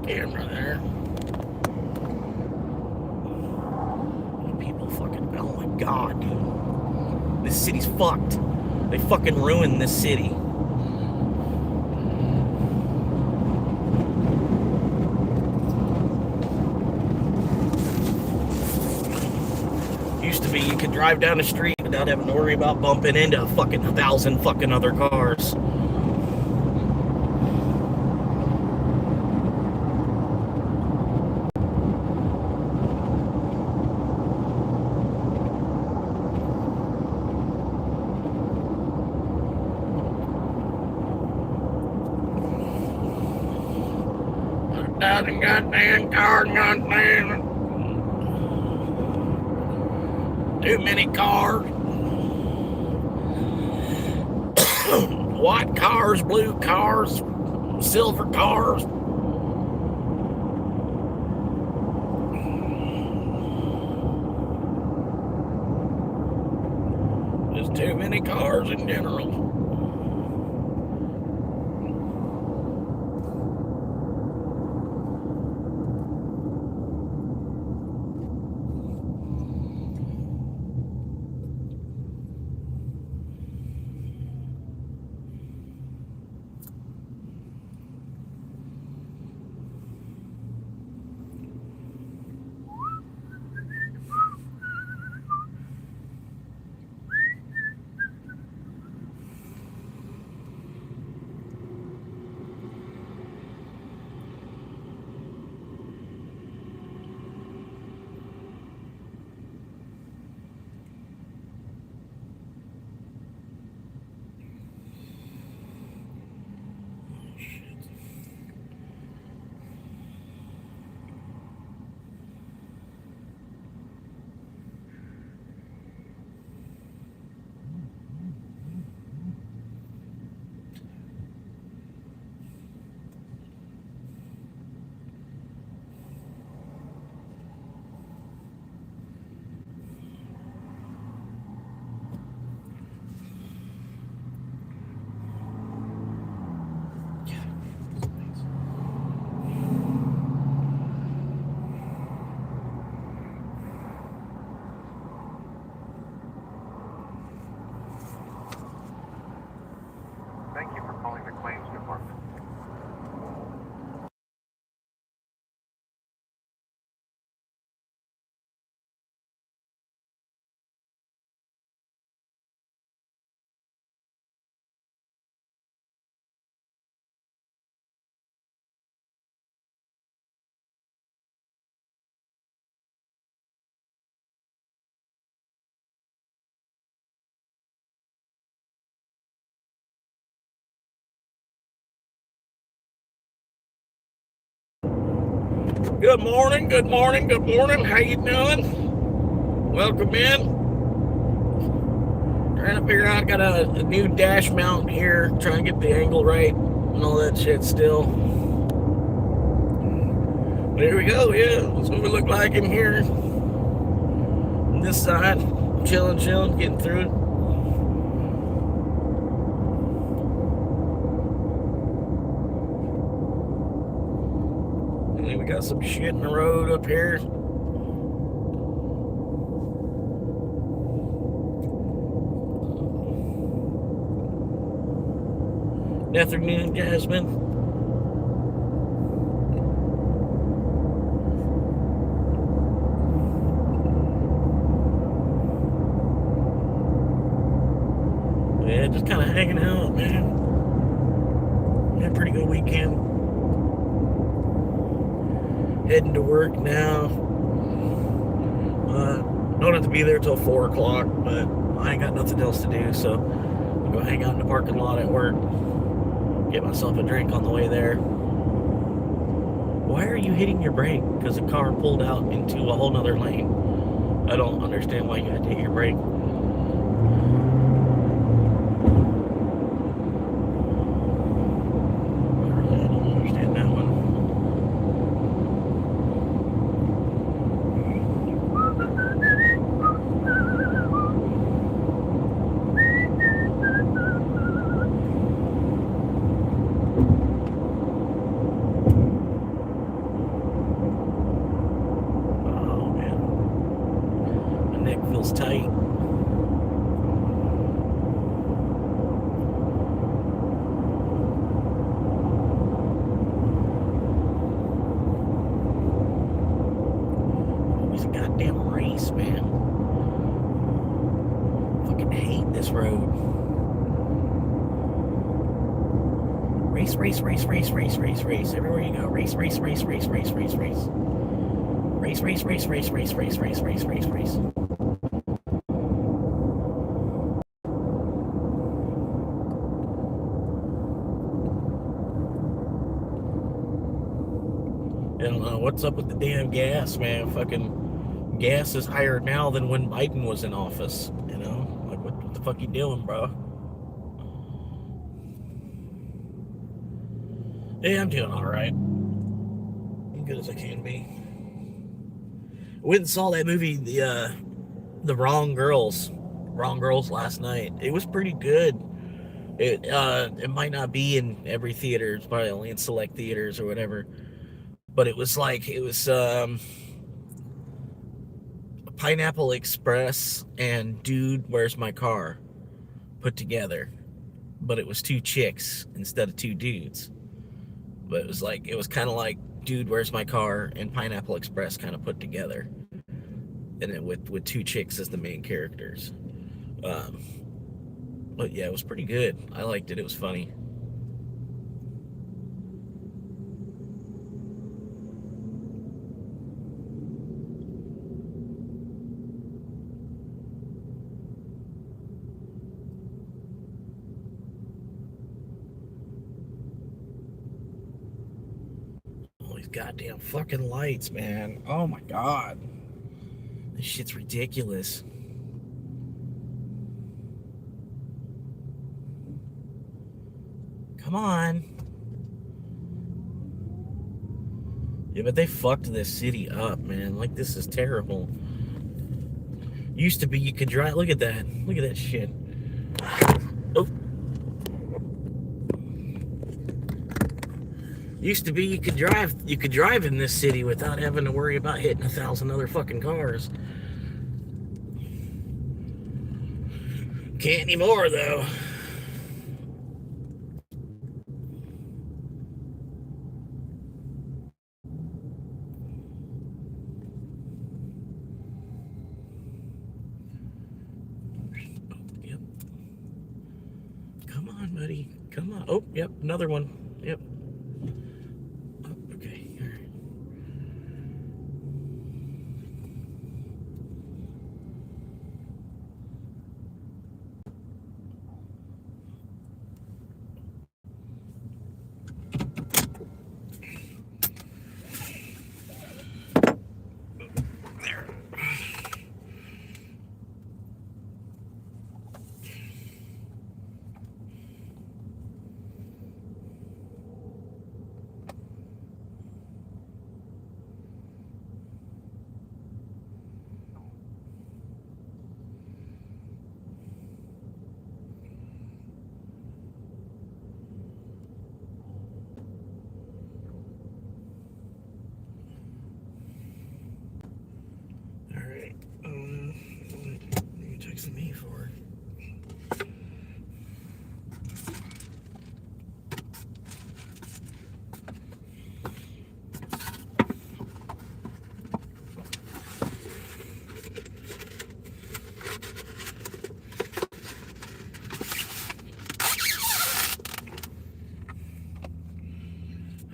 camera there. People fucking, oh my god, dude. This city's fucked. They fucking ruined this city. Used to be you could drive down the street without having to worry about bumping into a fucking 1,000 fucking other cars. Thousand goddamn cars, goddamn. Too many cars. White cars, blue cars, silver cars. Just too many cars in general. Thank you for calling the claims department. Good morning, good morning, good morning. How you doing? Welcome in. Trying to figure out, got a new dash mount here, trying to get the angle right and all that shit still. But here we go, yeah. That's what we look like in here. On this side, chilling, getting through it. And then we got some shit in the road up here. Afternoon, Jasmine. Yeah, just kind of hanging out, man. Had a pretty good weekend. Heading to work now. Don't have to be there till 4 o'clock, but I ain't got nothing else to do, so I'll go hang out in the parking lot at work. Get myself a drink on the way there. Why are you hitting your brake? Because the car pulled out into a whole nother lane. I don't understand why you had to hit your brake. I don't understand that one. tight. Always a goddamn race, man. Fucking hate this road. Race, race, race, race, race, race, race. Everywhere you go. Race, race, race, race, race, race, race. Race, race, race, race, race, race, race, race, race, race. I don't know what's up with the damn gas, man. Fucking gas is higher now than when Biden was in office. You know, like what the fuck you doing, bro? Yeah, I'm doing all right. As good as I can be. Went and saw that movie, the Wrong Girls last night. It was pretty good. It might not be in every theater. It's probably only in select theaters or whatever. But it was Pineapple Express and Dude, Where's My Car put together. But it was two chicks instead of two dudes. But it was kind of like Dude, Where's My Car and Pineapple Express kind of put together. And it with two chicks as the main characters. But yeah, it was pretty good. I liked it. It was funny. All these goddamn fucking lights, man. Oh my god. This shit's ridiculous. Come on. Yeah, but they fucked this city up, man. Like, this is terrible. Used to be you could drive. Look at that. Look at that shit. Oh. Used to be you could drive in this city without having to worry about hitting 1,000 other fucking cars. Can't anymore, though. Yep. Come on, buddy. Come on. Oh, yep. Another one. Yep. Oh, okay. All right. There. What are you texting me for?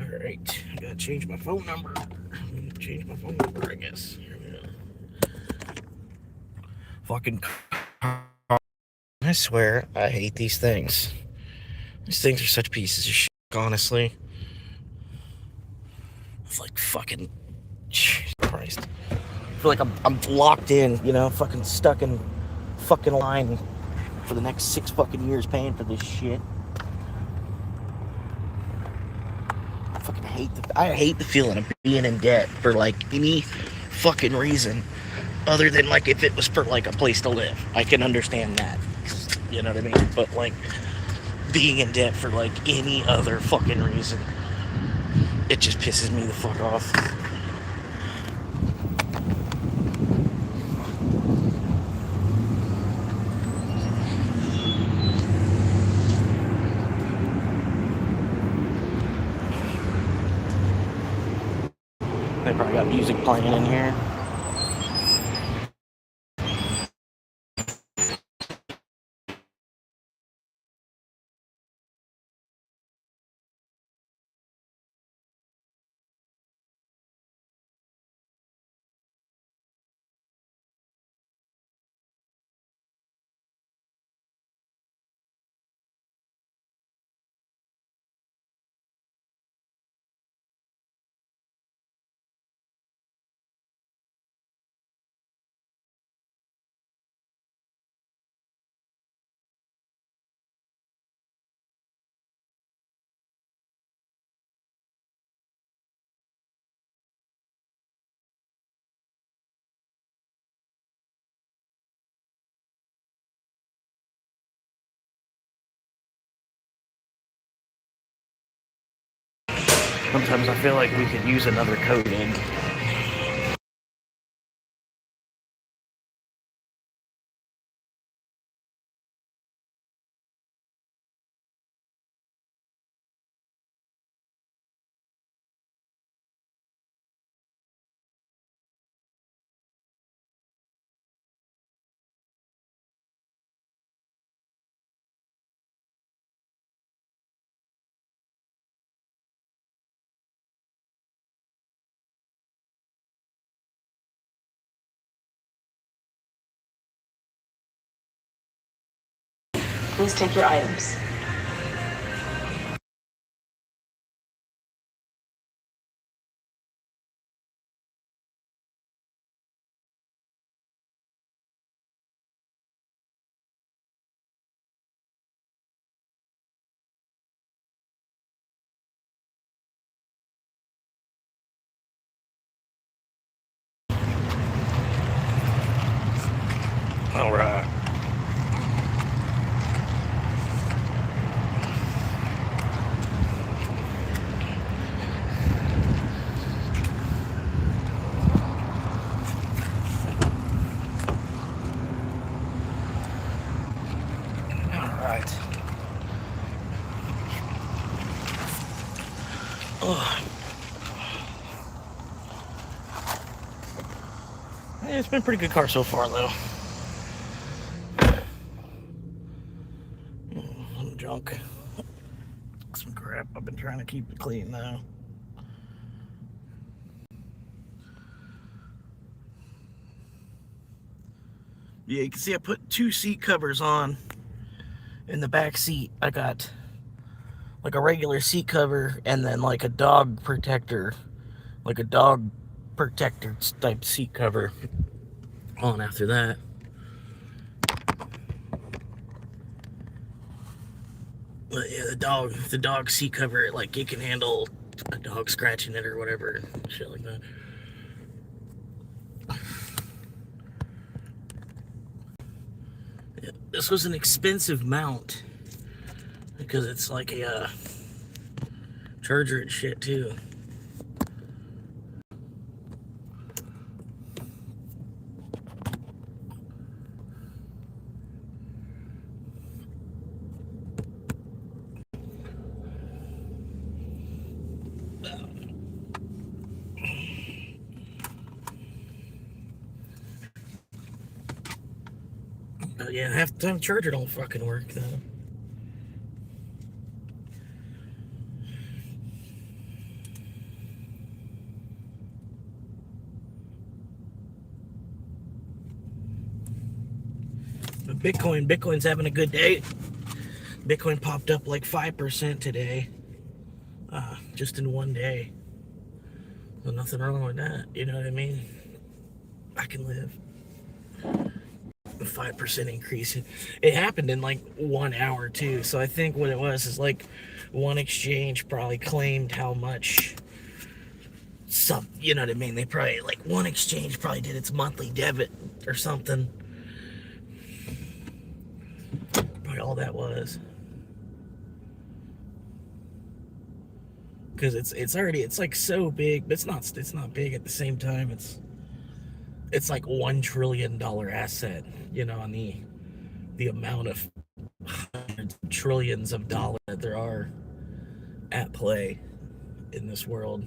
All right, I gotta change my phone number. Change my phone number, I guess. Here we go. Fucking. I swear, I hate these things. These things are such pieces of shit, honestly. It's like fucking. Jesus Christ. I feel like I'm locked in, you know, fucking stuck in fucking line for the next 6 fucking years paying for this shit. I hate the feeling of being in debt for like any fucking reason other than like if it was for like a place to live. I can understand that. You know what I mean? But like being in debt for like any other fucking reason, it just pisses me the fuck off. They probably got music playing in here. Sometimes I feel like we could use another coating. Please take your items. All right. Yeah, it's been a pretty good car so far, though. Some junk. Some crap. I've been trying to keep it clean, though. Yeah, you can see I put 2 seat covers on in the back seat. I got like a regular seat cover and then like a dog protector type seat cover on after that. But yeah, the dog seat cover, like it can handle a dog scratching it or whatever, shit like that. Yeah, this was an expensive mount because it's like a charger and shit too. Yeah, half the time charger don't fucking work though. But Bitcoin's having a good day. Bitcoin popped up like 5% today, just in one day. So nothing wrong with that, you know what I mean? I can live. A 5% increase. It happened in like 1 hour too. So I think what it was is like one exchange probably claimed how much you know what I mean? They probably, like one exchange probably did its monthly debit or something. Probably all that was. Because it's like so big, but it's not big at the same time. It's like $1 trillion asset, you know, on the amount of hundreds of trillions of dollars that there are at play in this world.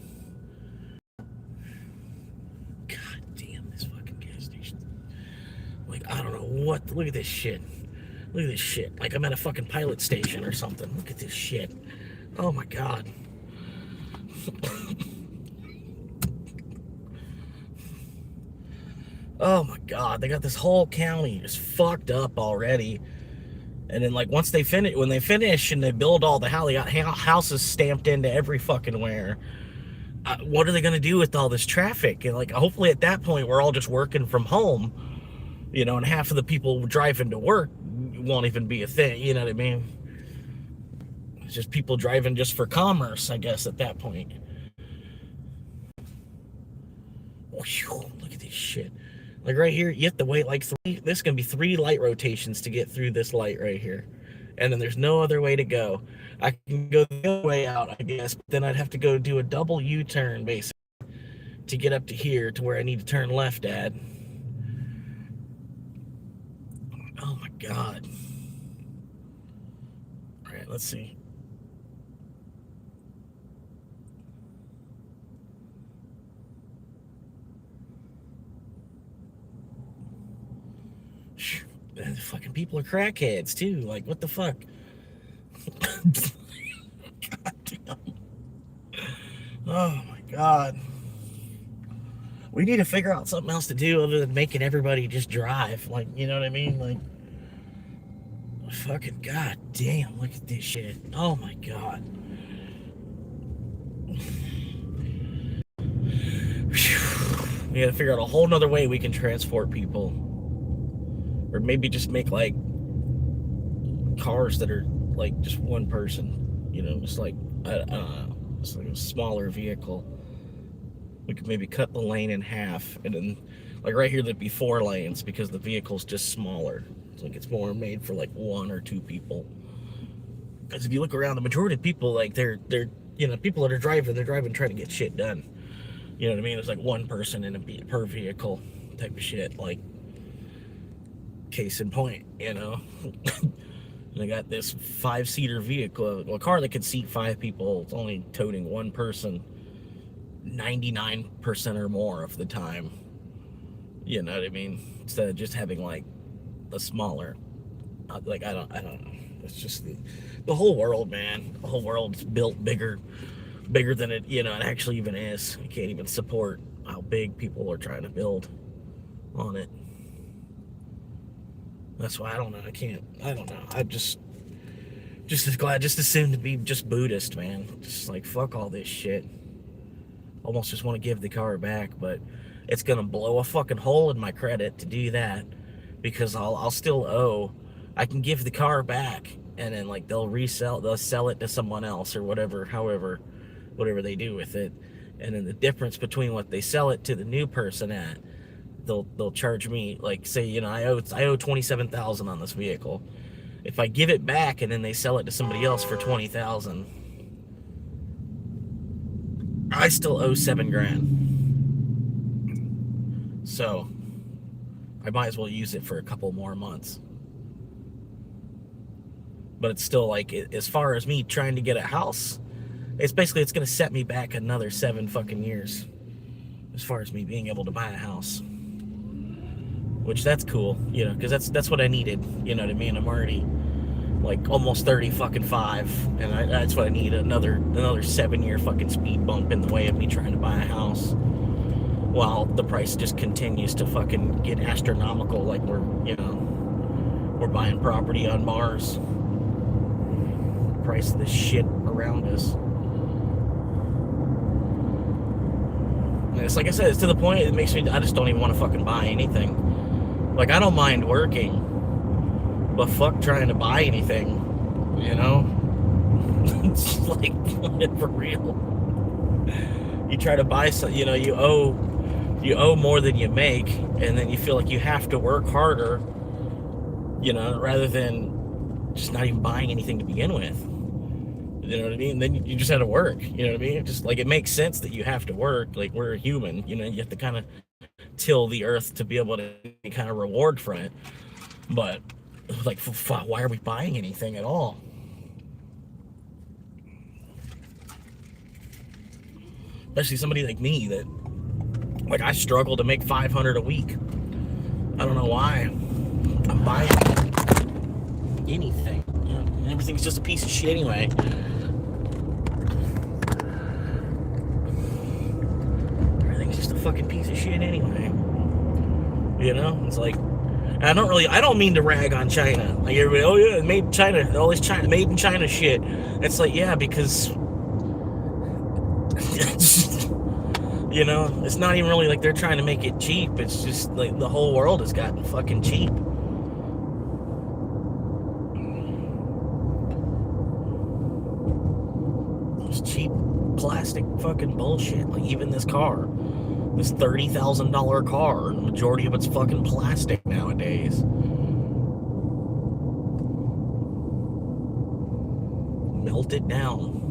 what? Look at this shit. Look at this shit. Like I'm at a fucking pilot station or something. Look at this shit. Oh my god. Oh my god. They got this whole county just fucked up already. And then like once they finish, when they finish and they build all the house, they got houses stamped into every fucking where. What are they gonna do with all this traffic? And like hopefully at that point we're all just working from home, you know, and half of the people driving to work won't even be a thing. You know what I mean? It's just people driving just for commerce, I guess, at that point. Whew, look at this shit. Like right here, you have to wait like this is gonna be 3 light rotations to get through this light right here. And then there's no other way to go. I can go the other way out, I guess, but then I'd have to go do a double U-turn basically to get up to here to where I need to turn left at. Oh my god. All right, let's see. The fucking people are crackheads too. Like, what the fuck? God damn. Oh my god. We need to figure out something else to do other than making everybody just drive. Like, you know what I mean? Like, fucking god damn, look at this shit. Oh my god. We gotta figure out a whole nother way we can transport people. Or maybe just make like cars that are like just one person, you know, just like I don't know, it's like a smaller vehicle. We could maybe cut the lane in half, and then like right here there'd be 4 lanes because the vehicle's just smaller. It's like it's more made for like 1 or 2 people. Because if you look around, the majority of people, like they're you know, people that are driving, they're driving trying to get shit done. You know what I mean? It's like 1 person in a per vehicle type of shit. Like, case in point, you know. And I got this 5-seater vehicle, a car that could seat 5 people. It's only toting 1 person 99% or more of the time. You know what I mean? Instead of just having like a smaller, like I don't know. It's just the whole world, man. The whole world's built bigger than it, you know, it actually even is. You can't even support how big people are trying to build on it. That's why I don't know. I don't know. I'm just as glad, just as soon to be just Buddhist, man. Just like, fuck all this shit. Almost just want to give the car back, but it's gonna blow a fucking hole in my credit to do that, because I'll still owe. I can give the car back, and then like they'll sell it to someone else or whatever, whatever they do with it, and then the difference between what they sell it to the new person at, they'll charge me, like, say, you know, I owe $27,000 on this vehicle. If I give it back and then they sell it to somebody else for $20,000, I still owe $7,000. So I might as well use it for a couple more months. But it's still like, as far as me trying to get a house, it's gonna set me back another 7 fucking years as far as me being able to buy a house. Which, that's cool, you know, because that's what I needed, you know what I mean? I'm already like almost 35, and that's what I need, another 7-year fucking speed bump in the way of me trying to buy a house, while the price just continues to fucking get astronomical, like we're buying property on Mars. Price of this shit around us. And it's like I said, it's to the point it makes me, I just don't even want to fucking buy anything. Like, I don't mind working, but fuck trying to buy anything, you know? It's like, for real. You try to buy something, you know, you owe more than you make, and then you feel like you have to work harder, you know, rather than just not even buying anything to begin with. You know what I mean? Then you just have to work, you know what I mean? Just like, it makes sense that you have to work. Like, we're a human, you know, you have to kind of till the earth to be able to kind of reward from it. But like, why are we buying anything at all? Especially somebody like me that, like, I struggle to make $500 a week. I don't know why. I'm buying anything. Everything's just a piece of shit anyway. Everything's just a fucking piece of shit anyway. You know, it's like, I don't mean to rag on China. Like everybody, oh yeah, made in China, all this China, made in China shit. It's like, yeah, because you know, it's not even really like they're trying to make it cheap. It's just like the whole world has gotten fucking cheap. It's cheap plastic fucking bullshit. Like even this car, this $30,000 car, and the majority of it's fucking plastic nowadays. Melt it down.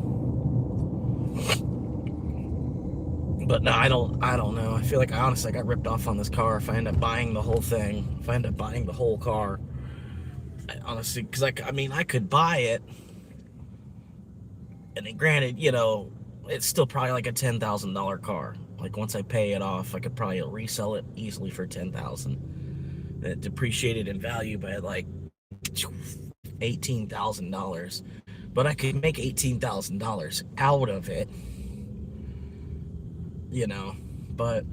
But no, I don't know. I feel like I honestly got ripped off on this car. If I end up buying the whole thing, if I end up buying the whole car, I honestly, because I mean, I could buy it, and then granted, you know, it's still probably like a $10,000 car. Like once I pay it off, I could probably resell it easily for $10,000. It depreciated in value by like $18,000, but I could make $18,000 out of it. You know, but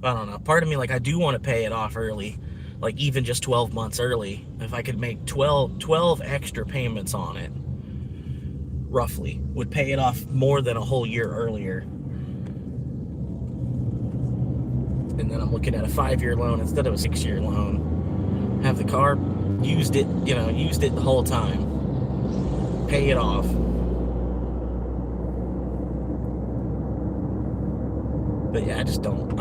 I don't know. Part of me, like, I do want to pay it off early, like even just 12 months early. If I could make 12 extra payments on it, roughly, would pay it off more than a whole year earlier. And then I'm looking at a 5-year loan instead of a 6-year loan. Have the car, used it the whole time. Pay it off. But yeah, I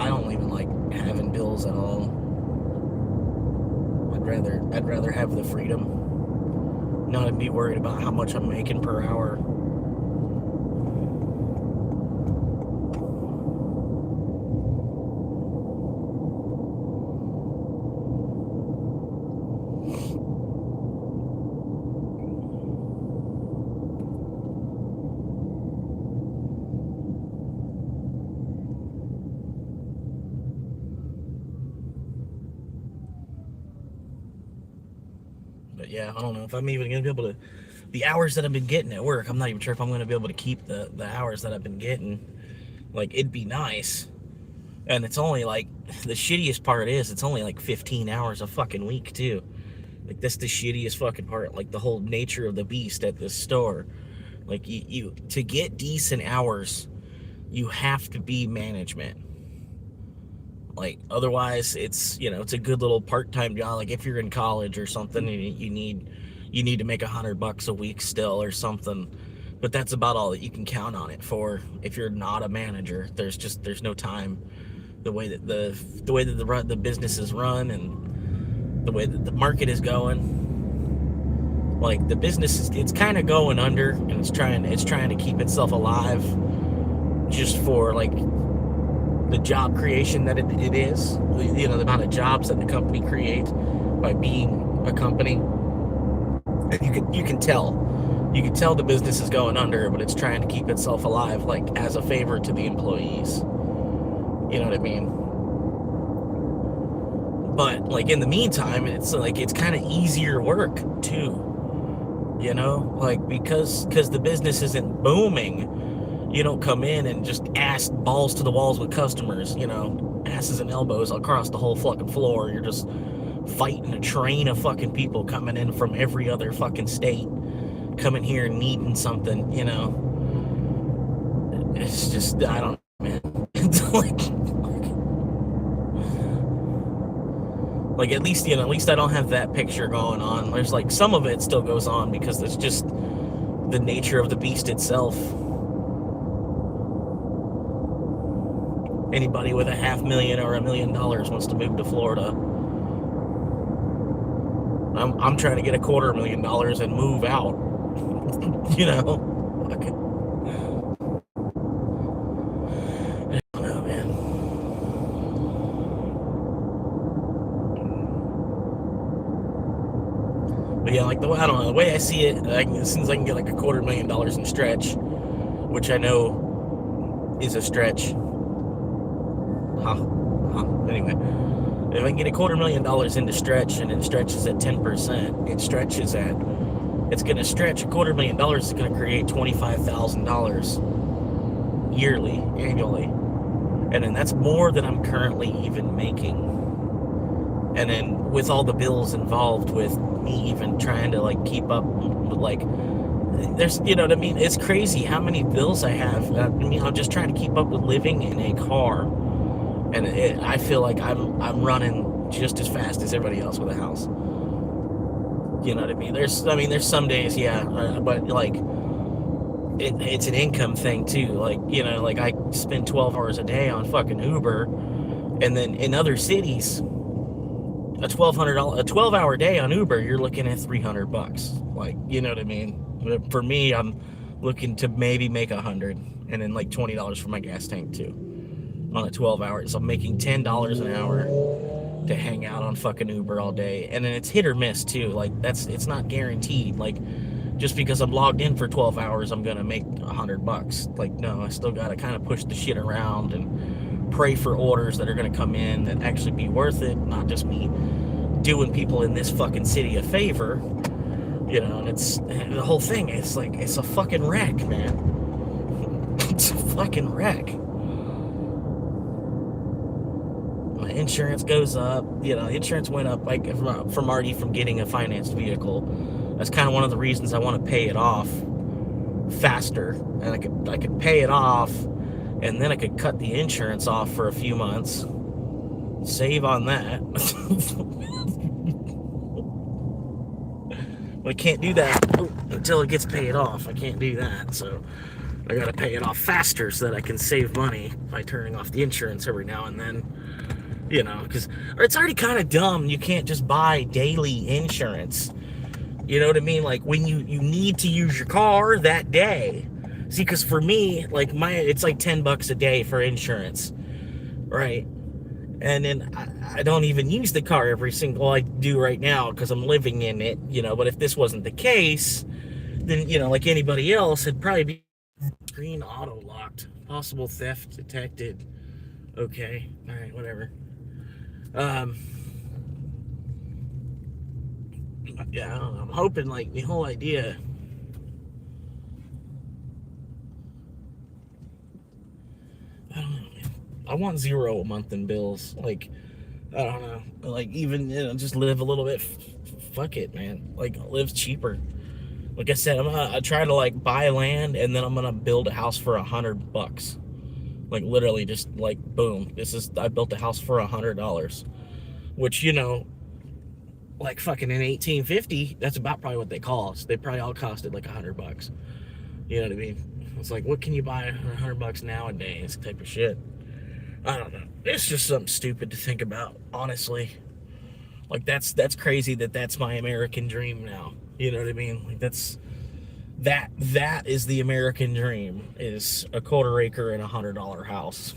don't even like having bills at all. I'd rather have the freedom, not be worried about how much I'm making per hour. But yeah, I don't know if I'm even going to be able to, the hours that I've been getting at work, I'm not even sure if I'm going to be able to keep the hours that I've been getting. Like, it'd be nice. And it's only like, the shittiest part is, it's only like 15 hours a fucking week too. Like, that's the shittiest fucking part. Like, the whole nature of the beast at this store. Like, you to get decent hours, you have to be management. Like, otherwise, it's, you know, it's a good little part-time job. Like, if you're in college or something, and you need to make $100 a week still or something. But that's about all that you can count on it for. If you're not a manager, there's no time. The way that the business is run and the way that the market is going, like the business it's kind of going under, and it's trying to keep itself alive, just for like the job creation that it is, you know, the amount of jobs that the company creates by being a company. And you can tell the business is going under, but it's trying to keep itself alive, like as a favor to the employees. You know what I mean? But like in the meantime, it's kind of easier work too. You know, like because the business isn't booming. You don't come in and just ass balls to the walls with customers, you know, asses and elbows across the whole fucking floor. You're just fighting a train of fucking people coming in from every other fucking state, coming here and needing something, you know. It's just, I don't know, man. It's like at least I don't have that picture going on. There's like some of it still goes on because it's just the nature of the beast itself. Anybody with $500,000 or $1 million wants to move to Florida. I'm trying to get $250,000 and move out. You know? Okay. I don't know, man. But yeah, like the way I see it, as soon as I can get like $250,000 in stretch, which I know is a stretch. Anyway, If I can get $250,000 into stretch and it stretches at 10%, it's going to stretch $250,000 is going to create $25,000 annually. And then that's more than I'm currently even making. And then with all the bills involved with me even trying to like keep up, like there's, you know what I mean? It's crazy how many bills I have. I mean, I'm just trying to keep up with living in a car. And I feel like I'm running just as fast as everybody else with a house. You know what I mean? There's some days, yeah, but like it's an income thing too. Like, you know, like I spend 12 hours a day on fucking Uber, and then in other cities, a $1,200 day on Uber, you're looking at $300. Like, you know what I mean? But for me, I'm looking to maybe make $100, and then like $20 for my gas tank too. On a 12 hours, so I'm making $10 an hour to hang out on fucking Uber all day, and then it's hit or miss too. Like it's not guaranteed. Like just because I'm logged in for 12 hours, I'm gonna make $100. Like no, I still gotta kind of push the shit around and pray for orders that are gonna come in that actually be worth it, not just me doing people in this fucking city a favor. You know, and it's the whole thing. It's like it's a fucking wreck, man. It's a fucking wreck. My insurance goes up. You know, insurance went up like from already from getting a financed vehicle. That's kind of one of the reasons I want to pay it off faster, and I could pay it off, and then I could cut the insurance off for a few months, save on that. But I can't do that until it gets paid off. I can't do that, so I gotta pay it off faster so that I can save money by turning off the insurance every now and then. You know, or it's already kind of dumb. You can't just buy daily insurance. You know what I mean? Like when you need to use your car that day. See, because for me, like it's like $10 a day for insurance, right? And then I don't even use the car every single. Well, I do right now because I'm living in it. You know, but if this wasn't the case, then you know, like anybody else, it'd probably be screen auto locked, possible theft detected. Okay, all right, whatever. Yeah, I don't know. I'm hoping like the whole idea. I don't know, man. I want 0 a month in bills. Like, I don't know. Like even just live a little bit. Fuck it, man. Like live cheaper. Like I said, I try to like buy land and then I'm gonna build a house for $100. Like literally, just like boom. I built a house for $100, which you know. Like fucking in 1850, that's about probably what they cost. They probably all costed like $100. You know what I mean? It's like, what can you buy $100 nowadays? Type of shit. I don't know. It's just something stupid to think about, honestly. Like that's crazy that's my American dream now. You know what I mean? Like that is the American dream, is a 1/4 acre and $100 house.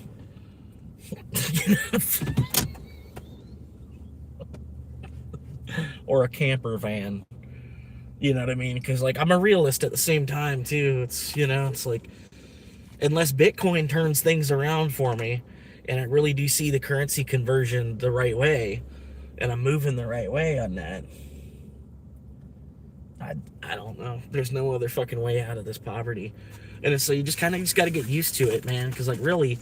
Or a camper van. You know what I mean? Because like I'm a realist at the same time too. It's, you know, it's like unless Bitcoin turns things around for me and I really do see the currency conversion the right way and I'm moving the right way on that, I don't know. There's no other fucking way out of this poverty. And it's so you just got to get used to it, man, because like really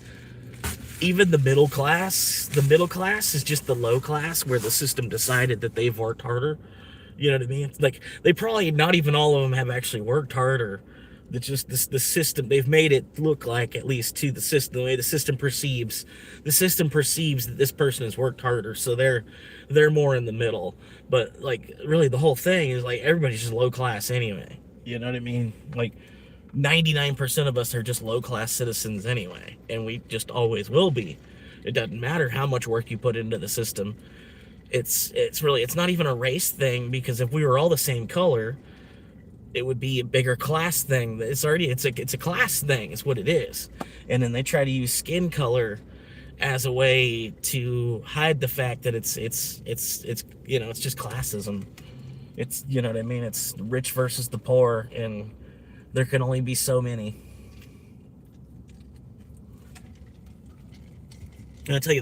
even the middle class is just the low class where the system decided that they've worked harder. You know what I mean? Like they probably, not even all of them have actually worked harder. It's just the system, they've made it look like, at least to the system, the way the system perceives that this person has worked harder, so they're more in the middle. But like really the whole thing is like everybody's just low class anyway. You know what I mean? Like 99% of us are just low-class citizens anyway, and we just always will be. It doesn't matter how much work you put into the system. It's not even a race thing, because if we were all the same color, it would be a bigger class thing. It's a class thing. It's what it is. And then they try to use skin color as a way to hide the fact that it's you know, it's just classism. It's, you know what I mean? It's rich versus the poor, and there can only be so many. And I tell you,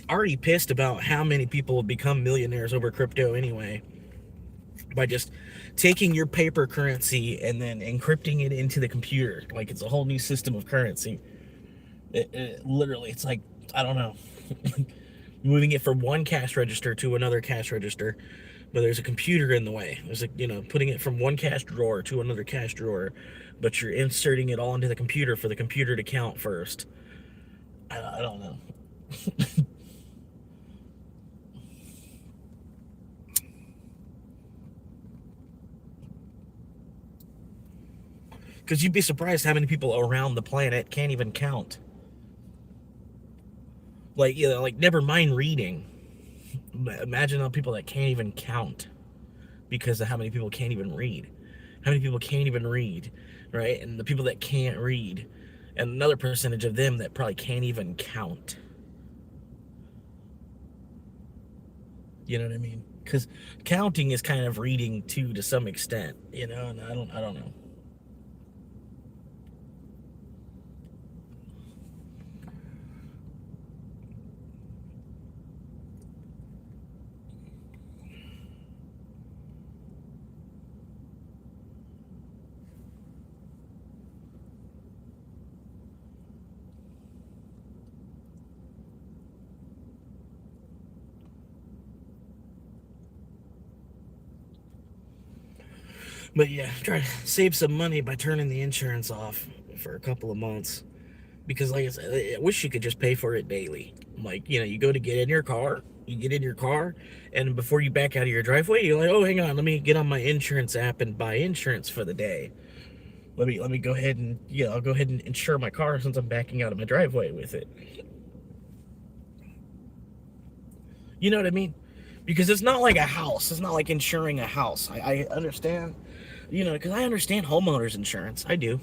already pissed about how many people have become millionaires over crypto anyway, by just taking your paper currency and then encrypting it into the computer. Like it's a whole new system of currency. Literally, it's like, I don't know, moving it from one cash register to another cash register, but there's a computer in the way. There's like, putting it from one cash drawer to another cash drawer, but you're inserting it all into the computer for the computer to count first. I don't know. Because you'd be surprised how many people around the planet can't even count. Like, never mind reading. Imagine all people that can't even count because of how many people can't even read. How many people can't even read, right? And the people that can't read, and another percentage of them that probably can't even count. You know what I mean? Because counting is kind of reading too, to some extent, and I don't know. But yeah, try to save some money by turning the insurance off for a couple of months. Because like I said, I wish you could just pay for it daily. Like, you go to get in your car, and before you back out of your driveway, you're like, oh, hang on, let me get on my insurance app and buy insurance for the day. Let me go ahead and, I'll go ahead and insure my car since I'm backing out of my driveway with it. You know what I mean? Because it's not like a house. It's not like insuring a house. I understand, because I understand homeowners insurance. I do.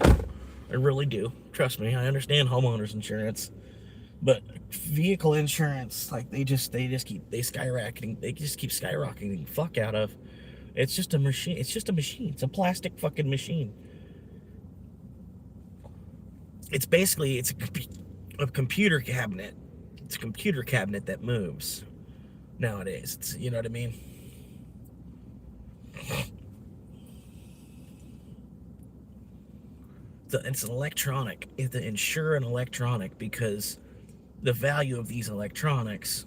I really do. Trust me, I understand homeowners insurance. But vehicle insurance, like they just keep skyrocketing. They just keep skyrocketing the fuck out of. It's just a machine. It's just a machine. It's a plastic fucking machine. It's basically a computer cabinet. It's a computer cabinet that moves nowadays. It's, you know what I mean? It's electronic. You have to insure an electronic because the value of these electronics,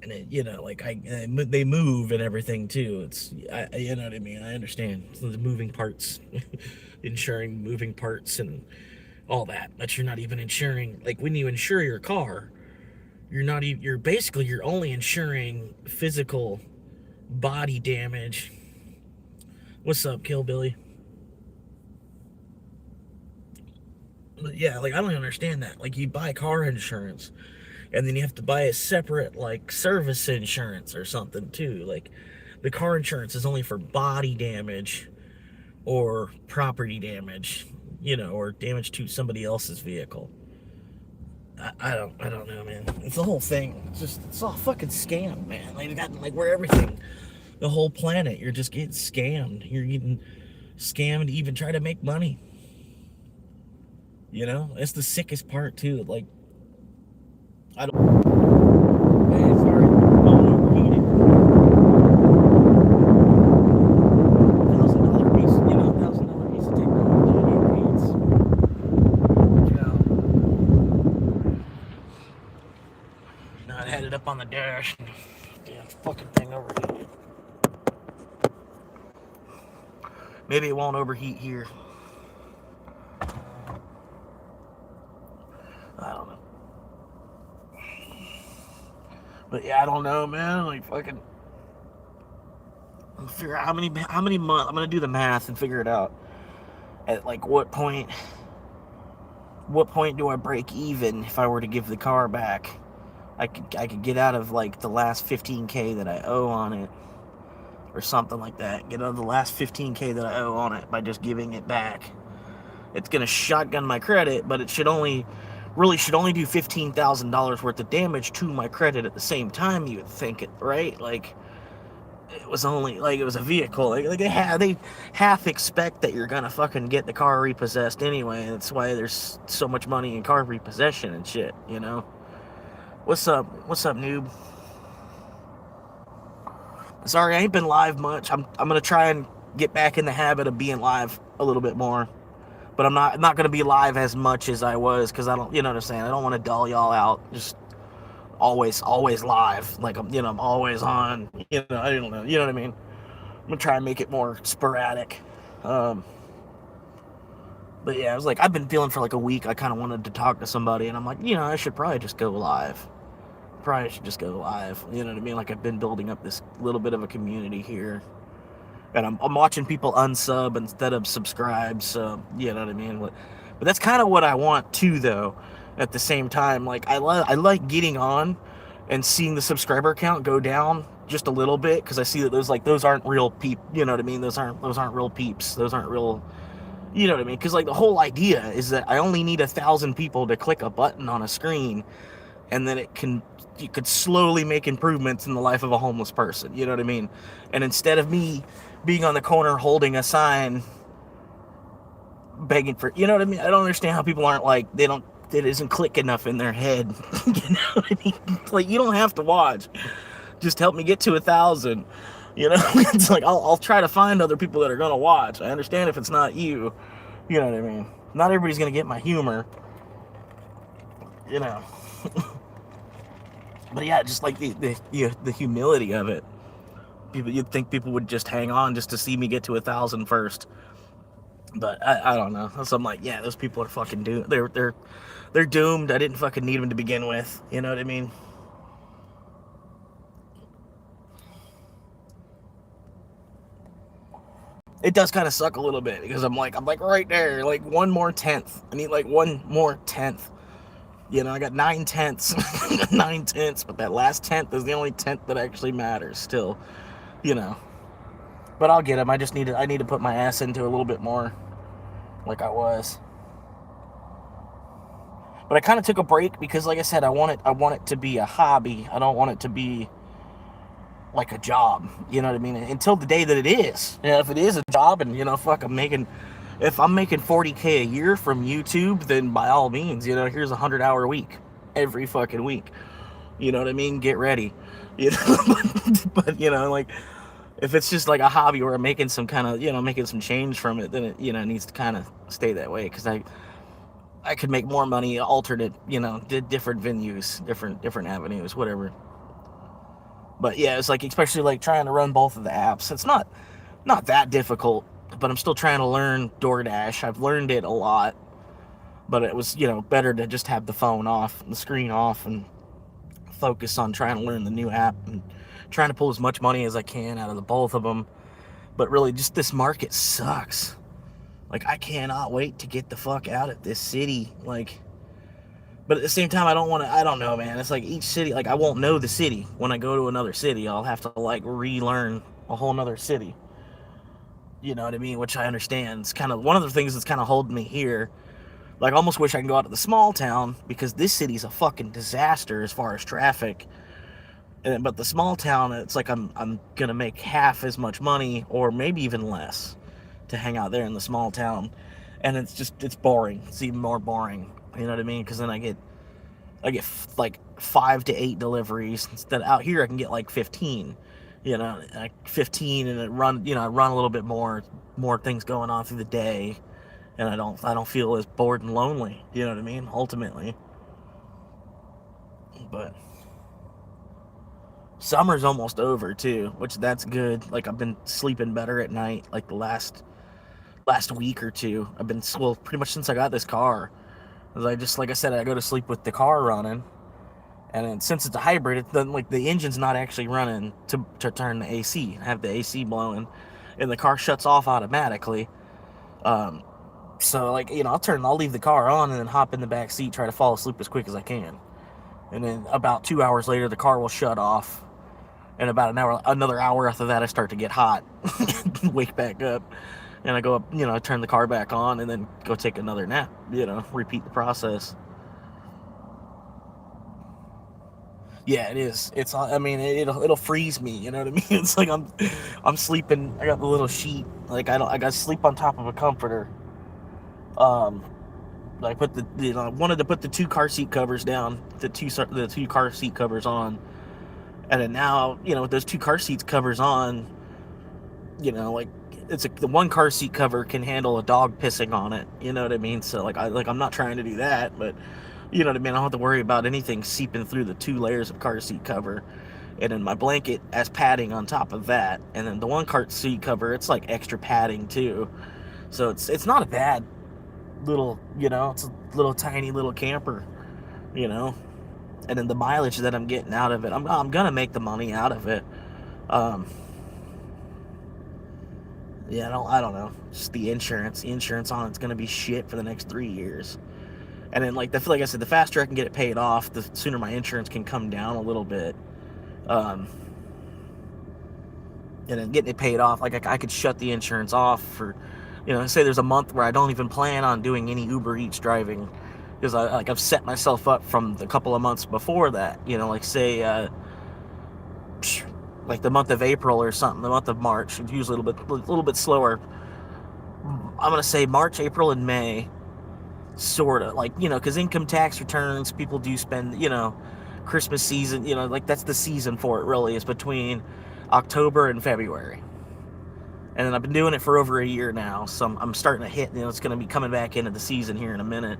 and they move and everything too. It's, you know what I mean? I understand. So the moving parts, insuring moving parts and all that, but you're not even insuring, like when you insure your car, you're basically only insuring physical body damage. What's up, Killbilly? But yeah, like I don't understand that. Like you buy car insurance and then you have to buy a separate like service insurance or something too. Like the car insurance is only for body damage or property damage, or damage to somebody else's vehicle. I don't know, man. It's the whole thing. It's all fucking scam, man. Like we're everything. The whole planet, you're just getting scammed. You're getting scammed to even try to make money. It's the sickest part too. Like, I don't. Hey, sorry, phone overheated. $1,000 piece, $1,000 piece of technology overheats. Now I had it up on the dash. Damn fucking thing overheated. Maybe it won't overheat here. I don't know. But yeah, I don't know, man. Like fucking figure out how many months. I'm gonna do the math and figure it out. At like what point do I break even if I were to give the car back? I could get out of like the last $15K that I owe on it, or something like that. Get out of the last $15K that I owe on it by just giving it back. It's gonna shotgun my credit, but it should only do $15,000 worth of damage to my credit at the same time. You would think it, right? Like it was only like it was a vehicle. Like they half expect that you're gonna fucking get the car repossessed anyway. That's why there's so much money in car repossession and shit. What's up? What's up, noob? Sorry, I ain't been live much. I'm gonna try and get back in the habit of being live a little bit more. But I'm not gonna be live as much as I was because I don't, you know what I'm saying. I don't want to dull y'all out. Just always live. Like I'm always on. I don't know. You know what I mean. I'm gonna try and make it more sporadic. But yeah, I was like, I've been feeling for like a week. I kind of wanted to talk to somebody, and I'm like, I should probably just go live. Probably should just go live. You know what I mean? Like I've been building up this little bit of a community here, and I'm watching people unsub instead of subscribe. So you know what I mean. But that's kind of what I want too, though. At the same time, like I like getting on and seeing the subscriber count go down just a little bit because I see that those aren't real peep. You know what I mean? Those aren't real peeps. Those aren't real. You know what I mean? Because like the whole idea is that I only need 1,000 people to click a button on a screen, and then you could slowly make improvements in the life of a homeless person. You know what I mean? And instead of me being on the corner holding a sign, begging for, you know what I mean? I don't understand how people aren't like it isn't click enough in their head. You know what I mean? Like you don't have to watch. Just help me get to 1,000. It's like I'll try to find other people that are gonna watch. I understand if it's not you. You know what I mean? Not everybody's gonna get my humor. But yeah, just like the humility of it. You'd think people would just hang on just to see me get to 1,000 first. But I don't know. So I'm like, yeah, those people are fucking doomed. They're doomed. I didn't fucking need them to begin with. You know what I mean? It does kind of suck a little bit because I'm like right there, like one more tenth. I need like one more tenth. I got 9 tenths, 9 tenths, but that last tenth is the only tenth that actually matters still, But I'll get them. I need to put my ass into a little bit more, like I was. But I kind of took a break because, like I said, I want it to be a hobby. I don't want it to be like a job, you know what I mean? Until the day that it is. If it is a job and, if I'm making 40K a year from YouTube, then by all means, here's a 100-hour week every fucking week. You know what I mean? Get ready. But like, if it's just like a hobby where I'm making some kind of, making some change from it, then it, needs to kind of stay that way. Cause I could make more money alternate, different venues, different avenues, whatever. But yeah, it's like, especially like trying to run both of the apps. It's not that difficult, but I'm still trying to learn DoorDash. I've learned it a lot, but it was, better to just have the phone off, the screen off, and focus on trying to learn the new app and trying to pull as much money as I can out of the both of them. But really, just this market sucks. Like, I cannot wait to get the fuck out of this city. Like, but at the same time, I don't know, man. It's like each city, like I won't know the city. When I go to another city, I'll have to like relearn a whole nother city. You know what I mean? Which I understand. It's kind of one of the things that's kind of holding me here. Like, I almost wish I could go out to the small town because this city's a fucking disaster as far as traffic. But the small town, it's like I'm gonna make half as much money or maybe even less to hang out there in the small town, and it's boring. It's even more boring. You know what I mean? Because then I get like 5 to 8 deliveries instead. Out here I can get like 15. Like 15, and I run a little bit more things going on through the day, and I don't feel as bored and lonely. You know what I mean? Ultimately, but summer's almost over too, which that's good. Like I've been sleeping better at night. Like the last week or two, I've been pretty much since I got this car. Like I said, I go to sleep with the car running, and then since it's a hybrid, the engine's not actually running to turn the AC, have the AC blowing, and the car shuts off automatically. So like I'll leave the car on and then hop in the back seat, try to fall asleep as quick as I can, and then about 2 hours later the car will shut off, and about another hour after that I start to get hot, wake back up. And I go up, I turn the car back on and then go take another nap, repeat the process. Yeah, it is. It'll freeze me, you know what I mean? It's like I'm sleeping, I got the little sheet, like I got to sleep on top of a comforter. I put I wanted to put the 2 car seat covers down, the two car seat covers on, and then now, with those 2 car seats covers on, like the 1 car seat cover can handle a dog pissing on it. You know what I mean? So I'm not trying to do that, but you know what I mean. I don't have to worry about anything seeping through the 2 layers of car seat cover, and then my blanket as padding on top of that, and then the 1 car seat cover, it's like extra padding too. So it's not a bad little, it's a little tiny little camper, and then the mileage that I'm getting out of it, I'm gonna make the money out of it. Yeah, I don't know. Just the insurance on it's gonna be shit for the next 3 years. And then, like I said, the faster I can get it paid off, the sooner my insurance can come down a little bit. And then getting it paid off, like I could shut the insurance off for, say there's a month where I don't even plan on doing any Uber Eats driving, because I've set myself up from the couple of months before that. Like say like the month of April or something, the month of March, it's usually a little bit slower. I'm gonna say March, April, and May, sort of, like, because income tax returns, people do spend, Christmas season, like that's the season for it. Really, is between October and February. And then I've been doing it for over a year now, so I'm starting to hit, it's going to be coming back into the season here in a minute.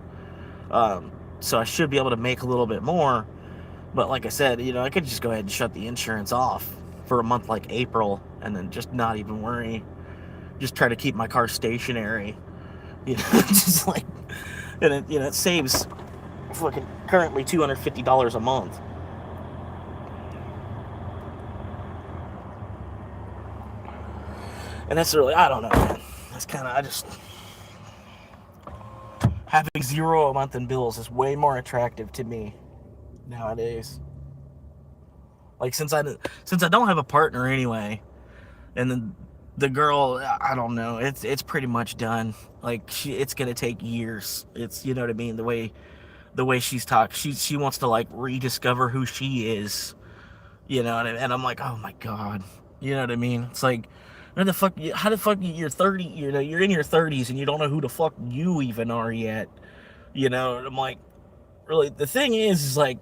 So I should be able to make a little bit more. But like I said, I could just go ahead and shut the insurance off for a month like April, and then just not even worry. Just try to keep my car stationary. Just like, and it saves fucking currently $250 a month. And that's really, I don't know, man. That's kind of, I just, having $0 a month in bills is way more attractive to me nowadays. Like, since I don't have a partner anyway, and then the girl, I don't know, it's pretty much done. Like, it's gonna take years. It's, you know what I mean, the way she's talked, she wants to like rediscover who she is, and I'm like, oh my god, you know what I mean? It's like, how the fuck you're 30, you're in your 30s and you don't know who the fuck you even are yet, and I'm like, really, the thing is like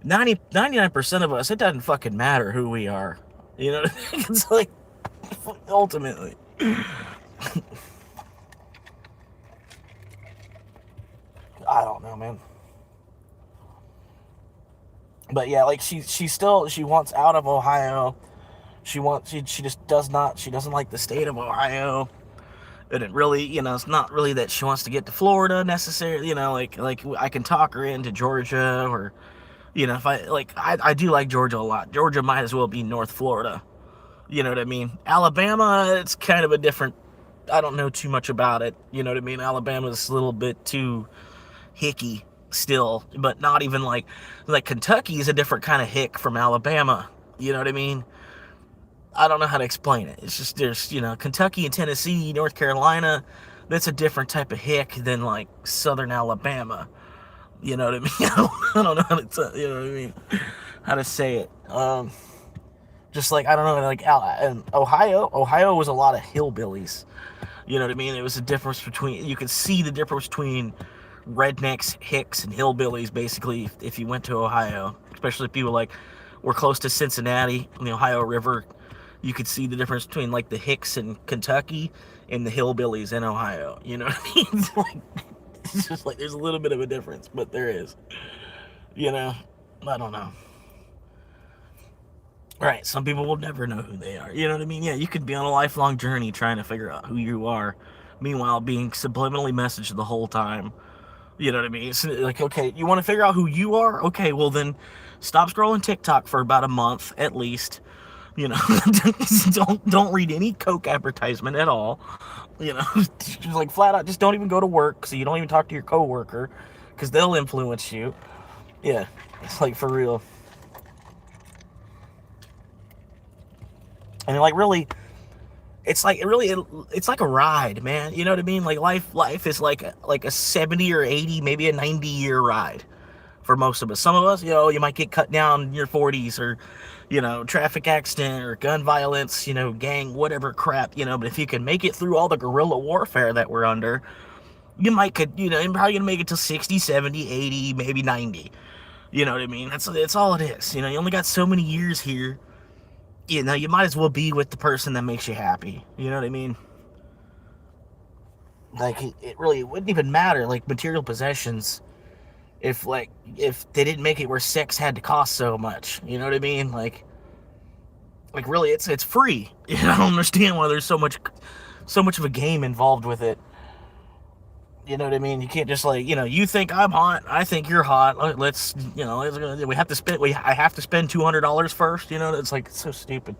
99% of us, it doesn't fucking matter who we are, what I mean? It's like, ultimately. I don't know, man. But yeah, like she wants out of Ohio. She just doesn't like the state of Ohio. And it really, it's not really that she wants to get to Florida necessarily, like I can talk her into Georgia, or, if I do like Georgia a lot. Georgia might as well be North Florida. You know what I mean? Alabama, it's kind of a different, I don't know too much about it. You know what I mean? Alabama's a little bit too hicky still, but not even like Kentucky is a different kind of hick from Alabama. You know what I mean? I don't know how to explain it. It's just, there's, Kentucky and Tennessee, North Carolina, that's a different type of hick than like Southern Alabama. You know what I mean? I don't know how to, you know what I mean? How to say it. Just like, I don't know, like Ohio was a lot of hillbillies. You know what I mean? It was a difference between, you could see the difference between rednecks, hicks, and hillbillies, basically, if you went to Ohio. Especially if people like were close to Cincinnati and the Ohio River. You could see the difference between like the hicks in Kentucky and the hillbillies in Ohio. You know what I mean? It's just like there's a little bit of a difference, but there is. I don't know. Right, some people will never know who they are. You know what I mean? Yeah, you could be on a lifelong journey trying to figure out who you are, meanwhile being subliminally messaged the whole time. You know what I mean? It's like, okay, you want to figure out who you are? Okay, well then stop scrolling TikTok for about a month at least. Don't read any Coke advertisement at all. Just like flat out, just don't even go to work, so you don't even talk to your coworker, because they'll influence you. Yeah, it's like for real. And like really, it's like it's like a ride, man. You know what I mean? Like life is like a 70 or 80, maybe a 90-year ride for most of us. Some of us, you might get cut down in your 40s, or traffic accident or gun violence, gang, whatever crap, but if you can make it through all the guerrilla warfare that we're under, You might could, you're probably gonna make it to 60, 70, 80, maybe 90. You know what I mean? That's all it is. You only got so many years here. You might as well be with the person that makes you happy. You know what I mean? Like, it really wouldn't even matter, like, material possessions, if they didn't make it where sex had to cost so much. You know what I mean? Like really, it's free. I don't understand why there's so much of a game involved with it. You know what I mean? You can't just you think I'm hot, I think you're hot. Let's we have to spend. I have to spend $200 first. It's like, it's so stupid.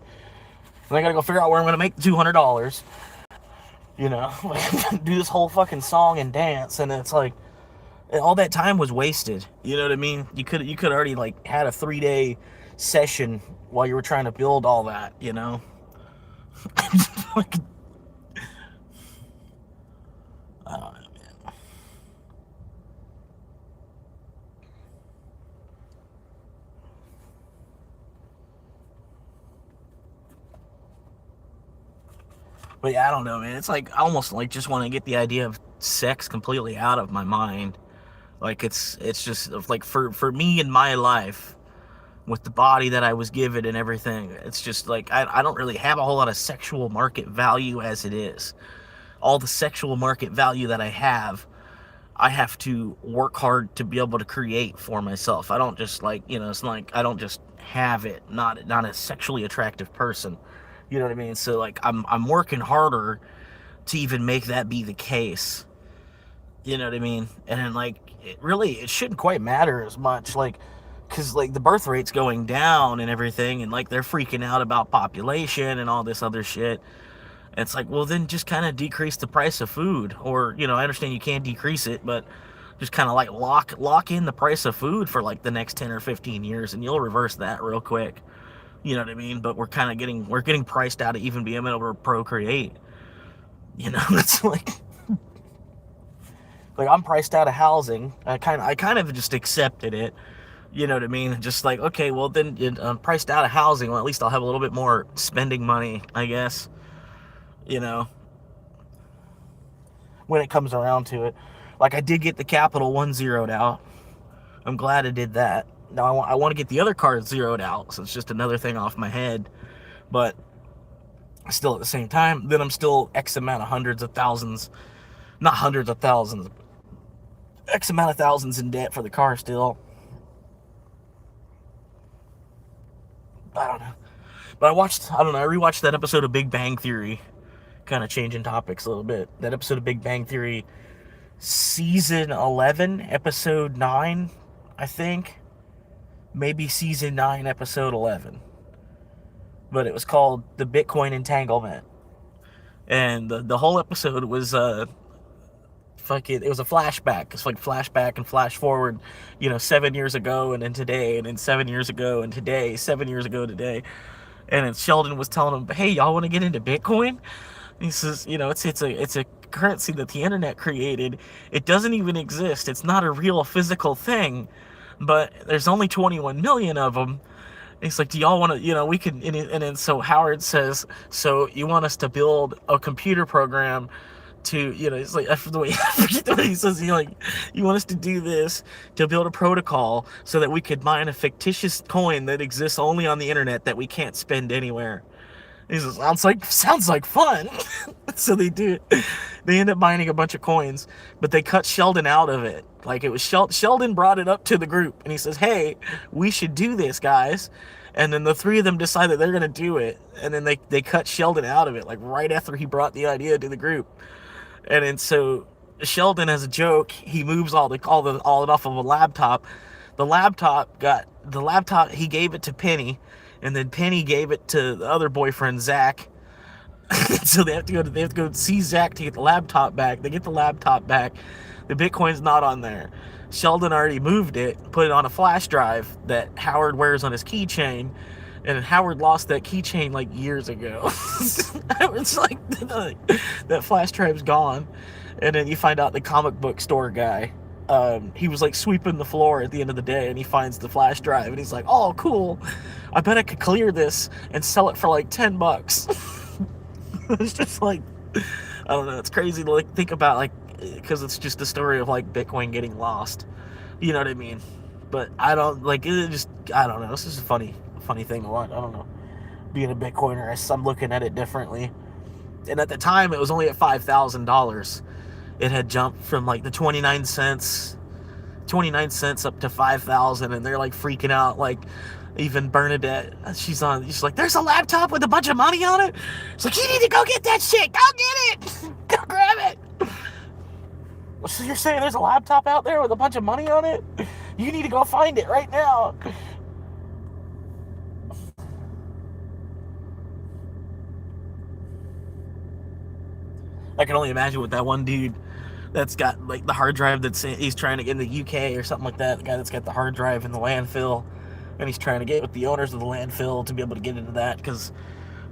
And I gotta go figure out where I'm gonna make the $200. Do this whole fucking song and dance, and it's like all that time was wasted. You know what I mean? You could already had a 3-day session while you were trying to build all that. Like, I don't know, man. But yeah, I don't know, man. It's like, I almost just want to get the idea of sex completely out of my mind. Like, it's just like, for me in my life, with the body that I was given and everything, it's just like, I don't really have a whole lot of sexual market value as it is. All the sexual market value that I have to work hard to be able to create for myself. I don't just it's like, I don't just have it. Not a sexually attractive person. You know what I mean? So I'm working harder to even make that be the case. You know what I mean? And then it shouldn't quite matter as much, because the birth rate's going down and everything, and they're freaking out about population and all this other shit. And it's like, well, then just kind of decrease the price of food, or I understand you can't decrease it, but just kind of lock in the price of food for the next 10 or 15 years, and you'll reverse that real quick. You know what I mean? But we're getting priced out of even being able to procreate. It's like I'm priced out of housing. I kind of just accepted it. You know what I mean? Just okay, well then I'm priced out of housing. Well, at least I'll have a little bit more spending money, I guess. When it comes around to it, I did get the Capital One zeroed out. I'm glad I did that. Now I want to get the other cards zeroed out, so it's just another thing off my head. But still, at the same time, then I'm still X amount of hundreds of thousands, not hundreds of thousands, X amount of thousands in debt for the car still. I don't know. But I rewatched that episode of Big Bang Theory, kind of changing topics a little bit. That episode of Big Bang Theory, season 11, episode 9, I think. Maybe season 9, episode 11. But it was called The Bitcoin Entanglement. And the whole episode was it was a flashback. It's flashback and flash forward, 7 years ago and then today, and then 7 years ago and today, 7 years ago today. And then Sheldon was telling him, hey, y'all want to get into Bitcoin? And he says, it's a currency that the internet created. It doesn't even exist. It's not a real physical thing. But there's only 21 million of them. And he's like, do y'all want to, we can, and then so Howard says, so you want us to build a computer program to, it's like, I forget the way he says, you want us to do this, to build a protocol so that we could mine a fictitious coin that exists only on the internet that we can't spend anywhere. He says, sounds like fun. So they do it. They end up mining a bunch of coins, but they cut Sheldon out of it. It was Sheldon brought it up to the group, and he says, hey, we should do this, guys. And then the three of them decide that they're going to do it. And then they cut Sheldon out of it, right after he brought the idea to the group. And then so Sheldon, as a joke, he moves all it off of a laptop. The laptop, he gave it to Penny. And then Penny gave it to the other boyfriend, Zach. So they have to go see Zach to get the laptop back. They get the laptop back. The Bitcoin's not on there. Sheldon already moved it, put it on a flash drive that Howard wears on his keychain. And Howard lost that keychain years ago. It's that flash drive's gone. And then you find out the comic book store guy, he was sweeping the floor at the end of the day, and he finds the flash drive, and he's like, oh, cool. I bet I could clear this and sell it for $10. It's just I don't know. It's crazy to think about because it's just a story of like Bitcoin getting lost. You know what I mean? But I don't like it. Just I don't know. This is a funny thing to watch. I don't know. Being a Bitcoiner, I'm looking at it differently. And at the time, it was only at $5,000. It had jumped from like the 29 cents up to 5,000, and they're like freaking out. Like even Bernadette, she's like, there's a laptop with a bunch of money on it. It's like, you need to go get that shit. Go get it. Go grab it. So you're saying there's a laptop out there with a bunch of money on it? You need to go find it right now. I can only imagine what that one dude that's got like the hard drive he's trying to get in the UK or something like that. The guy that's got the hard drive in the landfill, and he's trying to get with the owners of the landfill to be able to get into that, because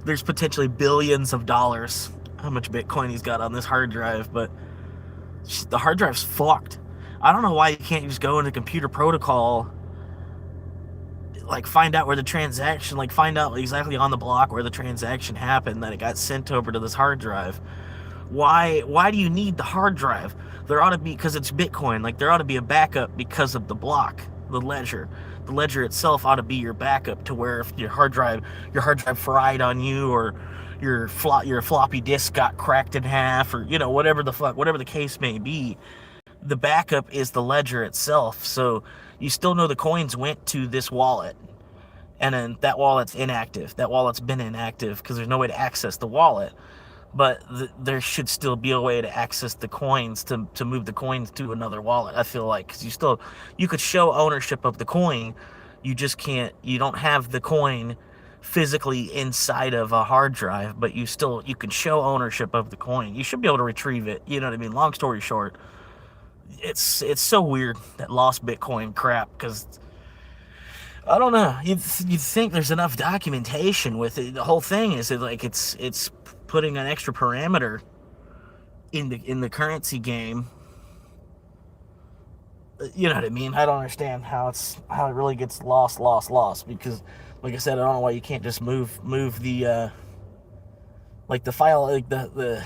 there's potentially billions of dollars how much Bitcoin he's got on this hard drive, but the hard drive's fucked. I don't know why you can't just go into computer protocol, like find out where the transaction, like find out exactly on the block where the transaction happened, that it got sent over to this hard drive. Why do you need the hard drive? There ought to be, because it's Bitcoin, like there ought to be a backup because of the block, the ledger. The ledger itself ought to be your backup, to where if your hard drive fried on you, or your floppy disk got cracked in half, or you know, whatever the case may be, the backup is the ledger itself. So you still know the coins went to this wallet, and then that wallet's inactive. That wallet's been inactive because there's no way to access the wallet. But there should still be a way to access the coins, to move the coins to another wallet, I feel like, because you could show ownership of the coin, you just can't, you don't have the coin physically inside of a hard drive, but you can show ownership of the coin. You should be able to retrieve it, you know what I mean? Long story short, it's so weird, that lost Bitcoin crap, because I don't know, you'd think there's enough documentation with it. The whole thing is that, like, it's putting an extra parameter in the currency game. You know what I mean? I don't understand how it really gets lost, because like I said, I don't know why you can't just move the like the file, like the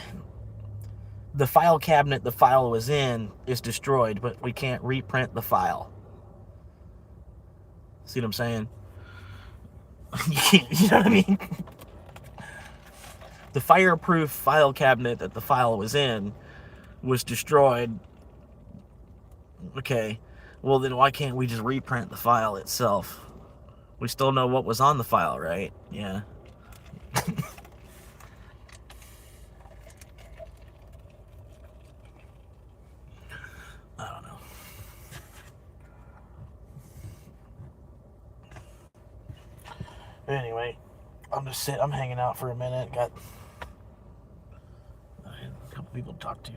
file cabinet the file was in is destroyed, but we can't reprint the file. See what I'm saying? You know what I mean? The fireproof file cabinet that the file was in was destroyed. Okay, well then why can't we just reprint the file itself? We still know what was on the file, right? Yeah. I don't know. Anyway, I'm hanging out for a minute. Got a couple people to talk to.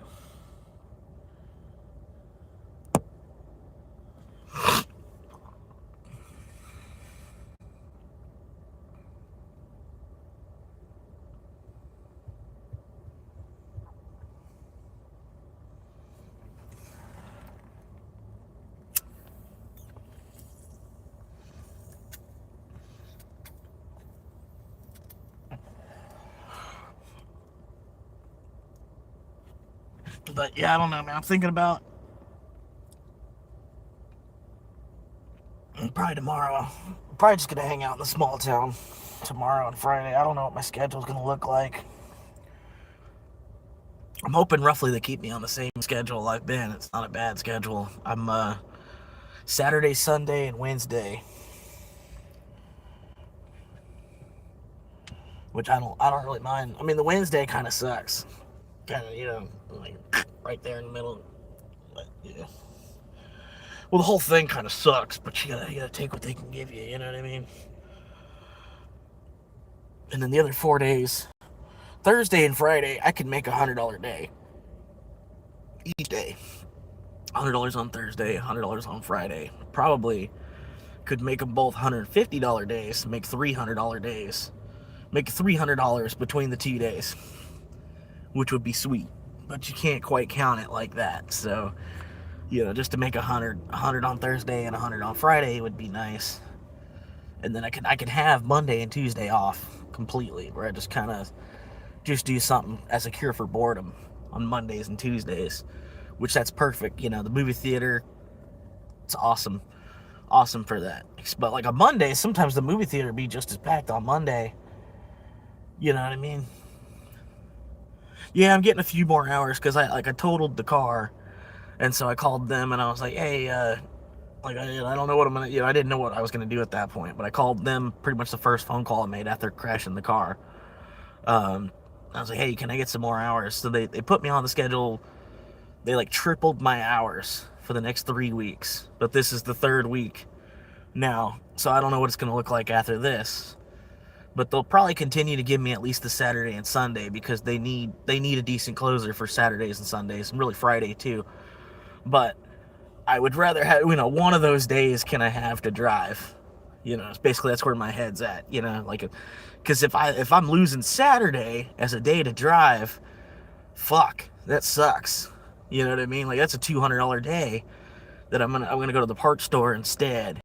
But yeah, I don't know, man. I'm thinking about probably tomorrow. I'm probably just gonna hang out in the small town tomorrow and Friday. I don't know what my schedule's gonna look like. I'm hoping roughly they keep me on the same schedule I've been. It's not a bad schedule. I'm Saturday, Sunday, and Wednesday, which I don't really mind. I mean, the Wednesday kind of sucks. Kind of, you know, like right there in the middle. But yeah. Well, the whole thing kind of sucks, but you gotta take what they can give you. You know what I mean? And then the other 4 days, Thursday and Friday, I could make $100 day each day. $100 on Thursday, $100 on Friday. Probably could make them both $150 days. Make $300 days. Make $300 between the 2 days, which would be sweet. But you can't quite count it like that. So, you know, just to make $100 on Thursday and $100 on Friday would be nice. And then I could have Monday and Tuesday off completely, where I just kind of just do something as a cure for boredom on Mondays and Tuesdays. which that's perfect. You know, the movie theater, it's awesome for that. But like on Monday, sometimes the movie theater be just as packed on Monday. You know what I mean? Yeah, I'm getting a few more hours because I totaled the car, and so I called them and I was like, hey, like I don't know what I'm gonna, I didn't know what I was gonna do at that point, but I called them pretty much the first phone call I made after crashing the car. I was like, hey, can I get some more hours? So they put me on the schedule. They like tripled my hours for the next 3 weeks, but this is the third week now, so I don't know what it's gonna look like after this. But they'll probably continue to give me at least the Saturday and Sunday because they need a decent closer for Saturdays and Sundays, and really Friday too. But I would rather have, one of those days can I have to drive. Basically that's where my head's at. Like, because if I'm losing Saturday as a day to drive, fuck, that sucks. You know what I mean? Like that's a $200 day that I'm gonna go to the parts store instead.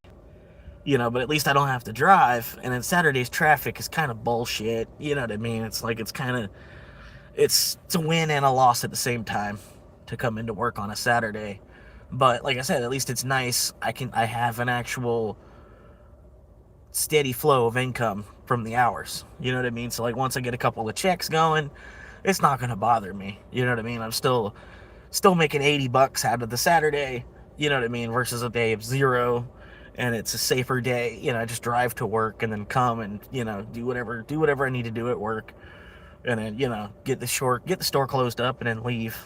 But at least I don't have to drive. And then Saturday's traffic is kind of bullshit. You know what I mean? It's like it's a win and a loss at the same time to come into work on a Saturday. But like I said, at least it's nice. I have an actual steady flow of income from the hours. You know what I mean? So like once I get a couple of checks going, it's not gonna bother me. You know what I mean? I'm still making $80 out of the Saturday. You know what I mean? Versus a day of zero. And it's a safer day. I just drive to work and then come and do whatever I need to do at work, and then get the store closed up and then leave.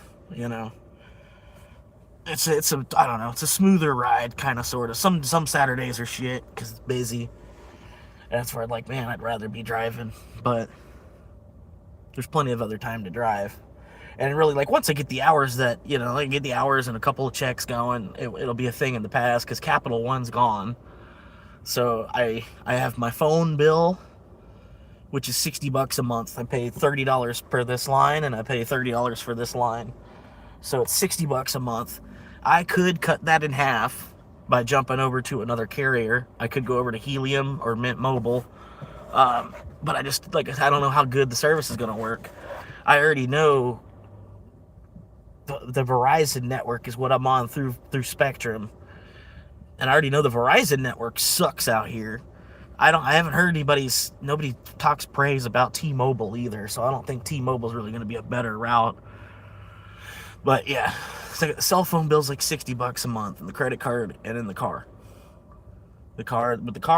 It's a, I don't know, it's a smoother ride, kind of, sort of. Some Saturdays are shit because it's busy. And that's where I'd rather be driving, but there's plenty of other time to drive. And really, once I get the hours and a couple of checks going, it'll be a thing in the past, because Capital One's gone. So I have my phone bill, which is $60 a month. I pay $30 per this line, and I pay $30 for this line. So it's $60 a month. I could cut that in half by jumping over to another carrier. I could go over to Helium or Mint Mobile. But I don't know how good the service is going to work. I already know the Verizon network is what I'm on through Spectrum, and I already know the Verizon network sucks out here. I haven't heard nobody talks praise about T-Mobile either, so I don't think T-Mobile's really going to be a better route. But yeah, so the cell phone bill's like $60 a month, and the credit card, and in the car. The car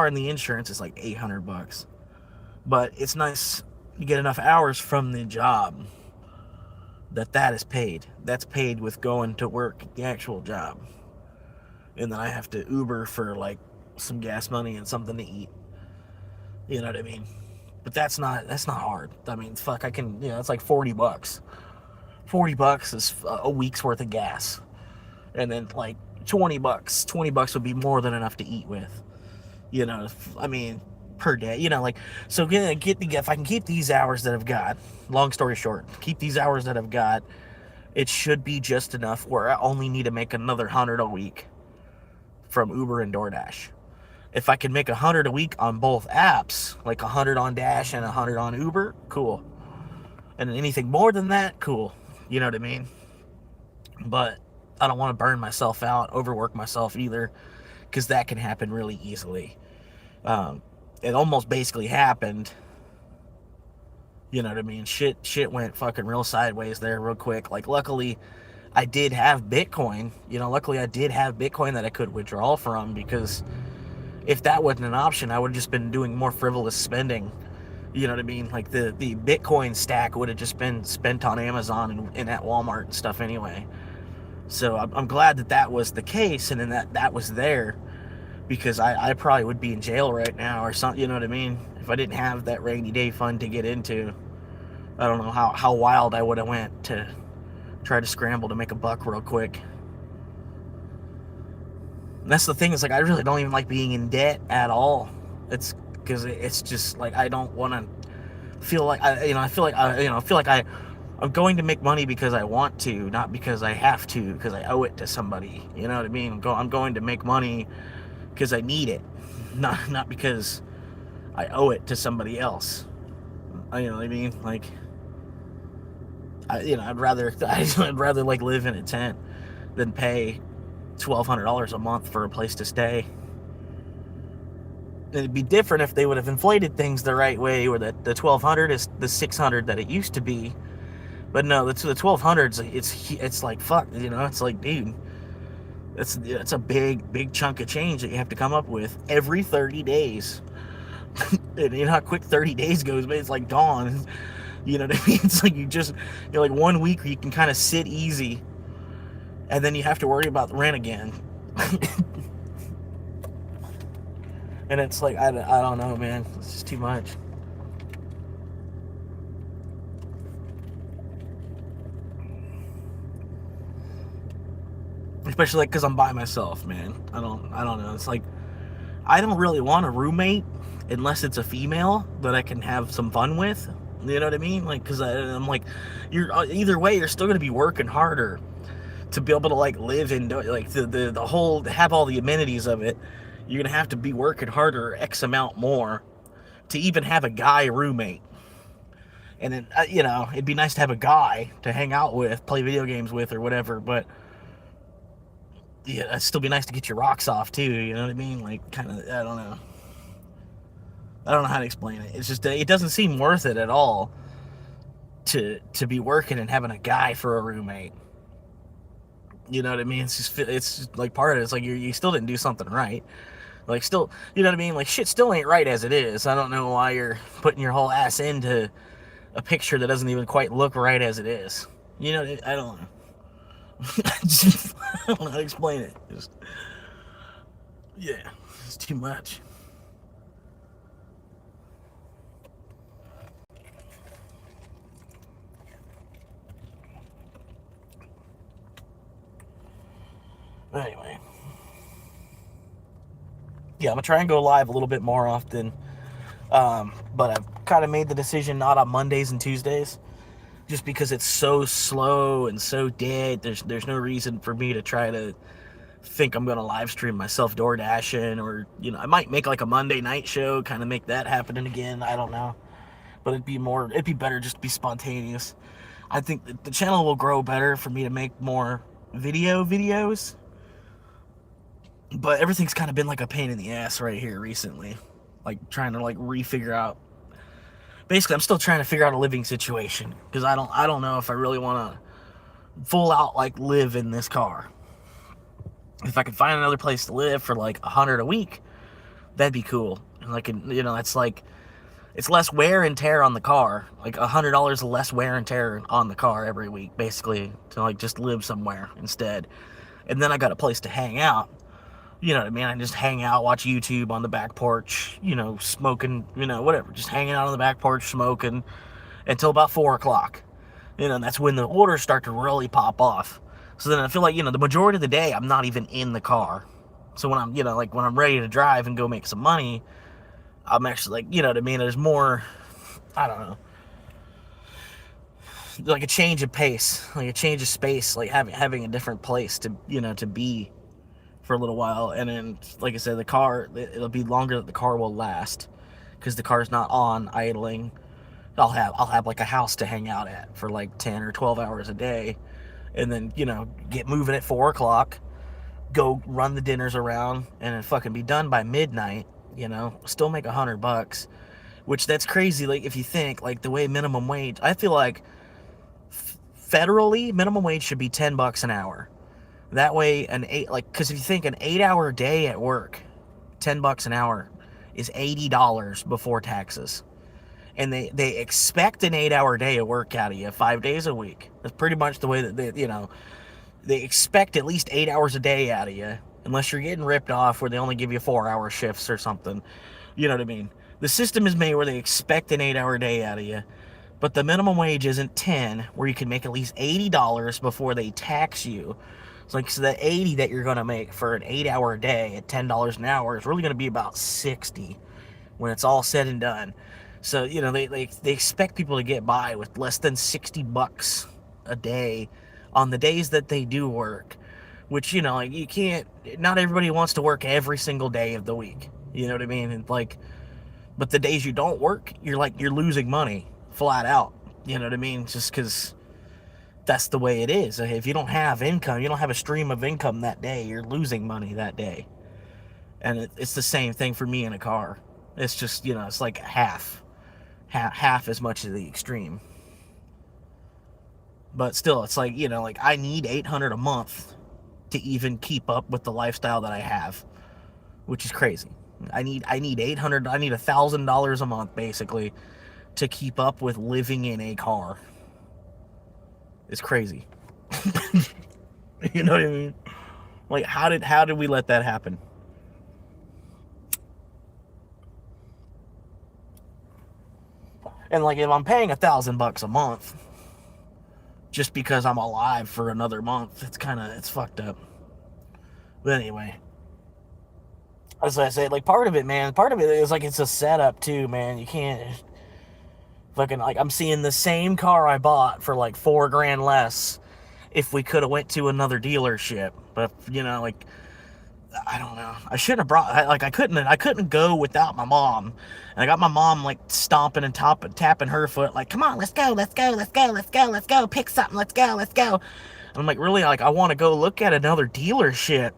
and the insurance is like $800. But it's nice to get enough hours from the job that is paid. That's paid with going to work at the actual job. And then I have to Uber for some gas money and something to eat. You know what I mean? But that's not hard. I mean, fuck, I can, it's like $40. $40 is a week's worth of gas. And then $20 would be more than enough to eat with. I mean, per day, so if I can keep these hours that I've got, long story short, keep these hours that I've got, it should be just enough where I only need to make another 100 a week from Uber and DoorDash. If I can make 100 a week on both apps, like 100 on Dash and 100 on Uber, cool. And anything more than that, cool. You know what I mean? But I don't want to burn myself out, overwork myself either, because that can happen really easily. It almost basically happened. You know what I mean? Shit went fucking real sideways there real quick. Luckily, I did have Bitcoin. Luckily I did have Bitcoin that I could withdraw from, because if that wasn't an option, I would have just been doing more frivolous spending. You know what I mean? The Bitcoin stack would have just been spent on Amazon and at Walmart and stuff anyway. So I'm glad that was the case, and then that was there. Because I probably would be in jail right now or something, you know what I mean? If I didn't have that rainy day fund to get into. I don't know how wild I would have went to try to scramble to make a buck real quick. And that's the thing, is I really don't even like being in debt at all. It's because it's just I don't want to feel like I feel like I'm going to make money because I want to, not because I have to, because I owe it to somebody. You know what I mean? I'm going to make money because I need it, not because I owe it to somebody else. You know what I mean? I'd rather live in a tent than pay $1,200 a month for a place to stay. It'd be different if they would have inflated things the right way, or that the 1,200 is the 600 that it used to be. But no, the 1,200's it's like fuck, you know. It's like, dude, it's a big chunk of change that you have to come up with every 30 days. And you know how quick 30 days goes, but it's like dawn. You know what I mean? It's like you're like 1 week where you can kind of sit easy, and then you have to worry about the rent again. And it's like, I don't know, man. It's just too much. Especially like because I'm by myself, man. I don't know. It's like, I don't really want a roommate unless it's a female that I can have some fun with. You know what I mean? Like, because I'm like, either way, you're still gonna be working harder to be able to like live in like the whole, have all the amenities of it. You're gonna have to be working harder X amount more to even have a guy roommate. And then you know, it'd be nice to have a guy to hang out with, play video games with, or whatever. But yeah, it'd still be nice to get your rocks off too. You know what I mean? Like, kind of, I don't know how to explain it. It's just, it doesn't seem worth it at all to be working and having a guy for a roommate. You know what I mean? It's just like part of it. It's like you still didn't do something right. Like, still, you know what I mean? Like, shit still ain't right as it is. I don't know why you're putting your whole ass into a picture that doesn't even quite look right as it is. You know, I don't know. I don't know how to explain it. Yeah, it's too much. Anyway. Yeah, I'm going to try and go live a little bit more often. But I've kind of made the decision not on Mondays and Tuesdays, just because it's so slow and so dead. There's no reason for me to try to think I'm going to live stream myself door dashing, or, you know, I might make like a Monday night show, kind of make that happening again. I don't know. But it'd be better just to be spontaneous. I think that the channel will grow better for me to make more videos. But everything's kind of been like a pain in the ass right here recently. Like, trying to like refigure out. Basically, I'm still trying to figure out a living situation, because I don't know if I really want to full out like live in this car. If I could find another place to live for like $100 a week, that'd be cool. And like, you know, it's like, it's less wear and tear on the car. Like $100 less wear and tear on the car every week, basically, to like just live somewhere instead. And then I got a place to hang out. You know what I mean? I just hang out, watch YouTube on the back porch, you know, smoking, you know, whatever. Just hanging out on the back porch, smoking until about 4 o'clock. You know, and that's when the orders start to really pop off. So then I feel like, you know, the majority of the day, I'm not even in the car. So when I'm, you know, like when I'm ready to drive and go make some money, I'm actually like, you know what I mean? There's more, I don't know, like a change of pace, like a change of space, like having a different place to, you know, to be for a little while. And then, like I said, the car, it'll be longer that the car will last, because the car's not on idling. I'll have like a house to hang out at for like 10 or 12 hours a day, and then, you know, get moving at 4 o'clock, go run the dinners around, and then fucking be done by midnight. You know, still make $100, which, that's crazy. Like, if you think like the way minimum wage, I feel like federally minimum wage should be $10 an hour. That way, because if you think an 8-hour day at work, $10 an hour is $80 before taxes. And they expect an 8-hour day of work out of you 5 days a week. That's pretty much the way that they, you know, they expect at least 8 hours a day out of you, unless you're getting ripped off where they only give you 4-hour shifts or something. You know what I mean? The system is made where they expect an 8-hour day out of you, but the minimum wage isn't 10, where you can make at least $80 before they tax you. It's like, so that 80 that you're going to make for an 8-hour day at $10 an hour is really going to be about 60 when it's all said and done. So, you know, they expect people to get by with less than $60 a day on the days that they do work, which, you know, like, you can't, not everybody wants to work every single day of the week. You know what I mean? And like, but the days you don't work, you're losing money flat out. You know what I mean? Just because that's the way it is. If you don't have income, you don't have a stream of income that day, you're losing money that day. And it's the same thing for me in a car. It's just, it's like half as much as the extreme. But still, it's like, like I need $800 a month to even keep up with the lifestyle that I have, which is crazy. I need $1,000 a month basically to keep up with living in a car. It's crazy. You know what I mean? Like, how did we let that happen? And like, if I'm paying $1,000 a month just because I'm alive for another month, it's fucked up. But anyway, as I say, like, part of it is like, it's a setup too, man. You can't fucking, like, I'm seeing the same car I bought for like $4,000 less if we could have went to another dealership. But like, I don't know. I should have brought, I couldn't go without my mom. And I got my mom like stomping and tapping her foot, like, come on, let's go, pick something, let's go. And I'm like, really, like, I want to go look at another dealership.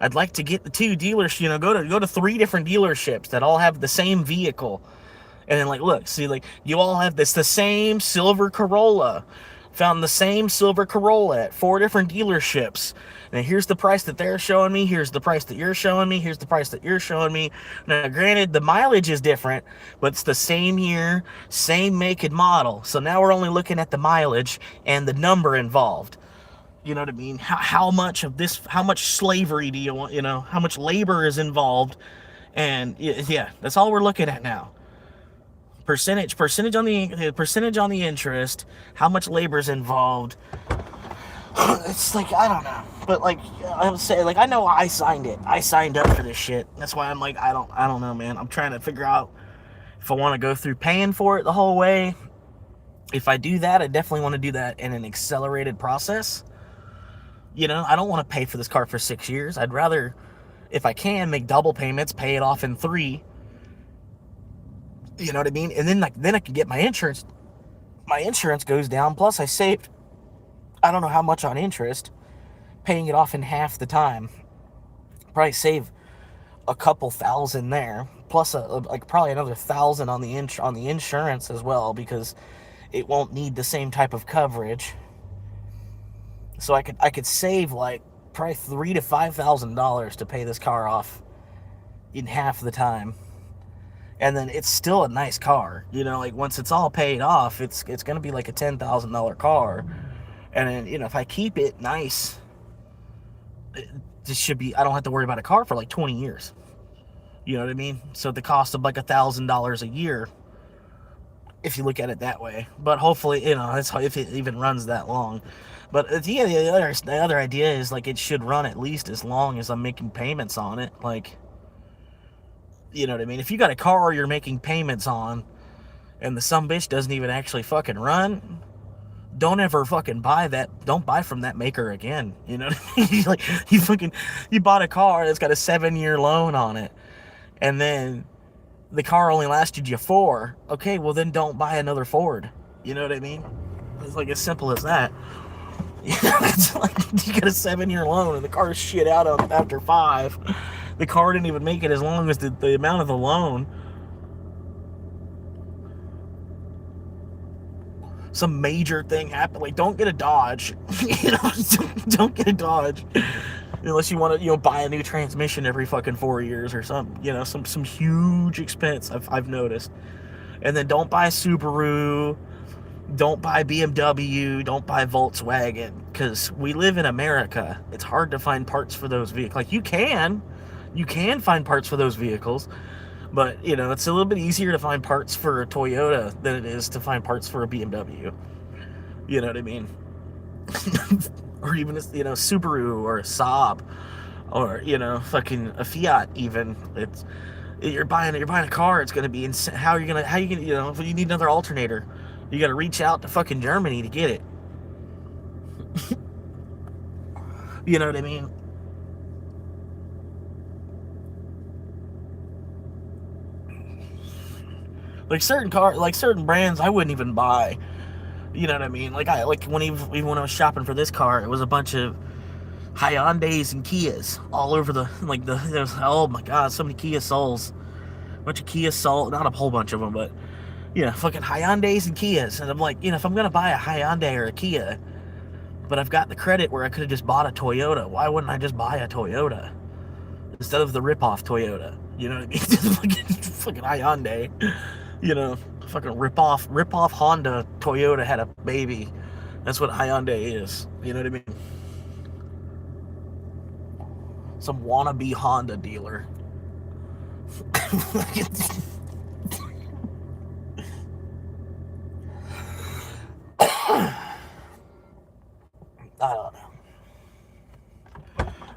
I'd like to get the two dealers, go to 3 different dealerships that all have the same vehicle. And then, like, look, see, like, you all have the same silver Corolla. Found the same silver Corolla at 4 different dealerships. Now, here's the price that they're showing me. Here's the price that you're showing me. Here's the price that you're showing me. Now, granted, the mileage is different, but it's the same year, same make and model. So now we're only looking at the mileage and the number involved. You know what I mean? How much slavery do you want, how much labor is involved? And yeah, that's all we're looking at now. Percentage on the interest, how much labor is involved. It's like, I don't know. But like, I would say, like, I know I signed it. I signed up for this shit. That's why I'm like, I don't know, man. I'm trying to figure out if I want to go through paying for it the whole way. If I do that, I definitely want to do that in an accelerated process. I don't want to pay for this car for 6 years. I'd rather, if I can, make double payments, pay it off in 3. You know what I mean? And then I can get my insurance. My insurance goes down. Plus, I saved, I don't know how much on interest, paying it off in half the time. Probably save a couple $1,000 there. Plus, like probably another $1,000 on the insurance as well, because it won't need the same type of coverage. So I could save like probably $3,000 to $5,000 to pay this car off in half the time. And then it's still a nice car, like once it's all paid off, it's going to be like a $10,000 car. And then, if I keep it nice, I don't have to worry about a car for like 20 years. You know what I mean? So the cost of like $1,000 a year, if you look at it that way. But hopefully, that's how, if it even runs that long. But the other idea is like, it should run at least as long as I'm making payments on it. Like, you know what I mean? If you got a car you're making payments on and the sumbitch doesn't even actually fucking run, don't ever fucking buy that. Don't buy from that maker again. You know what I mean? Like, you bought a car that's got a 7-year loan on it, and then the car only lasted you 4. Okay, well then don't buy another Ford. You know what I mean? It's like as simple as that. It's like, you got a 7-year loan and the car's shit out after 5. The car didn't even make it as long as the amount of the loan. Some major thing happened. Like, don't get a Dodge. Don't get a Dodge unless you want to, buy a new transmission every fucking 4 years or something. Some huge expense I've noticed. And then don't buy Subaru. Don't buy BMW. Don't buy Volkswagen, because we live in America. It's hard to find parts for those vehicles. Like, you can find parts for those vehicles, but it's a little bit easier to find parts for a Toyota than it is to find parts for a BMW. You know what I mean? Or even Subaru or a Saab, or fucking a Fiat. Even you're buying a car, it's gonna be insane. How you gonna if you need another alternator, you gotta reach out to fucking Germany to get it. You know what I mean? Like certain brands I wouldn't even buy. You know what I mean? Like when even when I was shopping for this car, it was a bunch of Hyundais and Kias all over there's, oh my god, so many Kia Souls, a bunch of Kia Soul, not a whole bunch of them, but fucking Hyundais and Kias. And I'm like, if I'm gonna buy a Hyundai or a Kia, but I've got the credit where I could have just bought a Toyota, why wouldn't I just buy a Toyota instead of the rip-off Toyota? You know what I mean? Fucking Hyundai, fucking rip-off Honda Toyota had a baby. That's what Hyundai is. You know what I mean? Some wannabe Honda dealer. I don't know.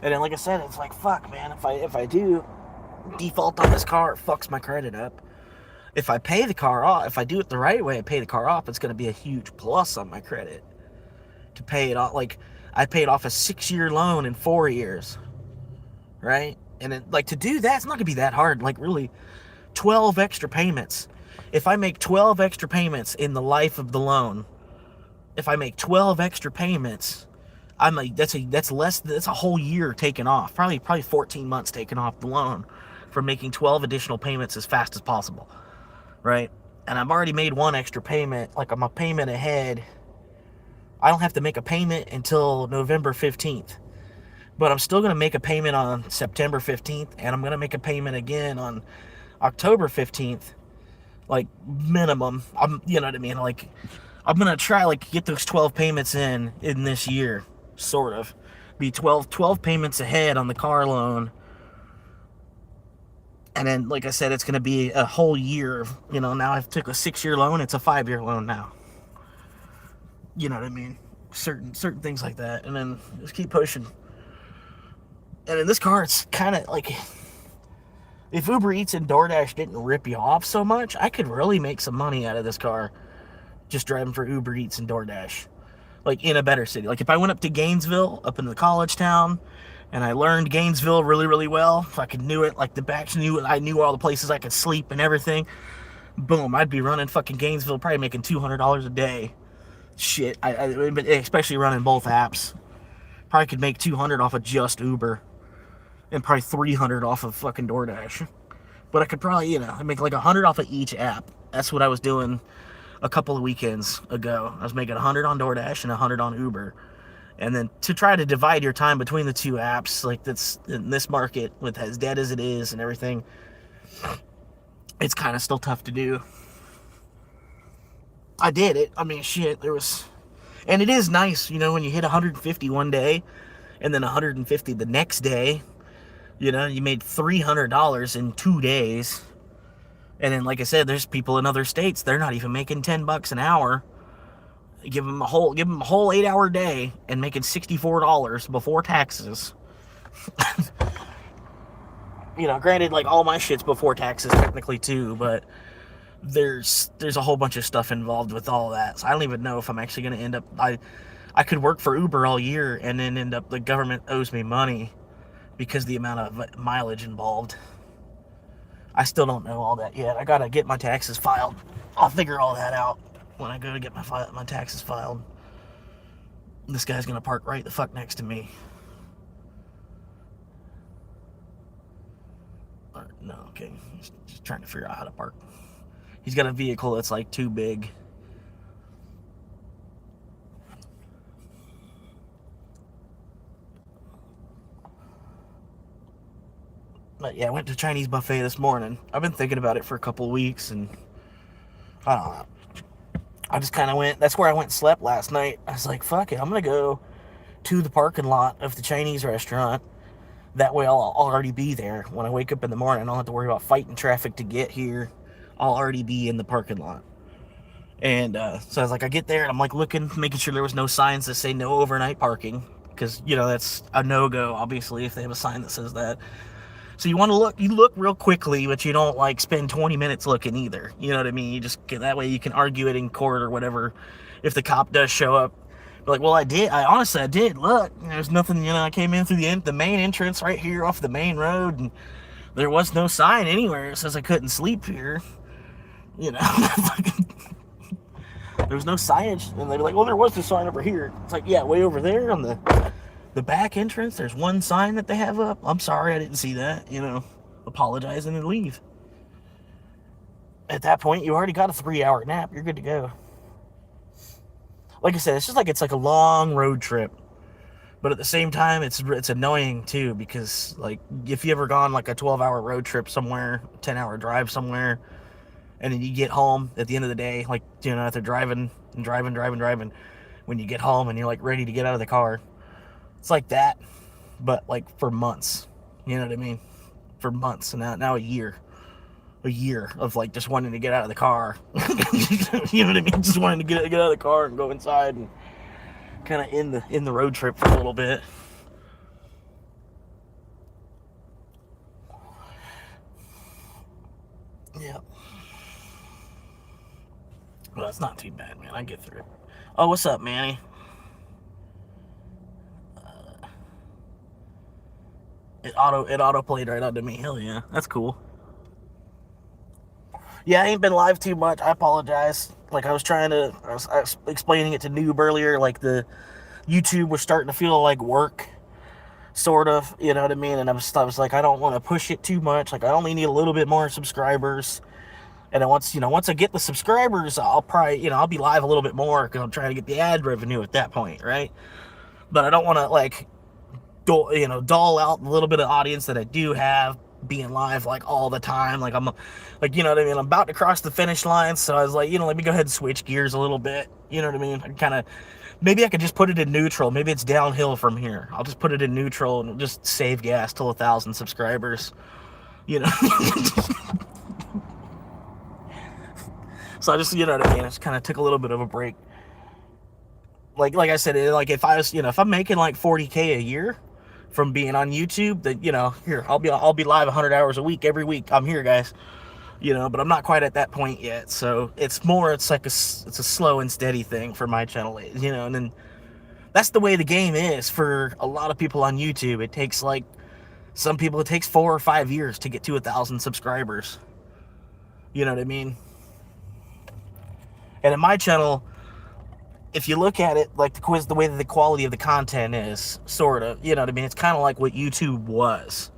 And then, like I said, it's like, fuck, man. If I do default on this car, it fucks my credit up. If I pay the car off, if I do it the right way, I pay the car off, it's going to be a huge plus on my credit to pay it off. Like, I paid off a 6-year loan in 4 years, right? And it, like, to do that, it's not going to be that hard. Like, really, 12 extra payments. If I make 12 extra payments in the life of the loan, if I make 12 extra payments, I'm like, that's a whole year taken off. Probably 14 months taken off the loan for making 12 additional payments as fast as possible, right? And I've already made one extra payment. Like, I'm a payment ahead. I don't have to make a payment until November 15th. But I'm still going to make a payment on September 15th, and I'm going to make a payment again on October 15th. Like, minimum. You know what I mean? Like, I'm going to try, like, get those 12 payments in this year, sort of. Be 12 payments ahead on the car loan. And then, like I said, it's going to be a whole year. Now I've took a 6-year loan. It's a 5-year loan now. You know what I mean? Certain things like that. And then just keep pushing. And in this car, it's kind of like, if Uber Eats and DoorDash didn't rip you off so much, I could really make some money out of this car just driving for Uber Eats and DoorDash. Like, in a better city. Like, if I went up to Gainesville, up in the college town, and I learned Gainesville really, really well, if I could knew it, like the backs knew it, I knew all the places I could sleep and everything, boom, I'd be running fucking Gainesville, probably making $200 a day. Shit, I especially running both apps. Probably could make $200 off of just Uber. And probably $300 off of fucking DoorDash. But I could probably, make like $100 off of each app. That's what I was doing a couple of weekends ago. I was making $100 on DoorDash and $100 on Uber. And then to try to divide your time between the two apps, like, that's in this market with as dead as it is and everything, it's kind of still tough to do. I did it. I mean, shit, and it is nice, when you hit 150 one day and then 150 the next day. You made $300 in 2 days. And then, like I said, there's people in other states, they're not even making $10 an hour. Give them a whole 8-hour day and making $64 before taxes. Granted, like, all my shit's before taxes technically too, but there's a whole bunch of stuff involved with all that. So I don't even know if I'm actually going to end up, I could work for Uber all year and then end up, the government owes me money because the amount of mileage involved. I still don't know all that yet. I gotta get my taxes filed. I'll figure all that out when I go to get my taxes filed. This guy's gonna park right the fuck next to me. No, okay. He's just trying to figure out how to park. He's got a vehicle that's like too big. But yeah, I went to Chinese buffet this morning. I've been thinking about it for a couple of weeks, and I don't know. I just kind of went, that's where I went and slept last night. I was like, fuck it, I'm going to go to the parking lot of the Chinese restaurant. That way I'll already be there. When I wake up in the morning, I don't have to worry about fighting traffic to get here. I'll already be in the parking lot. And so I was like, I get there, and I'm like looking, making sure there was no signs that say no overnight parking. Because, that's a no-go, obviously, if they have a sign that says that. So you want to look real quickly, but you don't like spend 20 minutes looking either. You know what I mean? You just get, that way you can argue it in court or whatever if the cop does show up. But like, well, I honestly did. Look, there's nothing, I came in through the main entrance right here off the main road, and there was no sign anywhere that says I couldn't sleep here. There was no signage, and they'd be like, well, there was a sign over here. It's like, yeah, way over there on the back entrance, there's one sign that they have up. I'm sorry, I didn't see that, apologize and then leave. At that point, you already got a 3-hour nap. You're good to go. Like I said, it's like a long road trip. But at the same time, it's annoying too, because like if you ever gone like a 12-hour road trip somewhere, 10-hour drive somewhere, and then you get home at the end of the day, like after driving, when you get home and you're like ready to get out of the car, it's like that, but like for months. You know what I mean? For months, and now a year of like just wanting to get out of the car. You know what I mean? Just wanting to get out of the car and go inside and kind of in the road trip for a little bit. Yeah. Well, that's not too bad, man. I get through it. Oh, what's up, Manny? It auto played right onto me. Hell yeah, that's cool. Yeah, I ain't been live too much. I apologize. Like I was explaining it to Noob earlier. Like the YouTube was starting to feel like work, sort of. You know what I mean? And I was like, I don't want to push it too much. Like I only need a little bit more subscribers. And then once I get the subscribers, I'll probably, I'll be live a little bit more because I'm trying to get the ad revenue at that point, right? But I don't want to like, dull out a little bit of audience that I do have being live like all the time. Like I'm like, you know what I mean? I'm about to cross the finish line. So I was like, let me go ahead and switch gears a little bit. You know what I mean? Maybe I could just put it in neutral. Maybe it's downhill from here. I'll just put it in neutral and just save gas till 1,000 subscribers, So I just, you know what I mean? I just kind of took a little bit of a break. Like I said, like if I was, if I'm making like 40K a year from being on YouTube, then, here, I'll be live 100 hours a week, every week. I'm here, guys, but I'm not quite at that point yet. So it's like it's a slow and steady thing for my channel, and then that's the way the game is for a lot of people on YouTube. It takes some people, it takes 4 or 5 years to get to 1,000 subscribers. You know what I mean? And in my channel, if you look at it, like the way that the quality of the content is, sort of, you know what I mean? It's kind of like what YouTube was,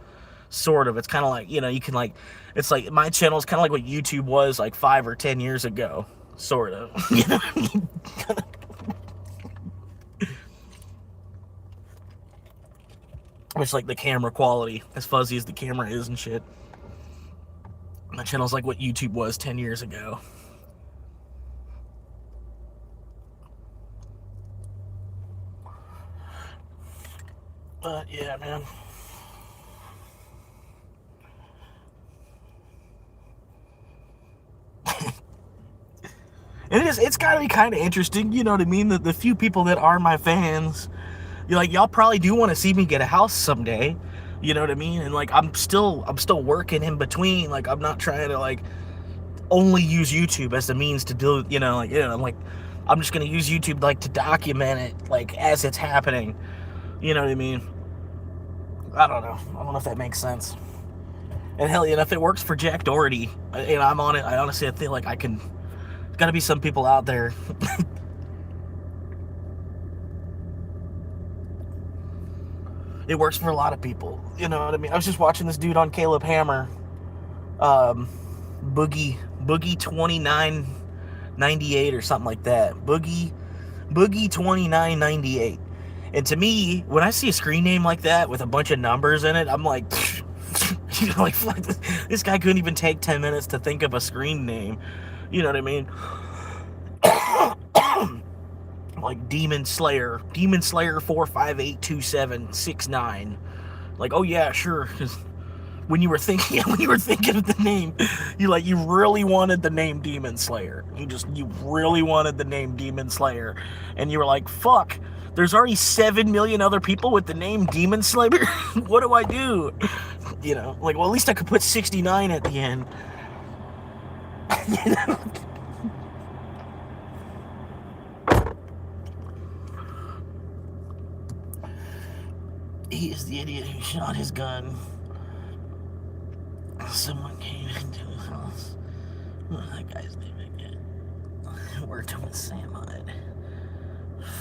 sort of. It's kind of like, you can like, it's like my channel is kind of like what YouTube was like 5 or 10 years ago, sort of. You know what I mean? It's like the camera quality, as fuzzy as the camera is and shit. My channel's like what YouTube was 10 years ago. But yeah, man. It's gotta be kind of interesting, you know what I mean? The few people that are my fans, y'all probably do want to see me get a house someday, you know what I mean? And like I'm still working in between. Like I'm not trying to like only use YouTube as the means to do, I'm just gonna use YouTube like to document it like as it's happening. You know what I mean? I don't know if that makes sense. And hell, if it works for Jack Doherty, and I'm on it, I feel like I can. There's got to be some people out there. It works for a lot of people. You know what I mean? I was just watching this dude on Caleb Hammer, Boogie 2998 or something like that. Boogie 2998. And to me, when I see a screen name like that with a bunch of numbers in it, I'm like, like fuck, this guy couldn't even take 10 minutes to think of a screen name. You know what I mean? Like Demon Slayer 4582769. Like, oh yeah, sure. When you were thinking of the name, you really wanted the name Demon Slayer. You really wanted the name Demon Slayer, and you were like, fuck. There's already 7 million other people with the name Demon Slayer. What do I do? Like, well, at least I could put 69 at the end. He is the idiot who shot his gun. Someone came into his house. What was that guy's name again? who worked with Sam Hyde?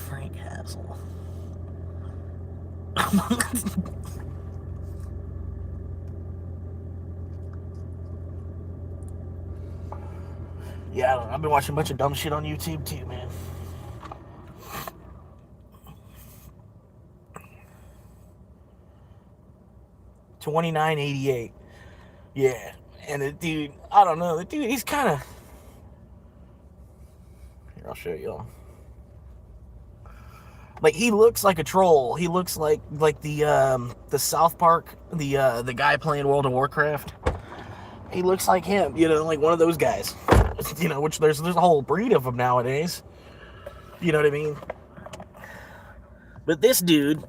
Frank Hazel. Yeah, I don't know. I've been watching a bunch of dumb shit on YouTube too, man. $29.88. Yeah, and the dude, I don't know. The dude, he's kind of. Here, I'll show y'all. Like, he looks like a troll. He looks like the South Park, the guy playing World of Warcraft. He looks like him, you know, like one of those guys. You know, which there's a whole breed of them nowadays. You know what I mean? But this dude,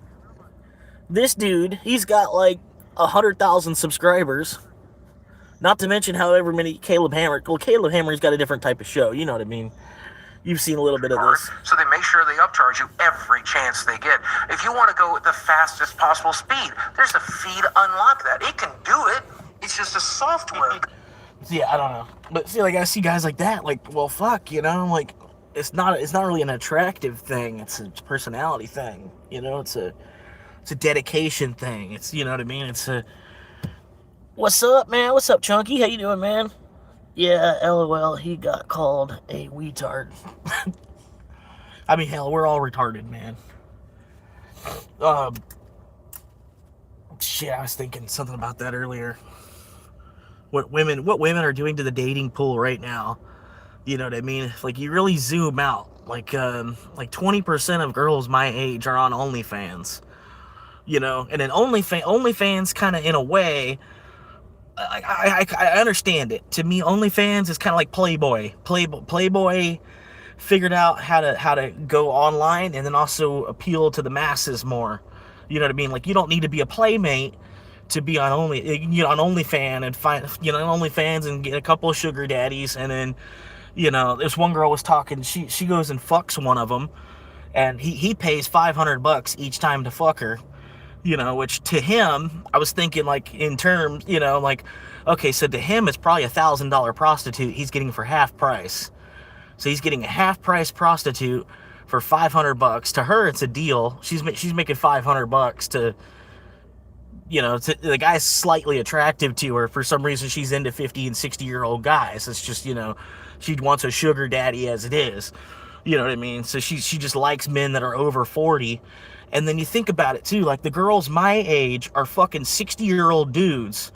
he's got like 100,000 subscribers. Not to mention however many Caleb Hammer. Well, Caleb Hammer's got a different type of show. You know what I mean? You've seen a little bit of this. So they make sure they upcharge you every chance they get. If you want to go at the fastest possible speed, there's a fee to unlock that. It can do it. It's just a software. Yeah, I don't know. But see, like, I see guys like that, like, well, fuck, you know, like, it's not really an attractive thing. It's a personality thing. You know, it's a dedication thing. It's, you know what I mean? It's a, what's up, man? What's up, Chunky? How you doing, man? Yeah, LOL, he got called a retard. I mean, hell, we're all retarded, man. Shit, I was thinking something about that earlier. What women are doing to the dating pool right now. You know what I mean? Like, you really zoom out. Like 20% of girls my age are on OnlyFans. You know, and then OnlyFans kind of, in a way, I understand it. To me, OnlyFans is kind of like Playboy. Playboy figured out how to go online and then also appeal to the masses more. You know what I mean? Like, you don't need to be a playmate to be on OnlyFans and find, you know, OnlyFans and get a couple of sugar daddies. And then, you know, this one girl was talking. She goes and fucks one of them, and he pays $500 each time to fuck her. You know, which to him, I was thinking, like, in terms, you know, like, okay, so to him, it's probably $1,000 prostitute he's getting for half price. So he's getting a half price prostitute for $500. To her, it's a deal. She's making $500 to, you know, the guy's slightly attractive to her. For some reason, she's into 50 and 60-year-old guys. It's just, you know, she wants a sugar daddy as it is. You know what I mean? So she just likes men that are over 40. And then you think about it too, like, the girls my age are fucking 60-year-old dudes,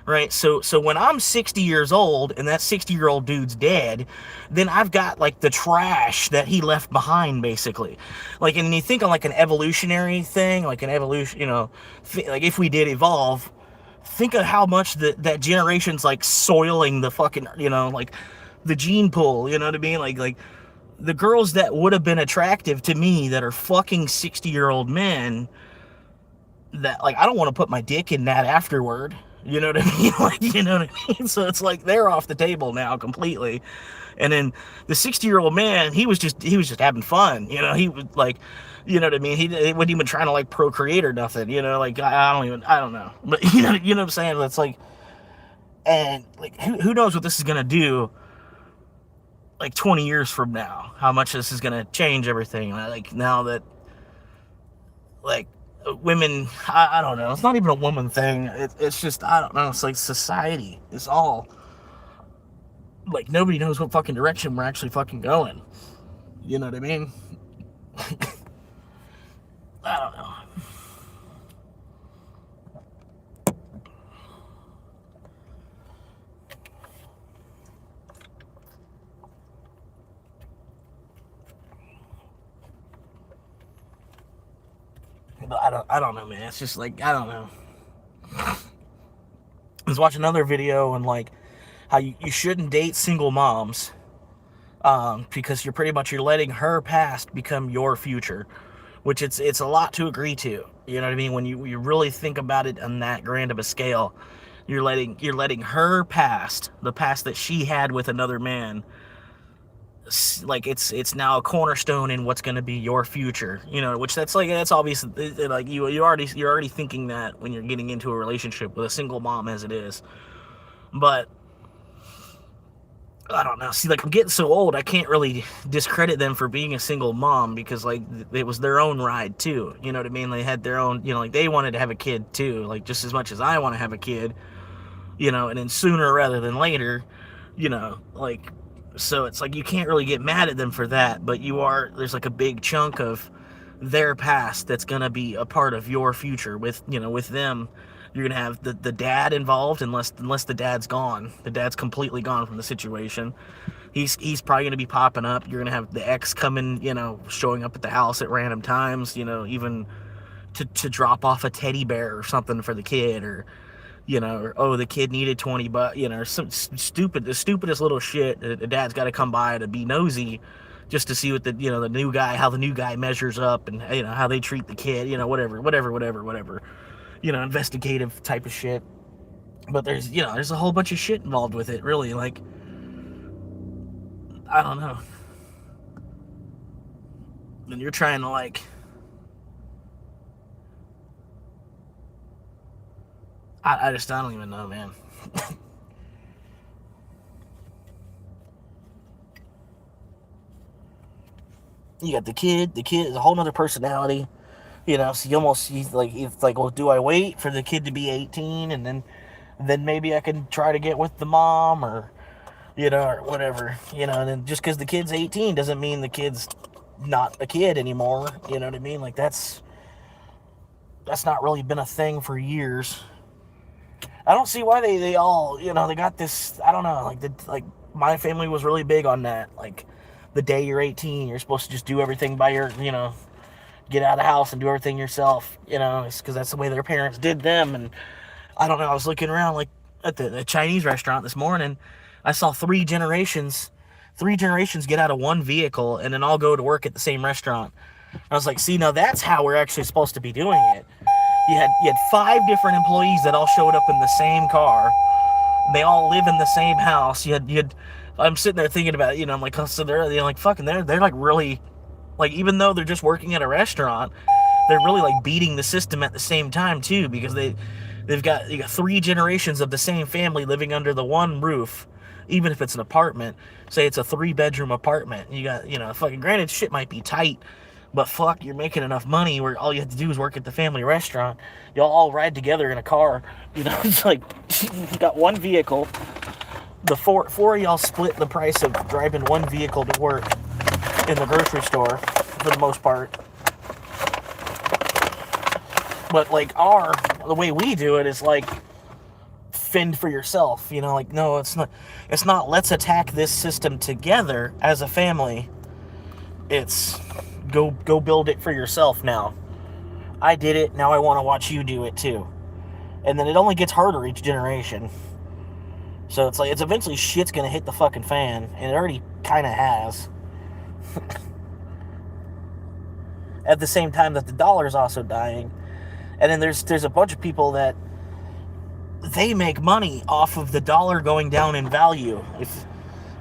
right? So when I'm 60 years old and that 60-year-old dude's dead, then I've got, like, the trash that he left behind, basically. Like, and you think on, like, an evolutionary thing, like an evolution, you know, like, if we did evolve, think of how much that generation's, like, soiling the fucking, you know, like, the gene pool, you know what I mean? Like, the girls that would have been attractive to me that are fucking 60-year-old men, that, like, I don't want to put my dick in that afterward. You know what I mean? Like, you know what I mean? So it's like they're off the table now completely. And then the 60-year-old man, he was just having fun. You know, he was like, you know what I mean? He wasn't even trying to, like, procreate or nothing. You know, like, I don't know. But you know what I'm saying? That's like, and like, who knows what this is gonna do, like, 20 years from now, how much this is going to change everything. Like, now that, like, women, I don't know, it's not even a woman thing. It's just, I don't know, it's like society is all, like, nobody knows what fucking direction we're actually fucking going. You know what I mean? I don't know. But I don't know, man. It's just like, I don't know. I was watching another video and, like, how you shouldn't date single moms, because you're letting her past become your future, which it's a lot to agree to. You know what I mean? When you really think about it on that grand of a scale, you're letting her past, the past that she had with another man, like, it's now a cornerstone in what's going to be your future, you know, which that's obvious. Like, you're already thinking that when you're getting into a relationship with a single mom as it is. But I don't know. See, like, I'm getting so old, I can't really discredit them for being a single mom because, like, it was their own ride, too. You know what I mean? They had their own, you know, like, they wanted to have a kid, too. Like, just as much as I want to have a kid, you know, and then sooner rather than later, you know, like, so it's like you can't really get mad at them for that, but there's like a big chunk of their past that's going to be a part of your future with, you know, with them. You're going to have the dad involved unless the dad's gone. The dad's completely gone from the situation. He's probably going to be popping up. You're going to have the ex coming, you know, showing up at the house at random times, you know, even to drop off a teddy bear or something for the kid, or, you know, or, oh, the kid needed 20 bucks, you know, or some the stupidest little shit. The dad's got to come by to be nosy just to see what the, you know, how the new guy measures up, and, you know, how they treat the kid, you know, whatever, you know, investigative type of shit. But there's, you know, there's a whole bunch of shit involved with it, really. Like, I don't know. And you're trying to, like, I don't even know, man. You got the kid is a whole nother personality, you know, so it's like, well, do I wait for the kid to be 18 and then maybe I can try to get with the mom, or, you know, or whatever, you know, and then just because the kid's 18 doesn't mean the kid's not a kid anymore, you know what I mean? Like, that's not really been a thing for years. I don't see why they all, you know, they got this, I don't know, like my family was really big on that. Like, the day you're 18, you're supposed to just do everything by your, you know, get out of the house and do everything yourself, you know, it's because that's the way their parents did them. And I don't know, I was looking around, like, at the Chinese restaurant this morning, I saw three generations get out of one vehicle and then all go to work at the same restaurant. I was like, see, now that's how we're actually supposed to be doing it. You had 5 different employees that all showed up in the same car. They all live in the same house. I'm sitting there thinking about it, you know, I'm like, oh, so they're like fucking, they're like really, like, even though they're just working at a restaurant, they're really like beating the system at the same time too, because you got 3 generations of the same family living under the one roof, even if it's an apartment. Say it's a 3-bedroom apartment. You got, you know, fucking, granted, shit might be tight, but fuck, you're making enough money where all you have to do is work at the family restaurant. Y'all all ride together in a car. You know, it's like, you got one vehicle. The four of y'all split the price of driving one vehicle to work in the grocery store, for the most part. But, like, the way we do it is, like, fend for yourself. You know, like, no, it's not let's attack this system together as a family. It's go build it for yourself now. I did it, now I want to watch you do it too. And then it only gets harder each generation. So it's like, it's eventually shit's gonna hit the fucking fan, and it already kind of has. At the same time that the dollar's also dying. And then there's a bunch of people that they make money off of the dollar going down in value.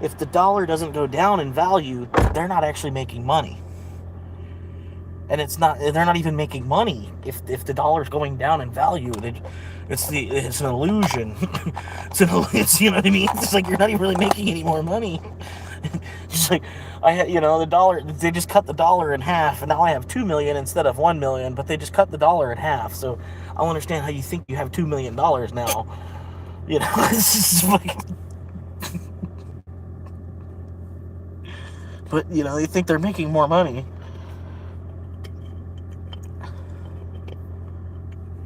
If the dollar doesn't go down in value, they're not actually making money. And they're not even making money if the dollar's going down in value. It's an illusion. It's, you know what I mean? It's like, you're not even really making any more money. Just like, the dollar, they just cut the dollar in half, and now I have 2 million instead of 1 million, but they just cut the dollar in half. So I don't understand how you think you have $2 million now. You know, it's just like, but, you know, they think they're making more money.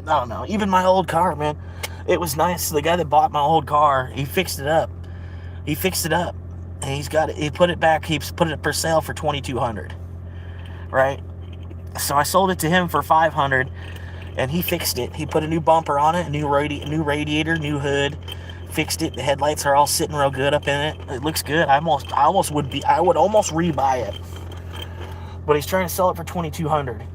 I don't know. Even my old car, man, it was nice. The guy that bought my old car, he fixed it up. And he's got it. He put it back. He put it for sale for $2,200. Right? So I sold it to him for $500, and he fixed it. He put a new bumper on it, a new radiator, new hood. Fixed it. The headlights are all sitting real good up in it. It looks good. I would almost rebuy it. But he's trying to sell it for $2,200.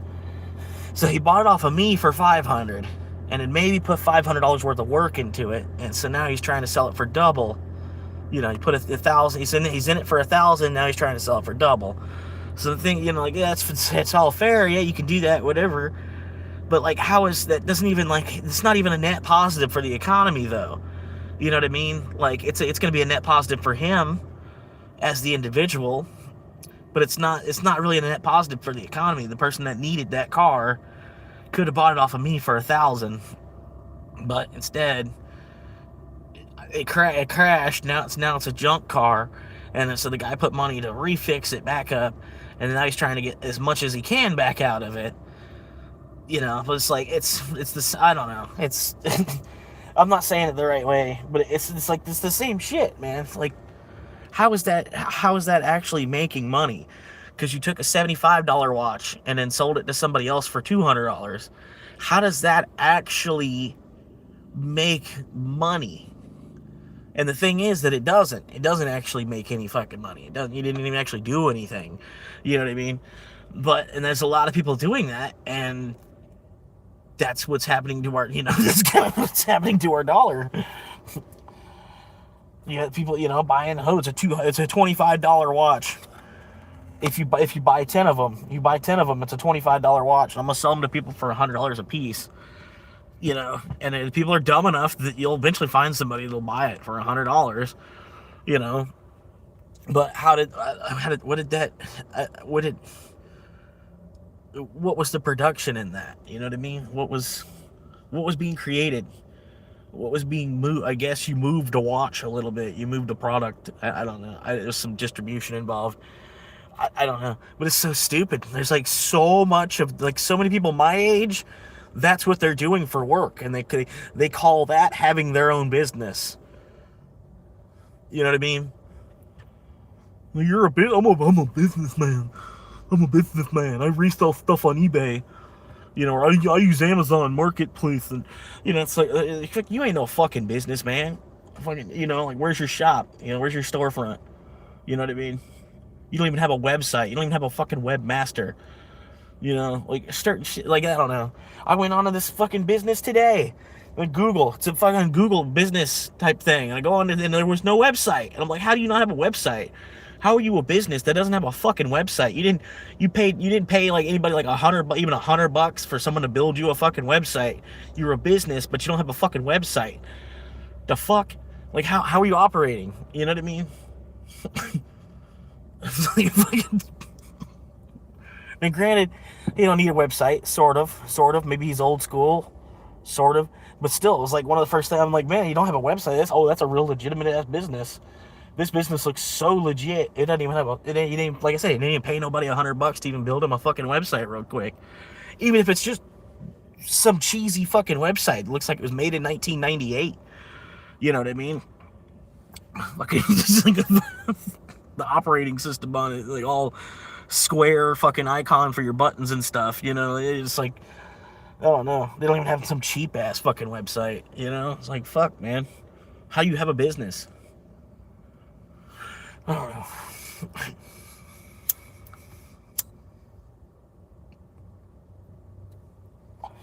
So he bought it off of me for $500, and then maybe put $500 worth of work into it. And so now he's trying to sell it for double. You know, he put $1,000. He's in it for $1,000. Now he's trying to sell it for double. So the thing, you know, like, yeah, it's all fair. Yeah, you can do that, whatever. But, like, how is that? Doesn't even, like, it's not even a net positive for the economy, though. You know what I mean? Like, it's going to be a net positive for him, as the individual, but it's not really a net positive for the economy. The person that needed that car could have bought it off of me for $1,000, but instead it crashed. Now it's a junk car, and so the guy put money to refix it back up, and now he's trying to get as much as he can back out of it. You know, but it's like it's this. I don't know. It's I'm not saying it the right way, but it's like it's the same shit, man. Like, how is that actually making money? Because you took a $75 watch and then sold it to somebody else for $200. How does that actually make money? And the thing is that it doesn't actually make any fucking money. It doesn't. You didn't even actually do anything. You know what I mean? And there's a lot of people doing that, and that's what's happening to our, that's kind of what's happening to our dollar. You got people, buying, it's a $25 watch. If you buy 10 of them, it's a $25 watch. I'm gonna sell them to people for $100 a piece. And if people are dumb enough that you'll eventually find somebody that'll buy it for $100. But what was the production in that? You know what I mean? What was being created? What was being moved? I guess you moved a watch a little bit. You moved a product. I don't know. There's some distribution involved. I don't know. But it's so stupid. There's like so many people my age, that's what they're doing for work. And they call that having their own business. You know what I mean? I'm a businessman. I'm a businessman. I resell stuff on eBay. Or I use Amazon Marketplace, and it's like you ain't no fucking businessman. Fucking, like, where's your shop? Where's your storefront? You know what I mean? You don't even have a website. You don't even have a fucking webmaster. Like certain shit. Like, I don't know. I went onto this fucking business today. Like Google. It's a fucking Google business type thing. And I go on and there was no website. And I'm like, how do you not have a website? How are you a business that doesn't have a fucking website? You didn't pay like anybody like $100 for someone to build you a fucking website. You're a business, but you don't have a fucking website. The fuck? Like, how are you operating? You know what I mean? And granted, he don't need a website, sort of. Maybe he's old school, sort of. But still, it was like one of the first things I'm like, man, you don't have a website. That's a real legitimate ass business. This business looks so legit. It doesn't even have like I say, it didn't even pay nobody $100 to even build him a fucking website real quick. Even if it's just some cheesy fucking website. It looks like it was made in 1998. You know what I mean? Fucking just like the operating system on it, like all square fucking icon for your buttons and stuff. It's like, I don't know. They don't even have some cheap ass fucking website. It's like, fuck, man. How you have a business? I don't know.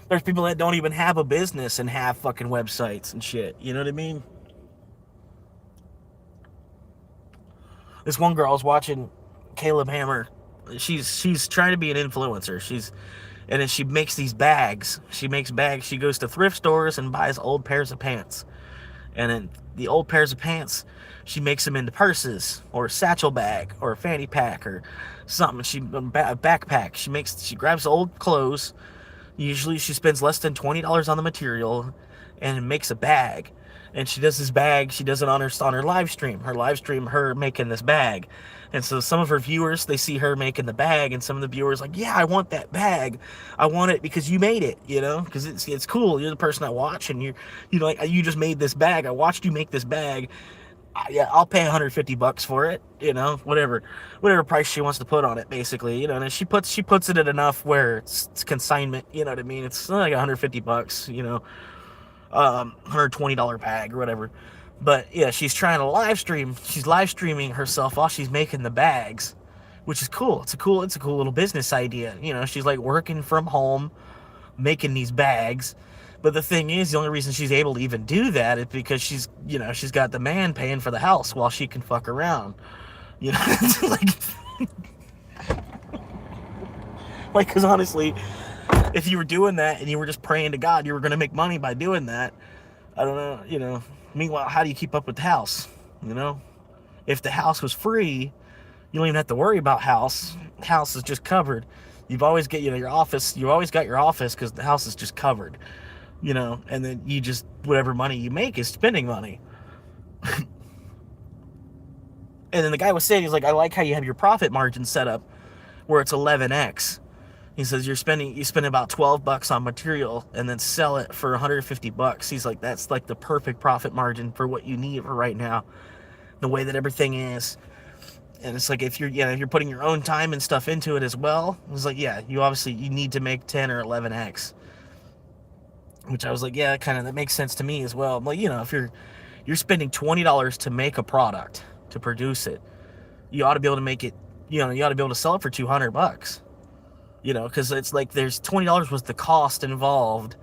There's people that don't even have a business and have fucking websites and shit. You know what I mean? This one girl I was watching, Caleb Hammer. She's trying to be an influencer. And then she makes these bags. She makes bags. She goes to thrift stores and buys old pairs of pants. And then the old pairs of pants, she makes them into purses or a satchel bag or a fanny pack or something. A backpack. She grabs old clothes. Usually she spends less than $20 on the material and makes a bag. And she does this bag. She does it on her live stream. Her making this bag. And so some of her viewers, they see her making the bag, and some of the viewers like, yeah, I want that bag. I want it because you made it, because it's cool. You're the person I watch, and you you just made this bag. I watched you make this bag. Yeah, I'll pay $150 for it. Whatever price she wants to put on it, basically. And she puts it at enough where it's consignment. You know what I mean? It's like $150. $120 bag or whatever. But yeah, she's trying to live stream. She's live streaming herself while she's making the bags, which is cool. It's a cool little business idea. She's like working from home, making these bags. But the thing is, the only reason she's able to even do that is because she's got the man paying for the house while she can fuck around. Because honestly, if you were doing that and you were just praying to God, you were going to make money by doing that. I don't know, Meanwhile, how do you keep up with the house? If the house was free, you don't even have to worry about house. House is just covered. You've always got, your office. You always got your office because the house is just covered, and then you just, whatever money you make is spending money. And then the guy was saying, he's like, I like how you have your profit margin set up where it's 11x. He says you spend about $12 on material and then sell it for $150. He's like, that's like the perfect profit margin for what you need for right now, the way that everything is. And it's like, if you're putting your own time and stuff into it as well, it's like, yeah, you need to make 10 or 11x. Which I was like, yeah, that makes sense to me as well. I'm like, if you're spending $20 to make a product, to produce it, you ought to be able to make it, you ought to be able to sell it for $200. Because it's like there's $20 was the cost involved,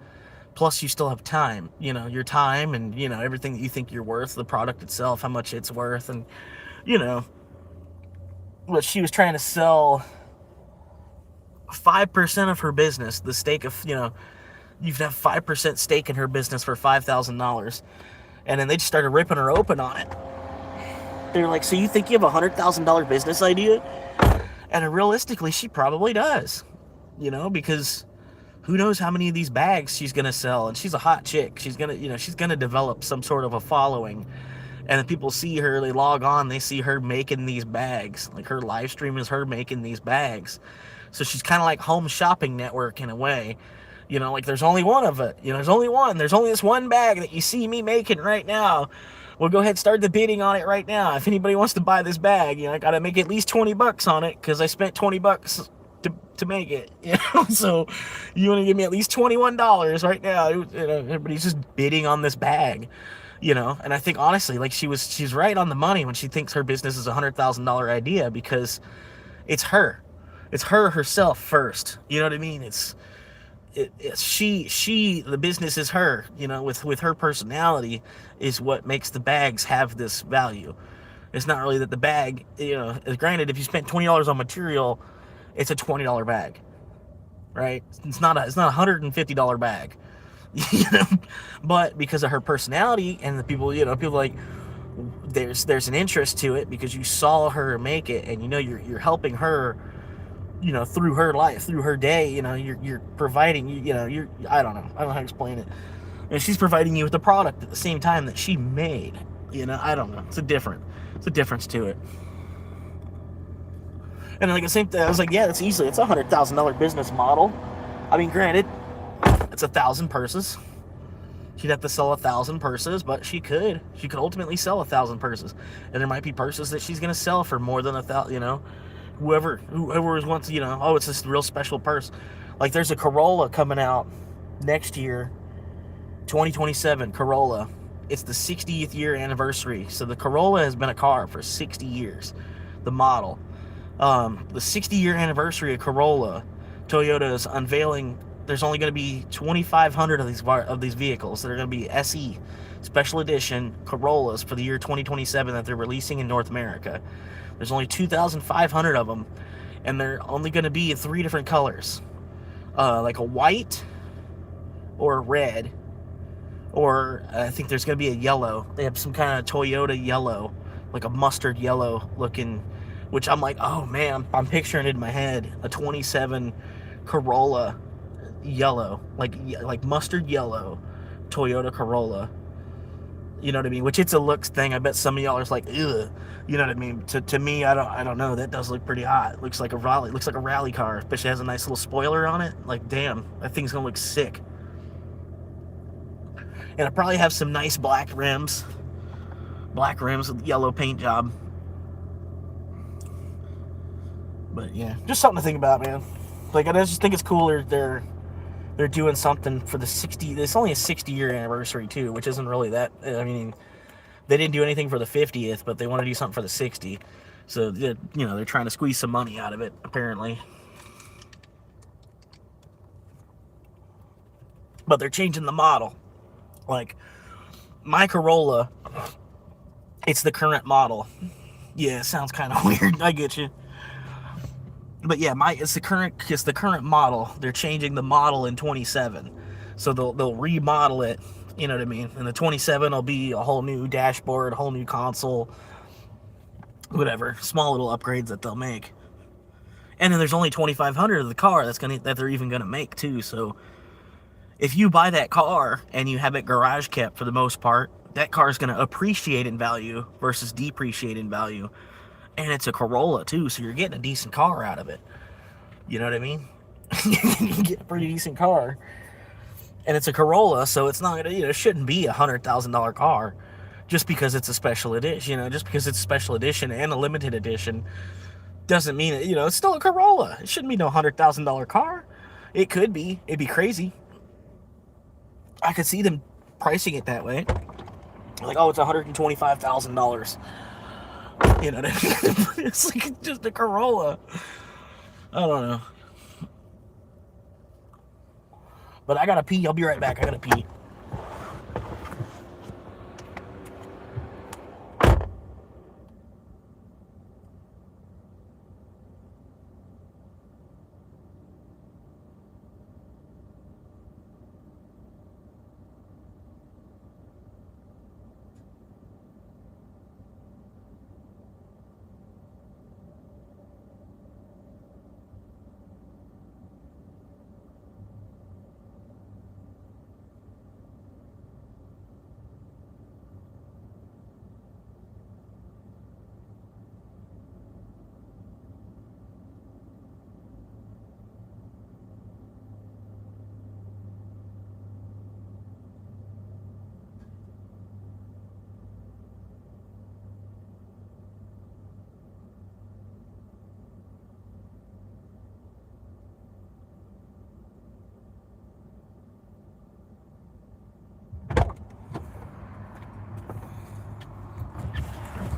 plus you still have time, your time and, everything that you think you're worth, the product itself, how much it's worth. And, what she was trying to sell 5% of her business, the stake of, you have 5% stake in her business for $5,000. And then they just started ripping her open on it. They're like, so you think you have a $100,000 business idea? And realistically, she probably does, because who knows how many of these bags she's going to sell. And she's a hot chick. She's going to, she's going to develop some sort of a following. And then people see her, they log on, they see her making these bags. Like, her live stream is her making these bags. So she's kind of like Home Shopping Network in a way. Like, there's only one of it. There's only one. There's only this one bag that you see me making right now. Well, go ahead and start the bidding on it right now. If anybody wants to buy this bag, I got to make at least $20 on it because I spent $20 to make it. So you want to give me at least $21 right now. Everybody's just bidding on this bag. And I think, honestly, like, she's right on the money when she thinks her business is a $100,000 idea, because it's her. It's her herself first. You know what I mean? It's she, the business is her, with her personality is what makes the bags have this value. It's not really that the bag, granted, if you spent $20 on material, it's a $20 bag, right? It's not a $150 bag, but because of her personality and the people, people like, there's an interest to it because you saw her make it, and you're helping her, through her life, through her day, you're providing, I don't know how to explain it. And she's providing you with the product at the same time that she made, I don't know. It's a difference to it. And like the same thing, I was like, yeah, it's a $100,000 business model. I mean, granted, it's 1,000 purses. She'd have to sell 1,000 purses, but she could ultimately sell 1,000 purses. And there might be purses that she's going to sell for more than 1,000, whoever wants, oh, it's this real special purse. Like, there's a Corolla coming out next year, 2027 Corolla. It's the 60th year anniversary. So the Corolla has been a car for 60 years, the model. The 60-year anniversary of Corolla, Toyota is unveiling. There's only going to be 2,500 of these vehicles that are going to be SE, special edition Corollas for the year 2027 that they're releasing in North America. There's only 2,500 of them, and they're only going to be in 3 different colors, like a white or a red, or I think there's going to be a yellow. They have some kind of Toyota yellow, like a mustard yellow looking, which I'm like, oh man, I'm picturing it in my head, a 27 Corolla yellow, like mustard yellow Toyota Corolla. You know what I mean? Which, it's a looks thing. I bet some of y'all are like, ugh. You know what I mean? To me, I don't know. That does look pretty hot. It looks like a rally car, especially has a nice little spoiler on it. Like, damn, that thing's gonna look sick. And I probably have some nice black rims with yellow paint job. But yeah, just something to think about, man. Like, I just think it's cooler they're doing something for the 60. It's only a 60-year anniversary too, which isn't really that. I mean, they didn't do anything for the 50th, but they want to do something for the 60. So they're trying to squeeze some money out of it, apparently. But they're changing the model. Like, my Corolla, it's the current model. Yeah, it sounds kind of weird. I get you. But yeah, it's the current model. They're changing the model in 27, so they'll remodel it. You know what I mean? And the 27 will be a whole new dashboard, a whole new console, whatever, small little upgrades that they'll make. And then there's only 2,500 of the car that they're even gonna make too. So if you buy that car and you have it garage kept for the most part, that car is gonna appreciate in value versus depreciate in value. And it's a Corolla too, so you're getting a decent car out of it. You know what I mean? You get a pretty decent car, and it's a Corolla, so it's not gonna, it shouldn't be $100,000 car just because it's a special edition. Just because it's a special edition and a limited edition doesn't mean it. It's still a Corolla. It shouldn't be no $100,000 car. It could be. It'd be crazy. I could see them pricing it that way, like, oh, it's $125,000. You know what I mean? It's like just a Corolla. I don't know. But I gotta pee. I'll be right back. I gotta pee.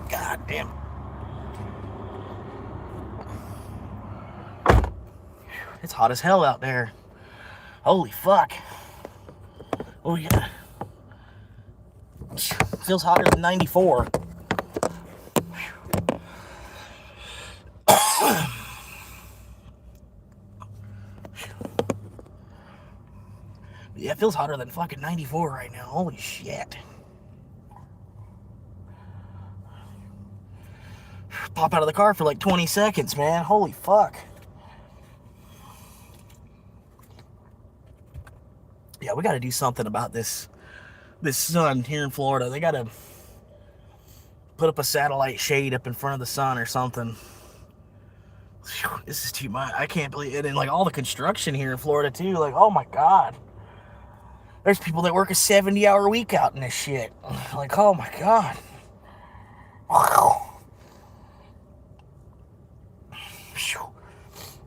God damn. It's hot as hell out there. Holy fuck. Oh yeah. Feels hotter than 94. Yeah, it feels hotter than fucking 94 right now. Holy shit. Pop out of the car for like 20 seconds, man. Holy fuck. Yeah, we got to do something about this sun here in Florida. They got to put up a satellite shade up in front of the sun or something. Whew, this is too much. I can't believe it. And like all the construction here in Florida too. Like, oh my God. There's people that work a 70-hour week out in this shit. Like, oh my God. Wow.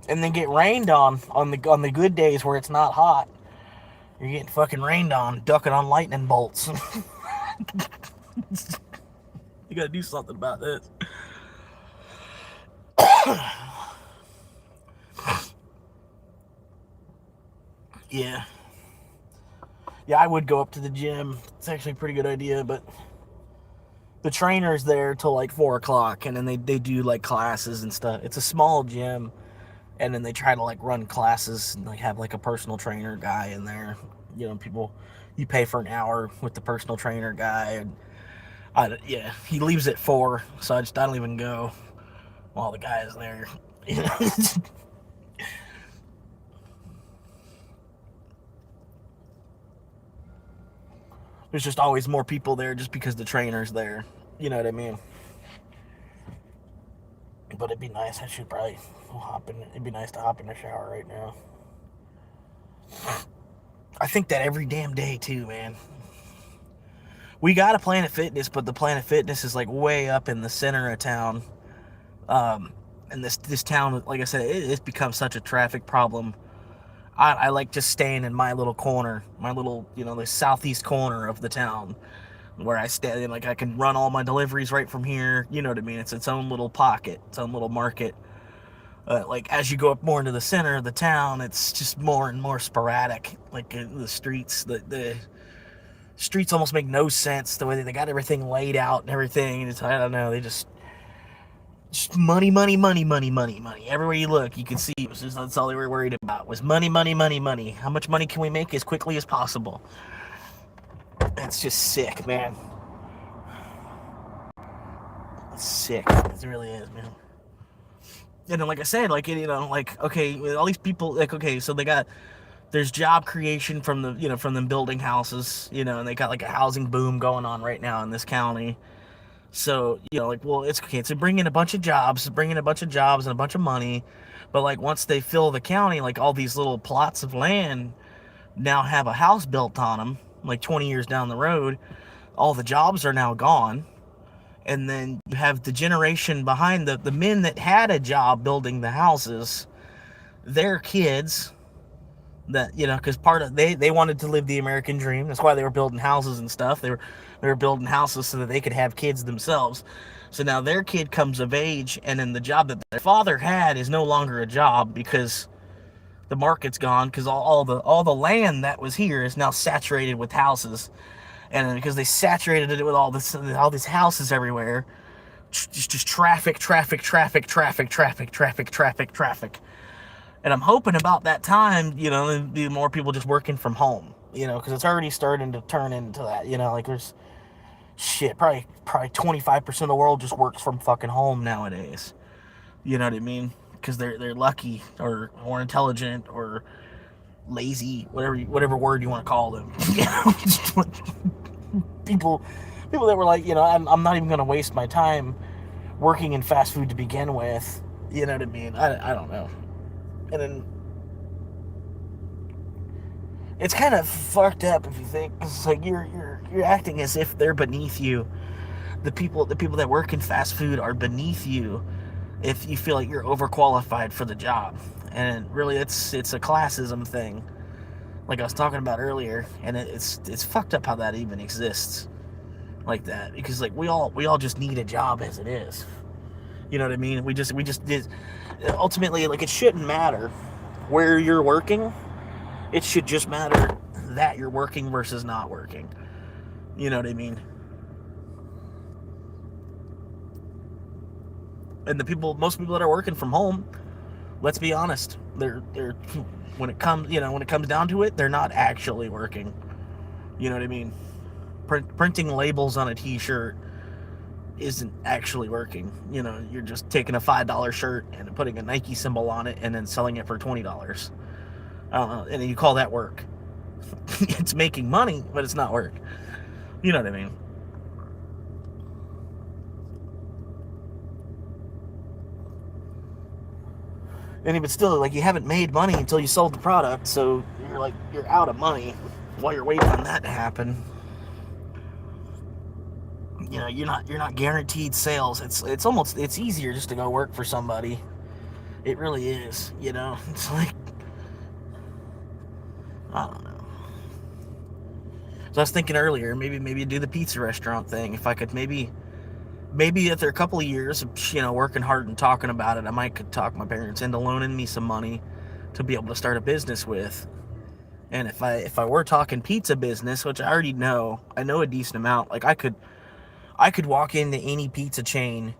And then get rained on the good days where it's not hot. You're getting fucking rained on, ducking on lightning bolts. You gotta do something about this. Yeah. Yeah, I would go up to the gym. It's actually a pretty good idea, but the trainer's there till like 4 o'clock, and then they do like classes and stuff. It's a small gym, and then they try to like run classes and like have like a personal trainer guy in there. People, you pay for an hour with the personal trainer guy, and he leaves at 4, so I don't even go while the guy is there. There's just always more people there just because the trainer's there. You know what I mean? But it'd be nice. I should probably hop in. It'd be nice to hop in the shower right now. I think that every damn day too, man. We got a Planet Fitness, but the Planet Fitness is like way up in the center of town. And this town, like I said, it's become such a traffic problem. I like just staying in my little corner, my little, the southeast corner of the town where I stay. Like I can run all my deliveries right from here. You know what I mean? It's its own little pocket, its own little market. Like as you go up more into the center of the town, it's just more and more sporadic. Like the streets, the streets almost make no sense the way they got everything laid out and everything. It's, I don't know, they just money. Everywhere you look, you can see that's all they were worried about was money. How much money can we make as quickly as possible? It's just sick, man. It's sick. It really is, man. And then, like I said, like, you know, like, okay, with all these people, like, okay, so there's job creation from the, you know, from them building houses, you know, and they got like a housing boom going on right now in this county. So, you know, like, well, it's okay to bring in a bunch of jobs, and a bunch of money. But like once they fill the county, like all these little plots of land now have a house built on them, like 20 years down the road, all the jobs are now gone. And then you have the generation behind the men that had a job building the houses, their kids, that, you know, because part of they wanted to live the American dream. That's why they were building houses and stuff. They were building houses so that they could have kids themselves. So now their kid comes of age, and then the job that their father had is no longer a job because the market's gone, because all the land that was here is now saturated with houses. And because they saturated it with all these houses everywhere, just traffic. And I'm hoping about that time, you know, there'll be more people just working from home, you know, because it's already starting to turn into that, you know, like there's shit, probably 25% of the world just works from fucking home nowadays. You know what I mean? Because they're lucky or more intelligent or lazy, whatever word you want to call them. You know, people that were like, you know, I'm not even going to waste my time working in fast food to begin with. You know what I mean? I don't know. And then it's kind of fucked up if you think, it's like you're acting as if they're beneath you. The people that work in fast food are beneath you if you feel like you're overqualified for the job. And really, it's a classism thing, like I was talking about earlier. And it's fucked up how that even exists like that, because like we all just need a job as it is. You know what I mean? We just did. Ultimately, like, it shouldn't matter where you're working. It should just matter that you're working versus not working. You know what I mean? And most people that are working from home, let's be honest, they're when it comes down to it, they're not actually working. You know what I mean? Printing labels on a t-shirt isn't actually working. You know, you're just taking a $5 shirt and putting a Nike symbol on it and then selling it for $20. And then you call that work. It's making money, but it's not work. You know what I mean? And but still, like, you haven't made money until you sold the product, so you're out of money while you're waiting on that to happen. You know, you're not guaranteed sales. It's easier just to go work for somebody. It really is, you know. It's like, I don't know. So I was thinking earlier, maybe do the pizza restaurant thing. If I could maybe after a couple of years of, you know, working hard and talking about it, I might could talk my parents into loaning me some money to be able to start a business with. And if I were talking pizza business, which I already know, I know a decent amount. Like I could walk into any pizza chain,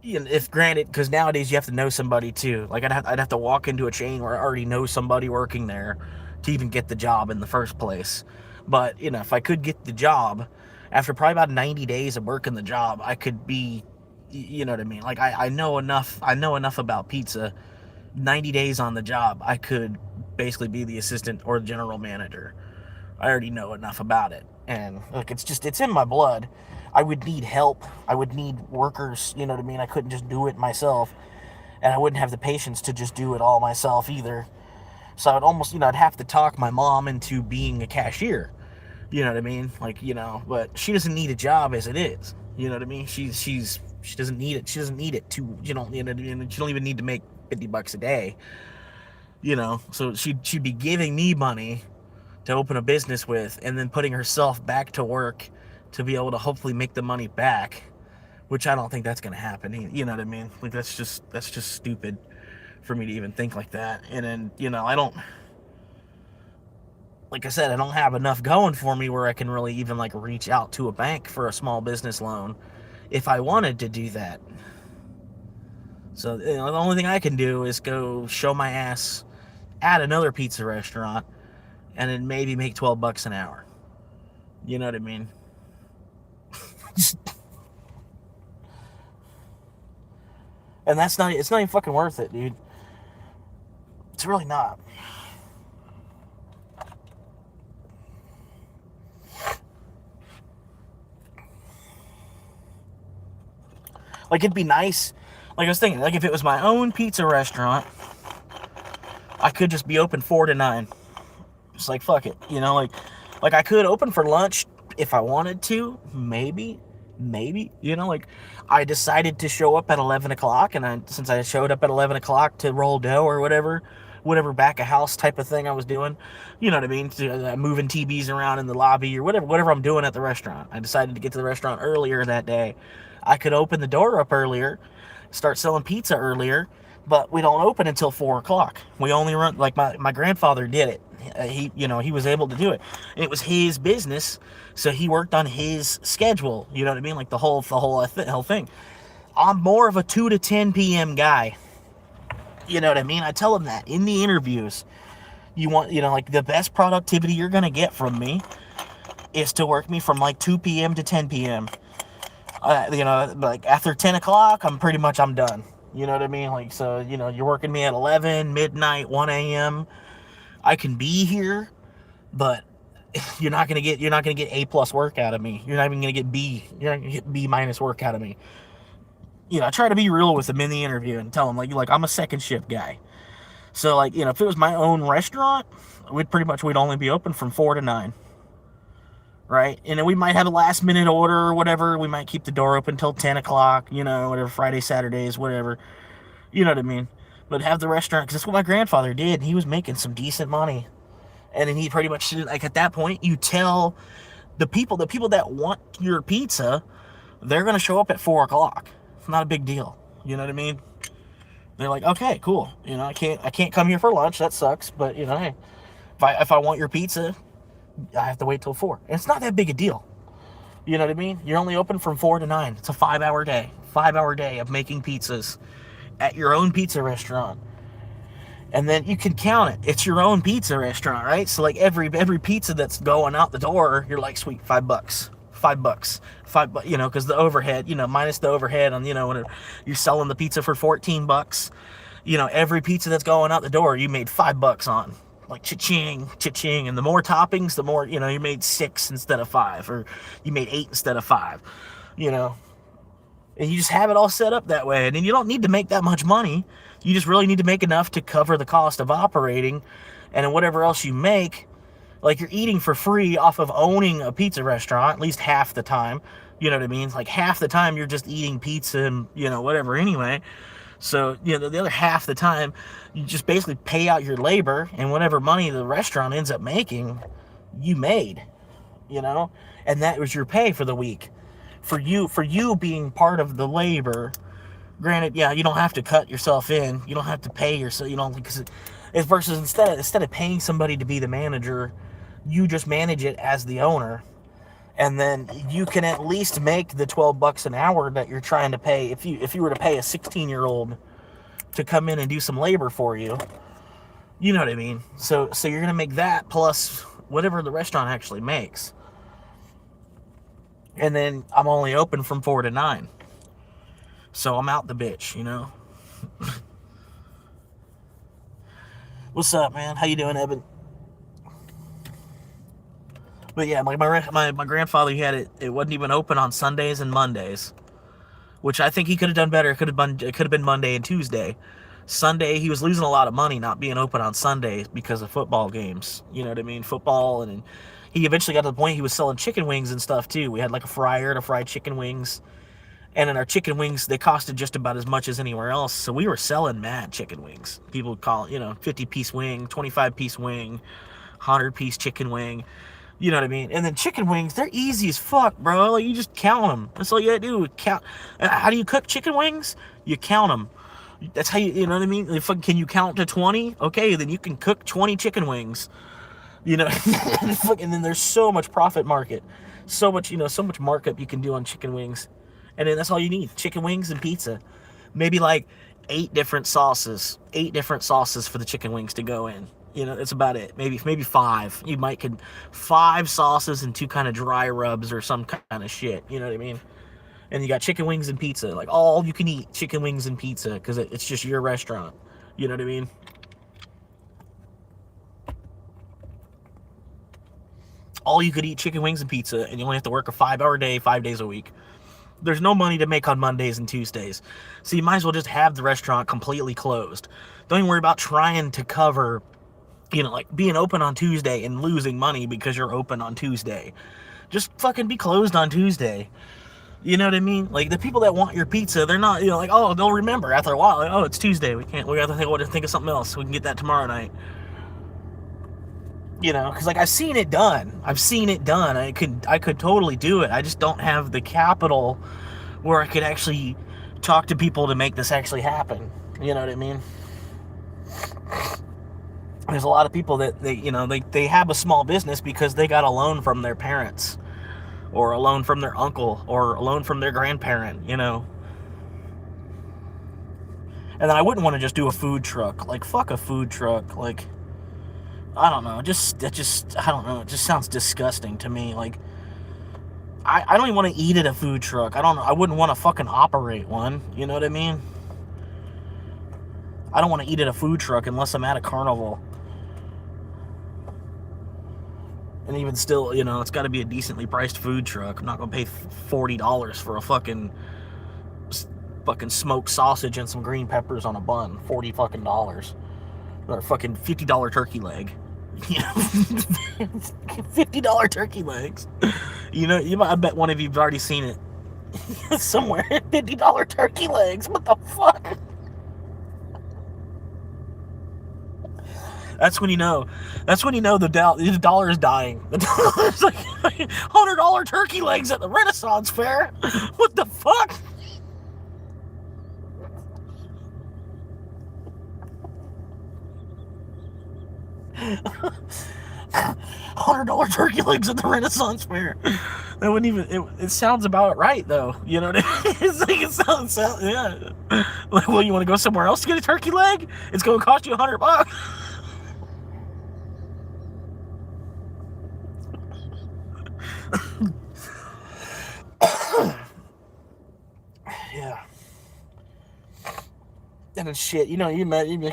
you know, if granted, because nowadays you have to know somebody too. Like I'd have to walk into a chain where I already know somebody working there to even get the job in the first place. But, you know, if I could get the job, after probably about 90 days of working the job, I could be, you know what I mean? Like I know enough about pizza. 90 days on the job, I could basically be the assistant or the general manager. I already know enough about it. And look, it's in my blood. I would need help. I would need workers, you know what I mean? I couldn't just do it myself. And I wouldn't have the patience to just do it all myself either. So I'd almost, you know, I'd have to talk my mom into being a cashier. You know what I mean? Like, you know, but she doesn't need a job as it is. You know what I mean? She doesn't need it. She doesn't need it to, you know, she don't even need to make $50 a day. You know, so she'd be giving me money to open a business with, and then putting herself back to work to be able to hopefully make the money back, which I don't think that's going to happen. You know what I mean? Like that's just stupid for me to even think like that. And then, you know, like I said, I don't have enough going for me where I can really even like reach out to a bank for a small business loan if I wanted to do that. So, you know, the only thing I can do is go show my ass at another pizza restaurant and then maybe make $12 an hour. You know what I mean? And it's not even fucking worth it, dude. It's really not. Like, it'd be nice. Like, I was thinking, like, if it was my own pizza restaurant, I could just be open 4 to 9. Just like, fuck it, you know, like I could open for lunch if I wanted to, maybe, you know, like, I decided to show up at 11 o'clock, and since I showed up at 11 o'clock to roll dough or whatever back of house type of thing I was doing, you know what I mean, moving TVs around in the lobby or whatever I'm doing at the restaurant, I decided to get to the restaurant earlier that day. I could open the door up earlier, start selling pizza earlier, but we don't open until 4 o'clock. We only run, like, my grandfather did it. He was able to do it. And it was his business, so he worked on his schedule. You know what I mean? Like, the whole thing. I'm more of a 2 to 10 p.m. guy. You know what I mean? I tell him that in the interviews. You want, like, the best productivity you're going to get from me is to work me from, like, 2 p.m. to 10 p.m. Like, after 10 o'clock, I'm done. You know what I mean? Like, so, you're working me at 11, midnight, 1 a.m., I can be here, but you're not gonna get A+ work out of me. You're not even gonna get B. You're not gonna get B- work out of me. I try to be real with them in the interview and tell them, like I'm a second shift guy. So, like, if it was my own restaurant, we'd only be open from 4 to 9. Right? And then we might have a last minute order or whatever. We might keep the door open till 10 o'clock, whatever, Friday, Saturdays, whatever. You know what I mean? But have the restaurant, because that's what my grandfather did. And he was making some decent money. And then he pretty much, like, at that point, you tell the people that want your pizza, they're going to show up at 4 o'clock. It's not a big deal. You know what I mean? They're like, okay, cool. I can't come here for lunch. That sucks. But, hey, if I want your pizza, I have to wait till 4. And it's not that big a deal. You know what I mean? You're only open from 4 to 9. It's a 5-hour day. 5-hour day of making pizzas at your own pizza restaurant. And then you can count it. It's your own pizza restaurant, right? So, like, every pizza that's going out the door, you're like, sweet, $5. $5, because the overhead, minus the overhead on, when you're selling the pizza for $14, every pizza that's going out the door, you made $5 on. Like, cha-ching, cha-ching. And the more toppings, the more, you made 6 instead of 5, or you made 8 instead of 5, And you just have it all set up that way. And then you don't need to make that much money. You just really need to make enough to cover the cost of operating. And then whatever else you make, like, you're eating for free off of owning a pizza restaurant, at least half the time. You know what I mean? Like, half the time you're just eating pizza and, whatever anyway. So, the other half the time, you just basically pay out your labor, and whatever money the restaurant ends up making, you made, and that was your pay for the week. For you being part of the labor. Granted, yeah, you don't have to cut yourself in. You don't have to pay yourself. Because it's versus instead of paying somebody to be the manager, you just manage it as the owner, and then you can at least make the $12 an hour that you're trying to pay. If you were to pay a 16-year-old to come in and do some labor for you, you know what I mean. So you're gonna make that plus whatever the restaurant actually makes. And then I'm only open from 4 to 9. So I'm out the bitch, What's up, man? How you doing, Evan? But yeah, like my grandfather, he had it. It wasn't even open on Sundays and Mondays, which I think he could have done better. It could have been Monday and Tuesday. Sunday, he was losing a lot of money not being open on Sundays because of football games. You know what I mean? Football, and he eventually got to the point he was selling chicken wings and stuff too. We had like a fryer to fry chicken wings. And in our chicken wings, they costed just about as much as anywhere else. So we were selling mad chicken wings. People would call it, 50-piece wing, 25-piece wing, 100-piece chicken wing. You know what I mean? And then chicken wings, they're easy as fuck, bro. Like, you just count them. That's all you gotta do. Count. How do you cook chicken wings? You count them. That's how you know what I mean? Can you count to 20? Okay, then you can cook 20 chicken wings. And then there's so much profit market. So much, so much markup you can do on chicken wings. And then that's all you need. Chicken wings and pizza. Maybe like 8 different sauces. 8 different sauces for the chicken wings to go in. That's about it. Maybe 5. You might 5 sauces and 2 kind of dry rubs or some kind of shit. You know what I mean? And you got chicken wings and pizza, like all you can eat chicken wings and pizza, because it's just your restaurant. You know what I mean? All you could eat chicken wings and pizza, and you only have to work a 5-hour day, 5 days a week. There's no money to make on Mondays and Tuesdays. So you might as well just have the restaurant completely closed. Don't even worry about trying to cover, like being open on Tuesday and losing money because you're open on Tuesday. Just fucking be closed on Tuesday. You know what I mean? Like, the people that want your pizza, they're not, like, oh, they'll remember after a while, like, oh, it's Tuesday, we have to think of something else, we can get that tomorrow night. Because, like, I've seen it done. I could totally do it. I just don't have the capital where I could actually talk to people to make this actually happen. You know what I mean? There's a lot of people that they have a small business because they got a loan from their parents, or a loan from their uncle, or a loan from their grandparent, And then I wouldn't want to just do a food truck. Like, fuck a food truck. Like, I don't know. I don't know. It just sounds disgusting to me. Like, I don't even want to eat at a food truck. I wouldn't want to fucking operate one. You know what I mean? I don't want to eat at a food truck unless I'm at a carnival. And even still, it's got to be a decently priced food truck. I'm not going to pay $40 for a fucking smoked sausage and some green peppers on a bun. $40 fucking dollars. Or a fucking $50 turkey leg. $50 turkey legs. I bet one of you've already seen it somewhere. $50 turkey legs. What the fuck? That's when you know the dollar is dying. The dollar's like $100 turkey legs at the Renaissance Fair. What the fuck? $100 turkey legs at the Renaissance Fair. That wouldn't even. It sounds about right though. You know what I mean? It's like it sounds yeah. Like, well, you want to go somewhere else to get a turkey leg? It's going to cost you $100. Yeah. And then shit, you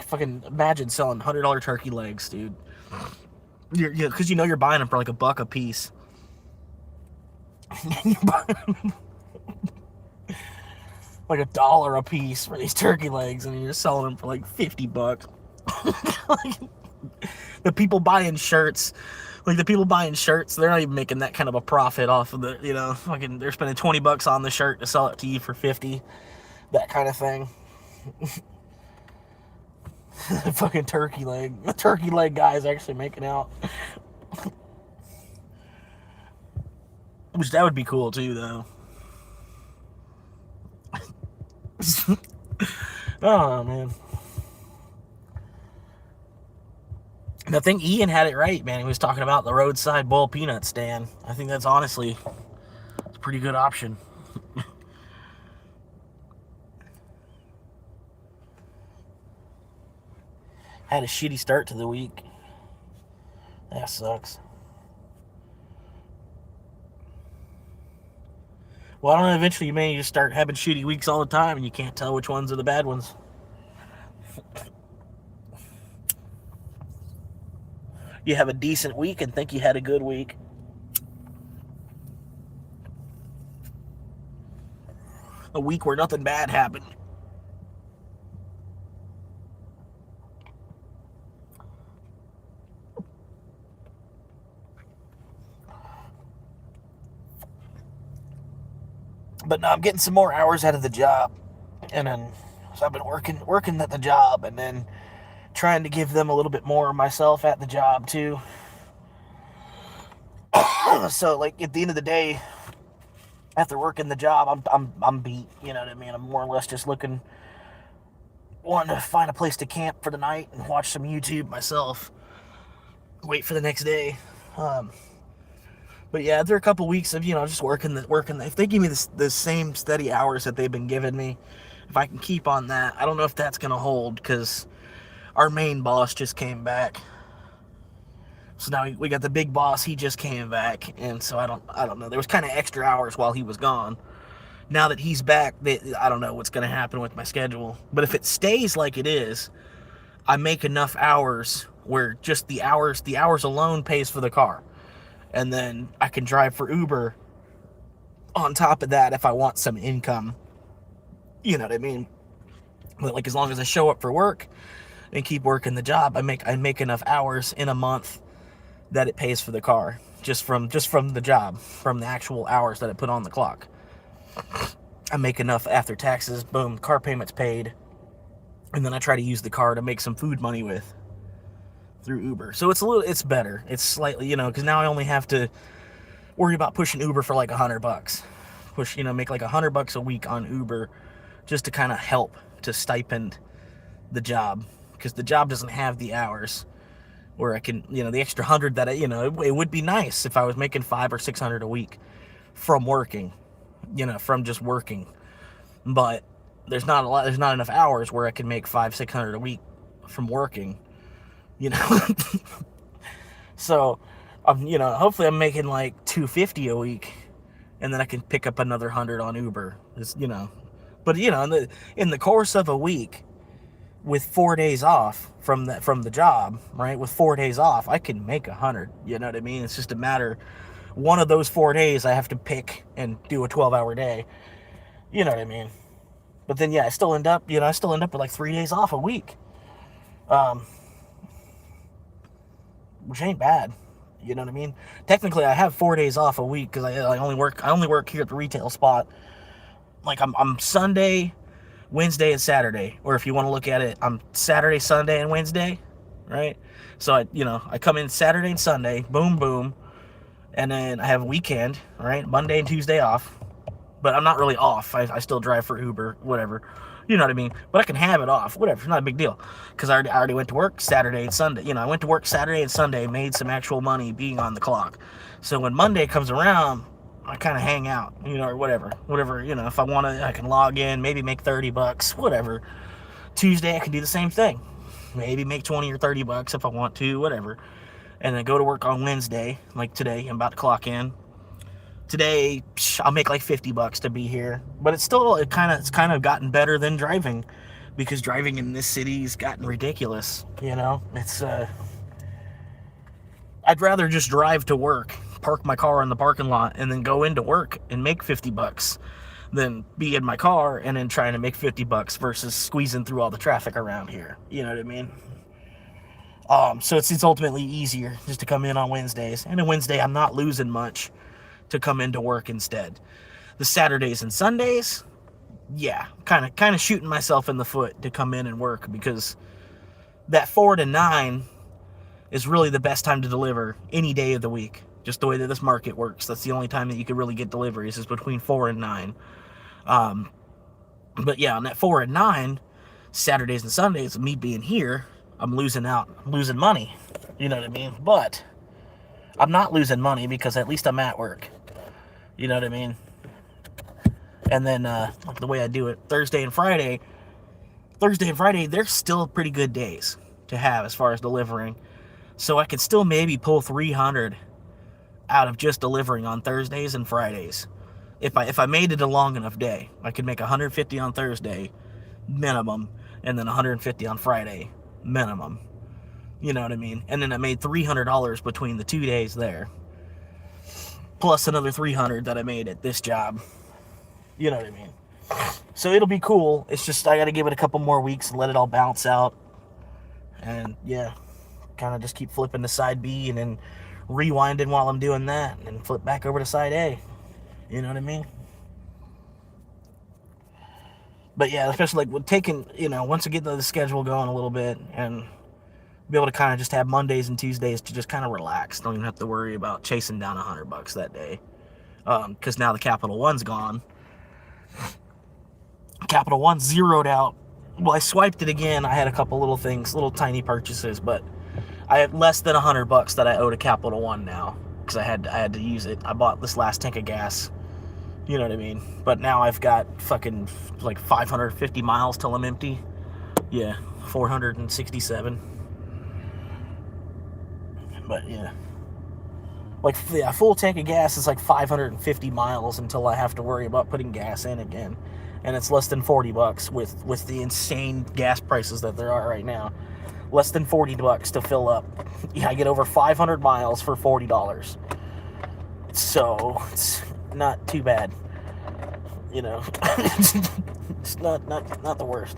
fucking imagine selling $100 turkey legs, dude. Because you're buying them for like $1 a piece. Like $1 a piece for these turkey legs, and you're selling them for like $50. The people buying shirts, they're not even making that kind of a profit off of the, fucking, they're spending $20 on the shirt to sell it to you for $50, that kind of thing. Fucking turkey leg. The turkey leg guy is actually making out. Which, that would be cool too, though. Oh, man. I think Ian had it right, man. He was talking about the roadside boiled peanut stand. I think that's honestly a pretty good option. Had a shitty start to the week. That sucks. Well, I don't know, eventually you may just start having shitty weeks all the time and you can't tell which ones are the bad ones. You have a decent week and think you had a good week. A week where nothing bad happened. But no, I'm getting some more hours out of the job. And then, so I've been working at the job, and then trying to give them a little bit more of myself at the job too. So, like, at the end of the day, after working the job, I'm beat. You know what I mean? I'm more or less just wanting to find a place to camp for the night and watch some YouTube myself. Wait for the next day. But yeah, there are a couple weeks of, just working. If they give me the same steady hours that they've been giving me, if I can keep on that, I don't know if that's going to hold, because our main boss just came back. So now we got the big boss, he just came back, and so I don't know. There was kind of extra hours while he was gone, Now that he's back, I don't know what's going to happen with my schedule. But if it stays like it is, I make enough hours where just the hours alone pays for the car. And then I can drive for Uber on top of that if I want some income. You know what I mean? But like, as long as I show up for work and keep working the job, I make enough hours in a month that it pays for the car. Just from the job, from the actual hours that I put on the clock. I make enough after taxes, boom, car payment's paid. And then I try to use the car to make some food money with through Uber. So it's better. It's slightly, because now I only have to worry about pushing Uber for like $100. Make like $100 a week on Uber just to kind of help to stipend the job, because the job doesn't have the hours where I can, the extra 100 that it would be nice if I was making $500 or $600 a week from working, from just working. But there's not enough hours where I can make $500-600 a week from working, So, hopefully I'm making like $250 a week, and then I can pick up another 100 on Uber. But in the course of a week, with 4 days off from the job, right? With 4 days off, I can make 100. You know what I mean? It's just a matter. One of those 4 days I have to pick and do a 12-hour day. You know what I mean? But then I still end up with like 3 days off a week, which ain't bad. You know what I mean? Technically, I have 4 days off a week because I only work here at the retail spot. Like I'm Sunday, Wednesday, and Saturday, or if you want to look at it, I'm Saturday, Sunday, and Wednesday, right? So I come in Saturday and Sunday, boom, boom, and then I have a weekend, right? Monday and Tuesday off, but I'm not really off. I still drive for Uber, whatever, you know what I mean? But I can have it off, whatever. It's not a big deal, because I already went to work Saturday and Sunday. I went to work Saturday and Sunday, made some actual money being on the clock. So when Monday comes around, I kind of hang out, or whatever, if I want to, I can log in, maybe make $30, whatever. Tuesday, I can do the same thing. Maybe make $20 or $30 if I want to, whatever. And then go to work on Wednesday, like today, I'm about to clock in. Today, I'll make like $50 to be here. But it's kind of gotten better than driving, because driving in this city's gotten ridiculous, It's, I'd rather just drive to work, park my car in the parking lot, and then go into work and make $50 than be in my car and then trying to make $50 versus squeezing through all the traffic around here. You know what I mean? So it's ultimately easier just to come in on Wednesdays. And on Wednesday, I'm not losing much to come into work instead. The Saturdays and Sundays, kind of shooting myself in the foot to come in and work, because that 4 to 9 is really the best time to deliver any day of the week. Just the way that this market works. That's the only time that you can really get deliveries, is between 4 and 9. But yeah, on that 4 and 9, Saturdays and Sundays, me being here, I'm losing money. You know what I mean? But I'm not losing money because at least I'm at work. You know what I mean? And then the way I do it, Thursday and Friday, they're still pretty good days to have as far as delivering. So I could still maybe pull 300 out of just delivering on Thursdays and Fridays. If I made it a long enough day, I could make 150 on Thursday, minimum, and then 150 on Friday, minimum. You know what I mean? And then I made $300 between the 2 days there, plus another 300 that I made at this job. You know what I mean? So it'll be cool. It's just I got to give it a couple more weeks and let it all bounce out. And kind of just keep flipping to side B and then rewinding while I'm doing that, and flip back over to side A. You know what I mean? But yeah, especially like with taking, once I get the schedule going a little bit and be able to kind of just have Mondays and Tuesdays to just kind of relax. Don't even have to worry about chasing down $100 that day. Because now the Capital One's gone. Capital One zeroed out. Well, I swiped it again. I had a couple little things, little tiny purchases, but I have less than $100 that I owe to Capital One now, because I had to use it. I bought this last tank of gas. You know what I mean? But now I've got fucking like 550 miles till I'm empty. Yeah, 467. But yeah. Like, yeah, full tank of gas is like 550 miles until I have to worry about putting gas in again. And it's less than $40 with the insane gas prices that there are right now. Less than $40 to fill up. Yeah, I get over 500 miles for $40. So it's not too bad. You know, it's not the worst.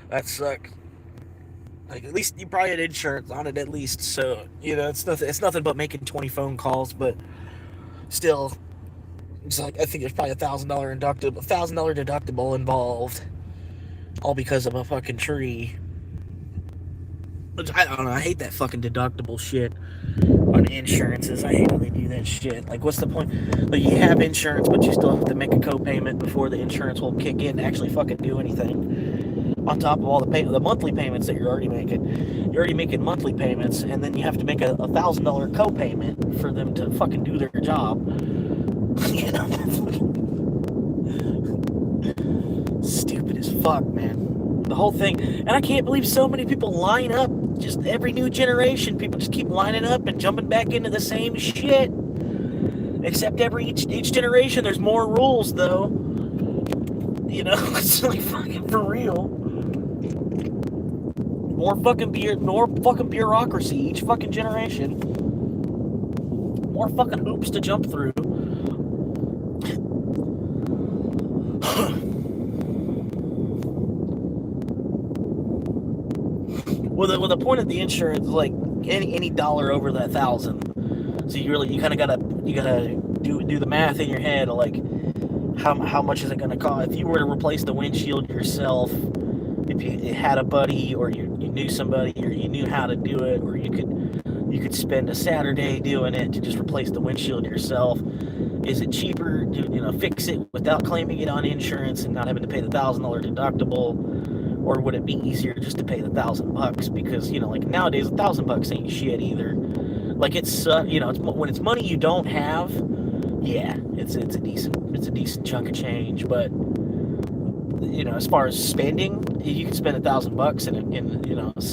That sucked. Like, at least you probably had insurance on it, at least. So, you know, it's nothing but making 20 phone calls, but still, it's like, I think there's probably $1,000 deductible involved, all because of a fucking tree. Which, I don't know, I hate that fucking deductible shit on insurances. I hate when they do that shit. Like, what's the point? Like, you have insurance, but you still have to make a co-payment before the insurance will kick in to actually fucking do anything. On top of all the monthly payments that you're already making. You're already making monthly payments, and then you have to make a $1,000 co-payment for them to fucking do their job. You know, stupid as fuck, man. The whole thing. And I can't believe so many people line up. Just every new generation, people just keep lining up and jumping back into the same shit. Except each generation, there's more rules, though. You know, it's like fucking for real. More fucking bureaucracy each fucking generation. More fucking hoops to jump through. Well, the point of the insurance, like any dollar over that $1,000, so you kind of gotta do the math in your head of like how much is it gonna cost if you were to replace the windshield yourself. If you had a buddy, or you knew somebody, or you knew how to do it, or you could spend a Saturday doing it to just replace the windshield yourself. Is it cheaper to fix it without claiming it on insurance and not having to pay the $1,000 deductible, or would it be easier just to pay the $1,000? Because like nowadays $1,000 ain't shit either. Like it's when it's money you don't have, yeah, it's a decent chunk of change, but. As far as spending, you can spend $1,000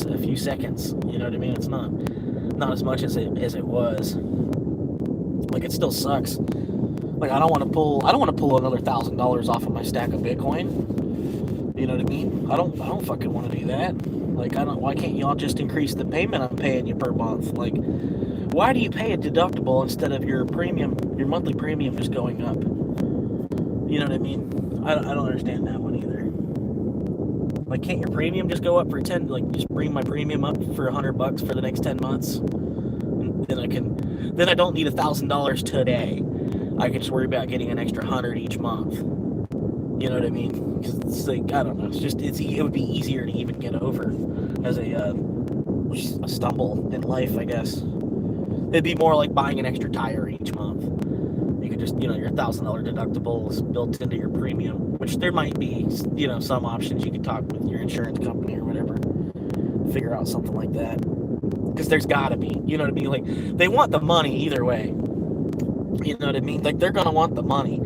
in a few seconds. You know what I mean? It's not as much as it was. Like, it still sucks. Like, I don't want to pull another $1,000 off of my stack of Bitcoin. You know what I mean? I don't fucking want to do that. Like, why can't y'all just increase the payment I'm paying you per month? Like, why do you pay a deductible instead of your monthly premium just going up? You know what I mean? I don't understand that one either. Like, can't your premium just go up for just bring my premium up for $100 for the next 10 months? And then I don't need $1,000 today. I can just worry about getting an extra 100 each month. You know what I mean? Cause it's like, I don't know. It would be easier to even get over as a stumble in life, I guess. It'd be more like buying an extra tire each month. You could just, your $1,000 deductible is built into your premium, which there might be, some options. You could talk with your insurance company or whatever, figure out something like that. Because there's gotta be, you know what I mean? Like, they want the money either way. You know what I mean? Like, they're gonna want the money.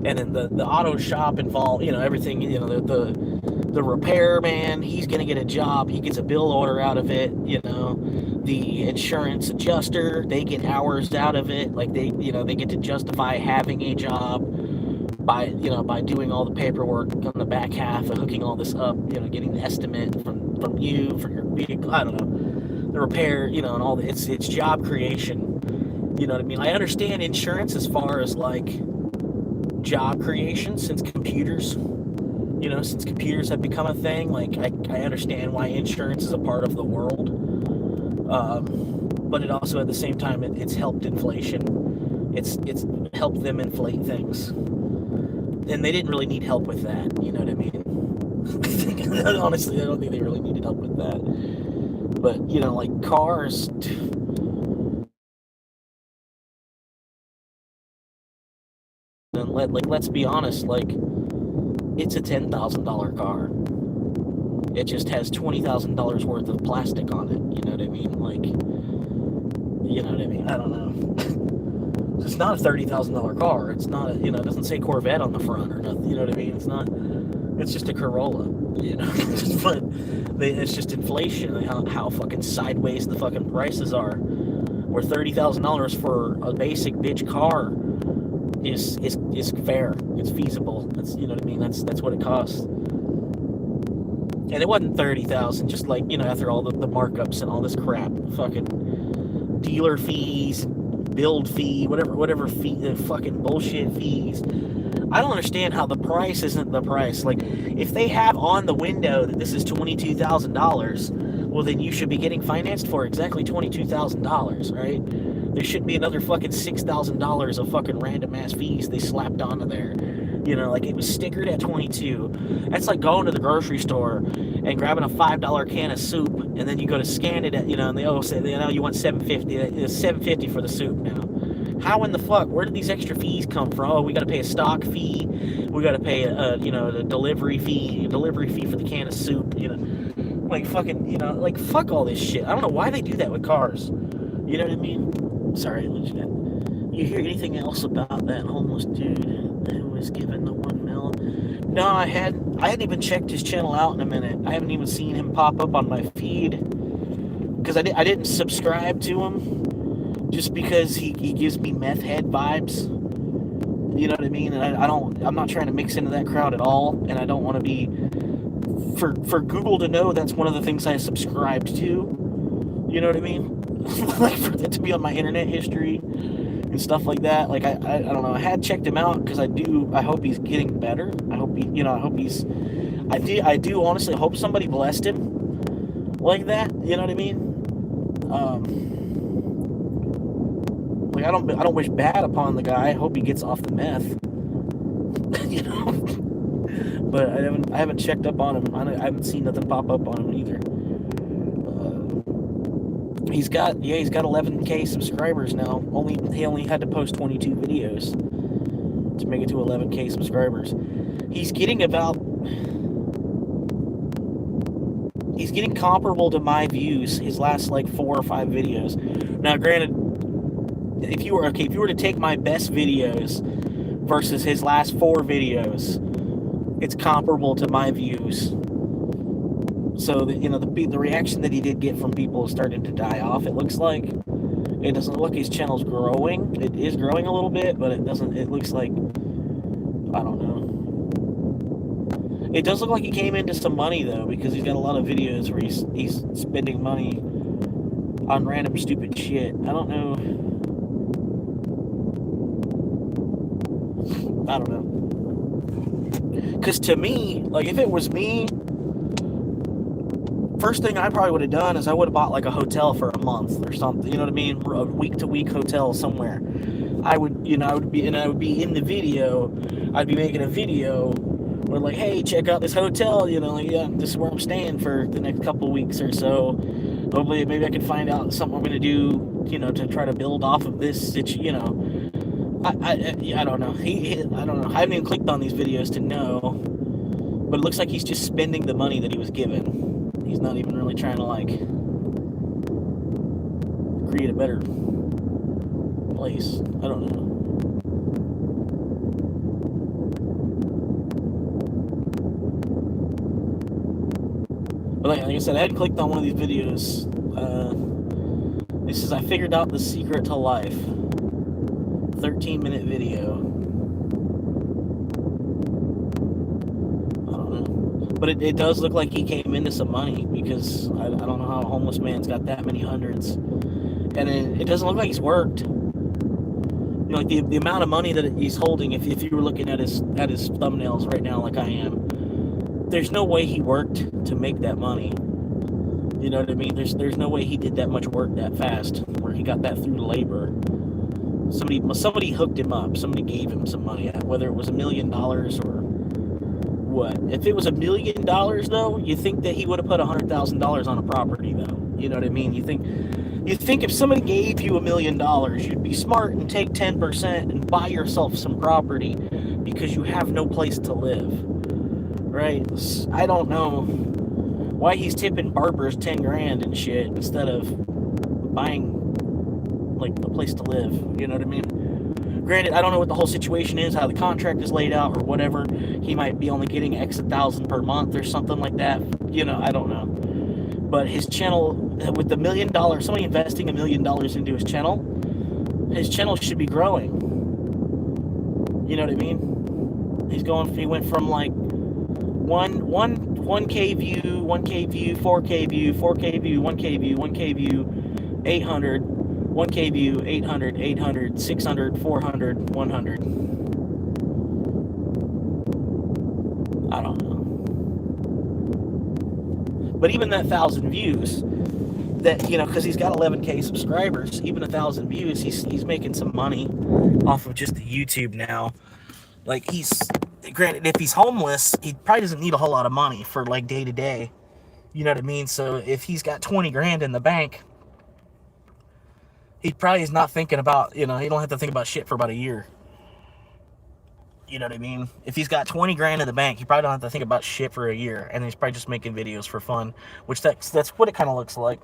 And then the auto shop involved, everything, the repair man, he's gonna get a job, he gets a bill order out of it, the insurance adjuster, they get hours out of it, like they get to justify having a job by doing all the paperwork on the back half of hooking all this up, getting the estimate from you for your vehicle, I don't know, the repair, and all the, it's job creation, you know what I mean? I understand insurance as far as like job creation since computers have become a thing. Like, I understand why insurance is a part of the world, but it also at the same time it's helped inflation. It's helped them inflate things, and they didn't really need help with that. You know what I mean? Honestly, I don't think they really needed help with that. But like cars. And let's be honest, like it's a $10,000 car. It just has $20,000 worth of plastic on it. You know what I mean? Like, you know what I mean? I don't know. It's not a $30,000 car. It's not, it doesn't say Corvette on the front or nothing. You know what I mean? It's not. It's just a Corolla. You know, but it's just inflation. How fucking sideways the fucking prices are. Where $30,000 for a basic bitch car is fair. It's feasible. That's, you know what I mean. That's what it costs. And it wasn't $30,000. Just like, after all the markups and all this crap, fucking dealer fees, build fee, whatever fee, the fucking bullshit fees. I don't understand how the price isn't the price. Like, if they have on the window that this is $22,000, well, then you should be getting financed for exactly $22,000, right? There shouldn't be another fucking $6,000 of fucking random ass fees they slapped onto there. Like it was stickered at 22. That's like going to the grocery store and grabbing a $5 can of soup, and then you go to scan it at, and they say, you want $7.50. It's $7.50 for the soup now. How in the fuck? Where did these extra fees come from? Oh, we got to pay a stock fee. We got to pay a delivery fee for the can of soup. Like fucking, like fuck all this shit. I don't know why they do that with cars. You know what I mean? Sorry, legit. You hear anything else about that homeless dude who was given the $1 million? No, I hadn't even checked his channel out in a minute. I haven't even seen him pop up on my feed because I didn't subscribe to him just because he gives me meth head vibes. You know what I mean? And I'm not trying to mix into that crowd at all, and I don't want to be for Google to know that's one of the things I subscribed to. You know what I mean? Like for that to be on my internet history and stuff like that. Like I don't know. I had checked him out because I hope he's getting better. I hope I do honestly hope somebody blessed him like that. You know what I mean? Like I don't wish bad upon the guy. I hope he gets off the meth. But I haven't checked up on him. I haven't seen nothing pop up on him either. He's got 11K subscribers now. He only had to post 22 videos to make it to 11K subscribers. He's getting comparable to my views his last like 4 or 5 videos. Now, granted, if you were to take my best videos versus his last 4 videos, it's comparable to my views. So the reaction that he did get from people is starting to die off. It looks like it doesn't look like his channel's growing. It is growing a little bit, but it doesn't. It looks like, I don't know. It does look like he came into some money though, because he's got a lot of videos where he's spending money on random stupid shit. I don't know. I don't know. Because to me, like if it was me, first thing I probably would have done is I would have bought like a hotel for a month or something. You know what I mean? A week-to-week hotel somewhere. I would be in the video. I'd be making a video where like, hey, check out this hotel. This is where I'm staying for the next couple weeks or so. Hopefully, maybe I can find out something I'm gonna do. To try to build off of this. I don't know. I don't know. I haven't even clicked on these videos to know. But it looks like he's just spending the money that he was given. He's not even really trying to like create a better place. I don't know. But like I said, I had clicked on one of these videos. This is I figured out the secret to life. 13-minute video. But it does look like he came into some money because I don't know how a homeless man's got that many hundreds. And it doesn't look like he's worked. Like the amount of money that he's holding, if you were looking at his thumbnails right now like I am, there's no way he worked to make that money. You know what I mean? There's no way he did that much work that fast where he got that through labor. Somebody hooked him up. Somebody gave him some money, whether it was $1 million or what. If it was $1 million though, you think that he would have put $100,000 on a property though. You know what I mean? You think if somebody gave you $1 million, you'd be smart and take 10% and buy yourself some property because you have no place to live. right? I don't know why he's tipping barbers 10 grand and shit instead of buying like a place to live. You know what I mean? Granted, I don't know what the whole situation is, how the contract is laid out or whatever. He might be only getting X 1,000 per month or something like that. You know, I don't know. But his channel, with the $1 million, somebody investing $1 million into his channel should be growing. You know what I mean? He went from like 1K view, 1K view, 4K view, 4K view, 1K view, 1K view, 800, 1K view, 800, 800, 600, 400, 100. I don't know. But even that 1,000 views, that, you know, because he's got 11K subscribers, even 1,000 views, he's making some money off of just the YouTube now. Like, granted, if he's homeless, he probably doesn't need a whole lot of money for like day to day. You know what I mean? So if he's got 20 grand in the bank, he probably is not thinking about, you know, he don't have to think about shit for about a year. You know what I mean? If he's got 20 grand in the bank, he probably don't have to think about shit for a year, and he's probably just making videos for fun, which that's what it kind of looks like.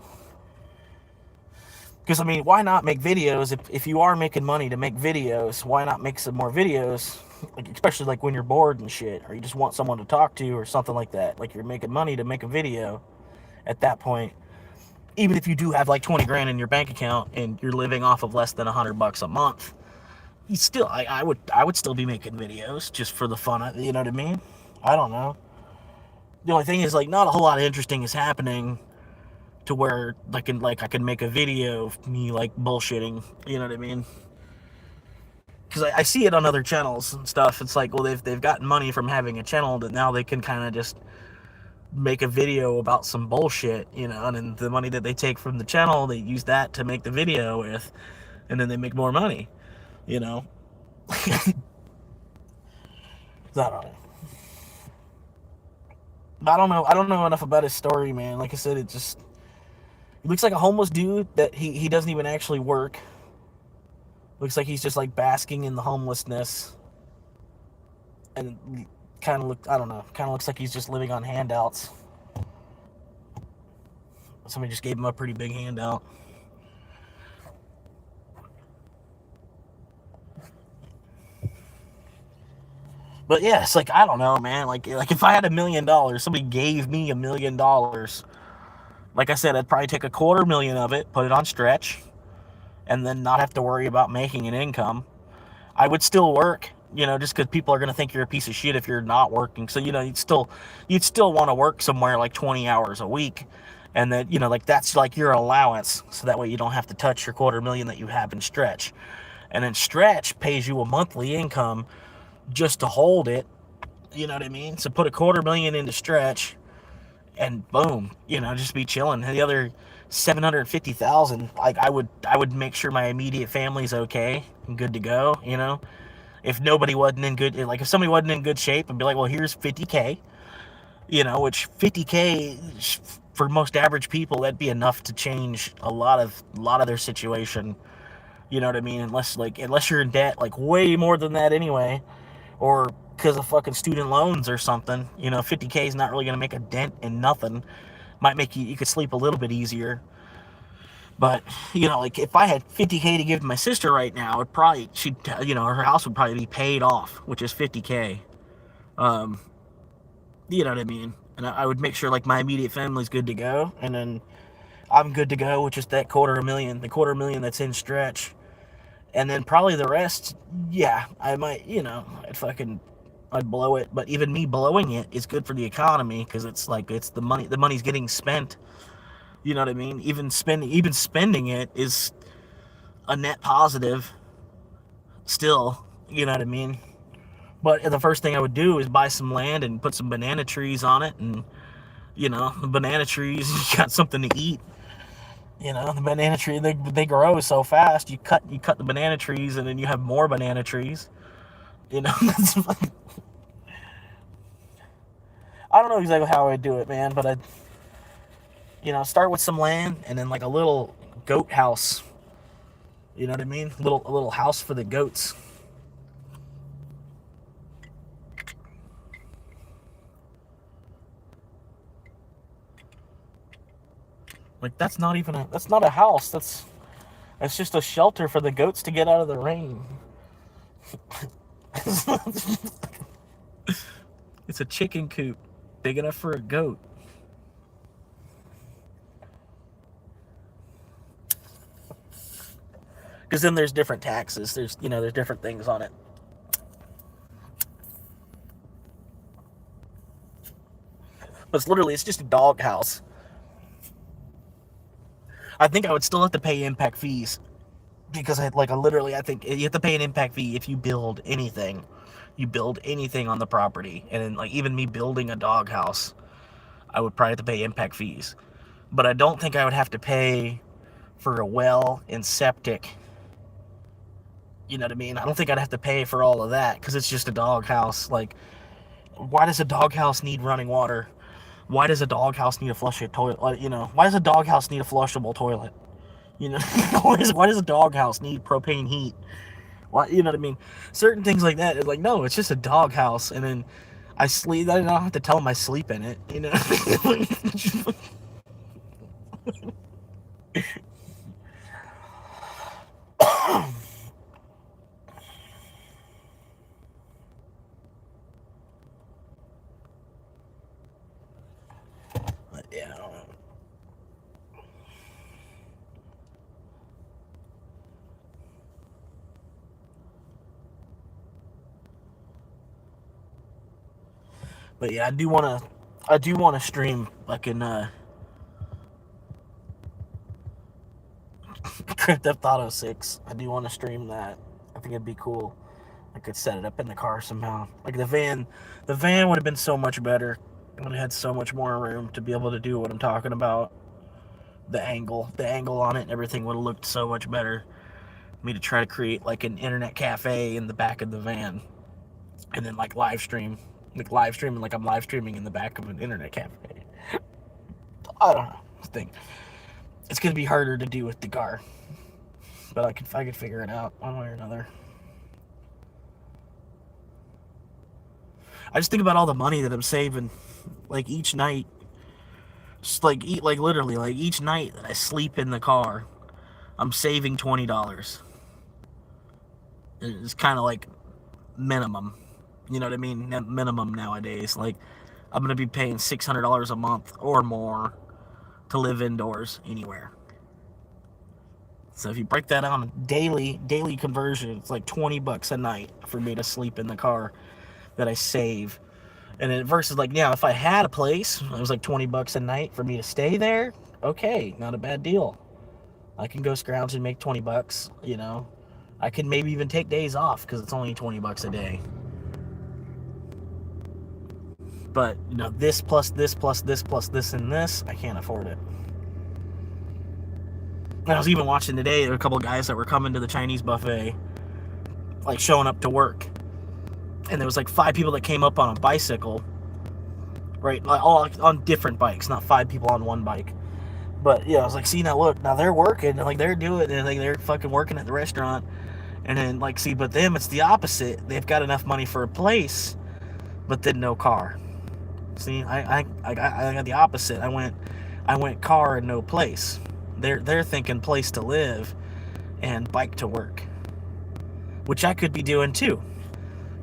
Because, I mean, why not make videos? If you are making money to make videos, why not make some more videos? Like, especially like when you're bored and shit, or you just want someone to talk to or something like that. Like, you're making money to make a video at that point. Even if you do have like 20 grand in your bank account and you're living off of less than $100 a month, you still, I would still be making videos just for the fun of it, you know what I mean? I don't know. The only thing is, like, not a whole lot of interesting is happening to where I can make a video of me like bullshitting, you know what I mean? Because I see it on other channels and stuff. It's like, well, they've gotten money from having a channel that now they can kind of just make a video about some bullshit, you know, and then the money that they take from the channel, they use that to make the video with, and then they make more money, you know? I don't know. I don't know enough about his story, man. Like I said, he looks like a homeless dude that he doesn't even actually work. Looks like he's just like basking in the homelessness. And kind of looks like he's just living on handouts. Somebody just gave him a pretty big handout. But yeah, it's like, I don't know, man. Like if I had $1 million, somebody gave me $1 million. Like I said, I'd probably take $250,000 of it, put it on stretch, and then not have to worry about making an income. I would still work, you know, just because people are going to think you're a piece of shit if you're not working. So, you know, you'd still want to work somewhere like 20 hours a week. And then, you know, like that's like your allowance. So that way you don't have to touch your $250,000 that you have in stretch. And then stretch pays you a monthly income just to hold it. You know what I mean? So put $250,000 into stretch and boom, you know, just be chilling. And the other $750,000, like I would make sure my immediate family's okay and good to go, you know. If nobody wasn't in good, like if somebody wasn't in good shape, I'd be like, well, here's 50K, you know, which 50K for most average people, that'd be enough to change a lot of their situation. You know what I mean? Unless you're in debt, like way more than that anyway, or because of fucking student loans or something, you know, 50K is not really going to make a dent in nothing. Might make you could sleep a little bit easier. But, you know, like if I had 50K to give to my sister right now, her house would probably be paid off, which is 50K. You know what I mean? And I would make sure like my immediate family's good to go, and then I'm good to go with just that $250,000, the $250,000 that's in stretch. And then probably the rest, yeah, I might, you know, I'd blow it. But even me blowing it is good for the economy, because it's the money's getting spent. You know what I mean? Even spending it is a net positive still, you know what I mean? But the first thing I would do is buy some land and put some banana trees on it, and, you know, the banana trees, you got something to eat. You know, the banana tree, they grow so fast. You cut the banana trees, and then you have more banana trees. You know, I don't know exactly how I'd do it, man, but I'd, you know, start with some land and then like a little goat house. You know what I mean? A little house for the goats. Like, that's not a house. That's just a shelter for the goats to get out of the rain. It's a chicken coop big enough for a goat. Because then there's different taxes. There's different things on it. But it's just a dog house. I think I would still have to pay impact fees. Because I think you have to pay an impact fee if you build anything. You build anything on the property. And then, like, even me building a dog house, I would probably have to pay impact fees. But I don't think I would have to pay for a well and septic. You know what I mean? I don't think I'd have to pay for all of that because it's just a dog house. Like, why does a dog house need running water? Why does a dog house need a flush toilet? Why does a dog house need a flushable toilet? Why does a dog house need propane heat? Why, you know what I mean? Certain things like that. It's like, no, it's just a dog house, and then I sleep. I don't have to tell them I sleep in it. But yeah. But yeah, I do want to stream fucking Grand Theft Auto 6. I do want to stream that. I think it'd be cool. I could set it up in the car somehow. Like the van would have been so much better. It would have had so much more room to be able to do what I'm talking about. The angle on it and everything would have looked so much better. Me to try to create like an internet cafe in the back of the van, and then like live streaming like I'm live streaming in the back of an internet cafe. I don't know. I think it's gonna be harder to do with the car, but I could figure it out one way or another. I just think about all the money that I'm saving, like each night. Just literally, like each night that I sleep in the car, I'm saving $20. It's kind of like minimum. You know what I mean? Minimum nowadays. Like, I'm going to be paying $600 a month or more to live indoors anywhere. So if you break that on daily conversion, it's like $20 a night for me to sleep in the car that I save. And then versus like, yeah, if I had a place, it was like $20 a night for me to stay there. Okay, not a bad deal. I can go scrounge and make $20, you know. I can maybe even take days off because it's only $20 a day. But, you know, this plus this plus this plus this and this, I can't afford it. And I was even watching today, there were a couple of guys that were coming to the Chinese buffet, like showing up to work. And there was like 5 people that came up on a bicycle, right? All on different bikes, not 5 people on one bike. But yeah, I was like, see, now look, now they're working, like they're doing it, and like they're fucking working at the restaurant. And then like, see, but them, it's the opposite. They've got enough money for a place, but then no car. See, I got the opposite. I went car and no place. They're thinking place to live and bike to work, which I could be doing too.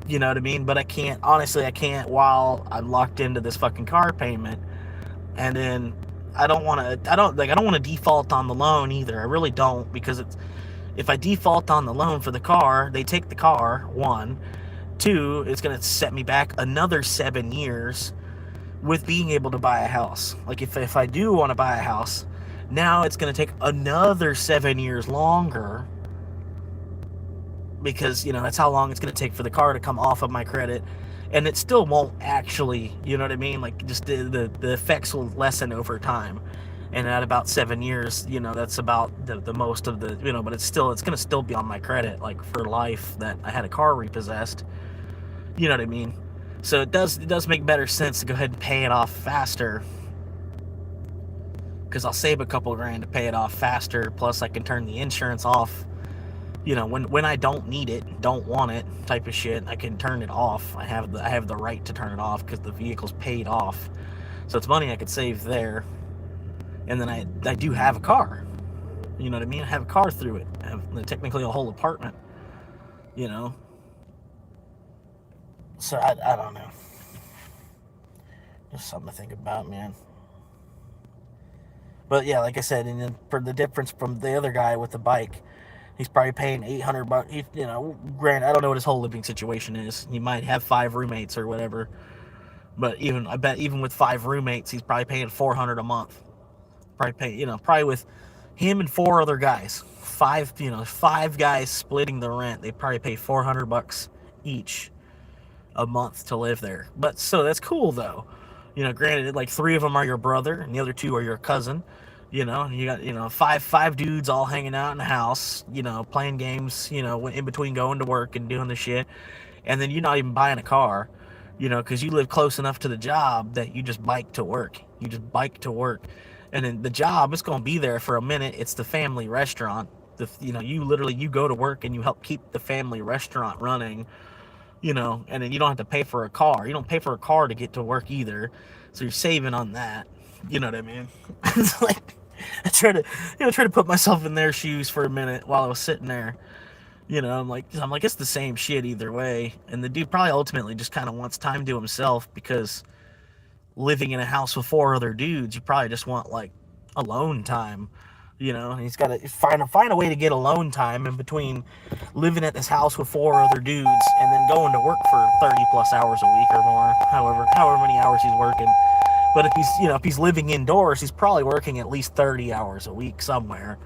You know what I mean? But I can't, honestly, while I'm locked into this fucking car payment. And then I don't want to default on the loan either. I really don't, because if I default on the loan for the car, they take the car, 1. 2, it's going to set me back another 7 years with being able to buy a house. Like if I do want to buy a house, now it's going to take another 7 years longer, because, you know, that's how long it's going to take for the car to come off of my credit. And it still won't actually, you know what I mean? Like, just the effects will lessen over time. And at about 7 years, you know, that's about the most of the, you know, but it's going to still be on my credit, like, for life, that I had a car repossessed. You know what I mean? So it does make better sense to go ahead and pay it off faster, because I'll save a couple grand to pay it off faster. Plus I can turn the insurance off, you know, when I don't need it, don't want it type of shit. I can turn it off. I have the right to turn it off because the vehicle's paid off. So it's money I could save there. And then I do have a car. You know what I mean? I have a car through it. I have technically a whole apartment. You know? So I don't know. Just something to think about, man. But yeah, like I said, and then for the difference from the other guy with the bike, he's probably paying $800. You know, granted, I don't know what his whole living situation is. He might have 5 roommates or whatever. But I bet even with 5 roommates, he's probably paying $400 a month. Probably with him and 4 other guys, 5 guys splitting the rent, they probably pay $400 each a month to live there. But so that's cool though. You know, granted, like 3 of them are your brother and the other 2 are your cousin. You know, and you got, five dudes all hanging out in the house, playing games, in between going to work and doing the shit. And then you're not even buying a car, because you live close enough to the job that you just bike to work. And then the job is going to be there for a minute. It's the family restaurant. You go to work and you help keep the family restaurant running, and then you don't have to pay for a car. You don't pay for a car to get to work either. So you're saving on that. You know what I mean? It's like, I try to put myself in their shoes for a minute while I was sitting there. I'm like, it's the same shit either way. And the dude probably ultimately just kind of wants time to himself, because living in a house with 4 other dudes, you probably just want like alone time. And he's got to find a way to get alone time in between living at this house with 4 other dudes and then going to work for 30 plus hours a week or more, however many hours he's working. But if he's living indoors, he's probably working at least 30 hours a week somewhere.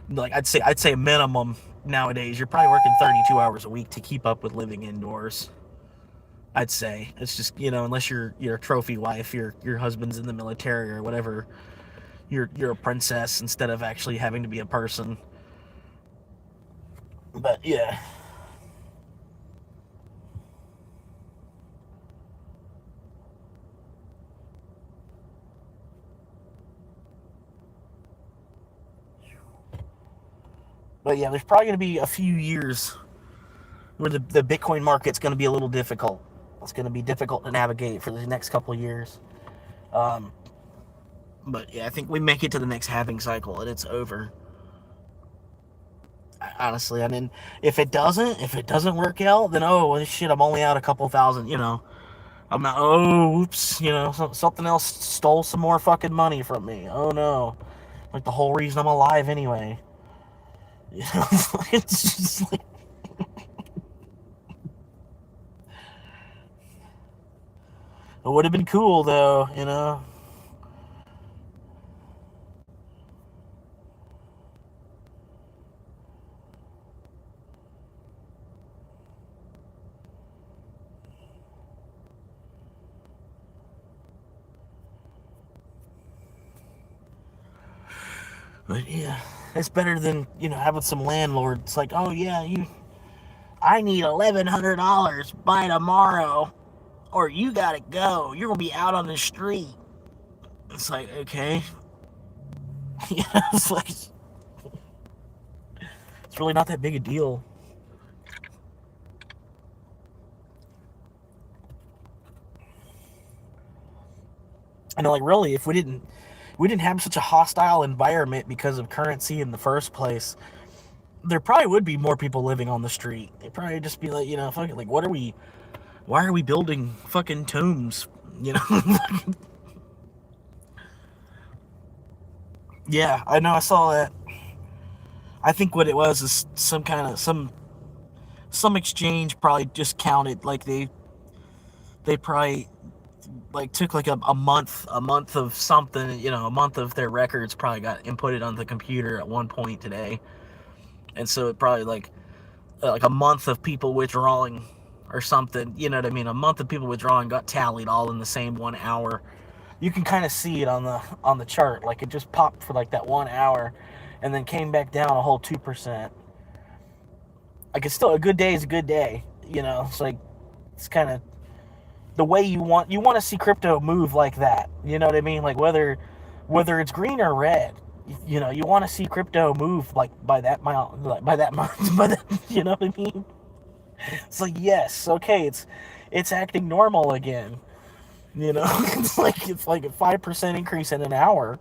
Like I'd say a minimum nowadays, you're probably working 32 hours a week to keep up with living indoors. I'd say it's just, unless you're a trophy wife, your husband's in the military or whatever, you're a princess instead of actually having to be a person. But yeah. But yeah, there's probably going to be a few years where the Bitcoin market's going to be a little difficult. It's going to be difficult to navigate for the next couple of years. But yeah, I think we make it to the next halving cycle and it's over. Honestly, I mean, if it doesn't work out, then shit, I'm only out a couple thousand. I'm not. Oh, oops, something else stole some more fucking money from me. Oh no, like the whole reason I'm alive anyway. It's just like. It would have been cool though, But yeah, it's better than, having some landlord. It's like, oh yeah, I need $1,100 by tomorrow, or you gotta go. You're gonna be out on the street. It's like, okay. It's like, it's really not that big a deal. And like, really, if we didn't have such a hostile environment because of currency in the first place, there probably would be more people living on the street. They'd probably just be like, fucking, like, why are we building fucking tombs? Yeah, I know, I saw that. I think what it was is some exchange probably just counted, like they probably like took like a month of something, a month of their records probably got inputted on the computer at one point today. And so it probably like a month of people withdrawing or something, you know what I mean? A month of people withdrawing got tallied all in the same 1 hour. You can kind of see it on the chart. Like, it just popped for like that 1 hour and then came back down a whole 2%. Like, it's still a good day is a good day, It's like, it's kind of the way you want to see crypto move like that. You know what I mean? Like, whether it's green or red, you want to see crypto move like by that amount, you know what I mean? It's like, yes, okay, it's acting normal again. It's like a 5% increase in an hour.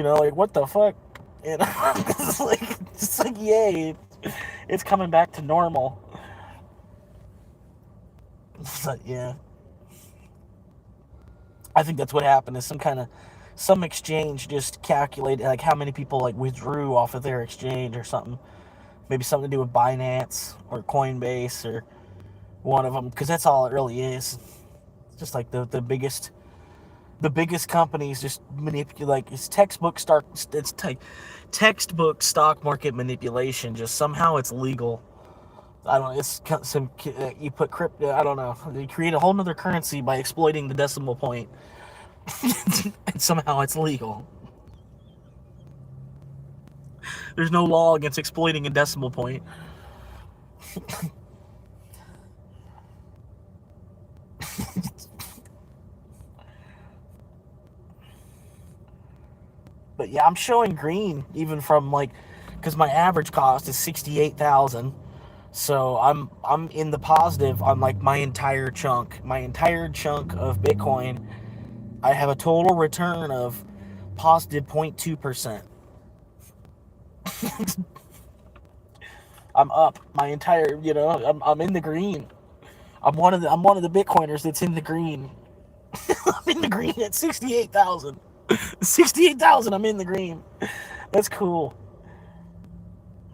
Like, what the fuck? It's like, yay, it's coming back to normal. But yeah, I think that's what happened. Is some exchange just calculated like how many people like withdrew off of their exchange or something. Maybe something to do with Binance or Coinbase or one of them, because that's all it really is. It's just like the biggest companies just manipulate. Like, textbook stock market manipulation. Just somehow it's legal. I don't know. It's some you put crypto. I don't know. They create a whole nother currency by exploiting the decimal point, and somehow it's legal. There's no law against exploiting a decimal point. But yeah, I'm showing green even from like, because my average cost is 68,000. So I'm in the positive on like my entire chunk of Bitcoin. I have a total return of positive 0.2%. I'm up my entire, I'm in the green. I'm one of the Bitcoiners that's in the green. I'm in the green at 68,000. 68,000, I'm in the green. That's cool.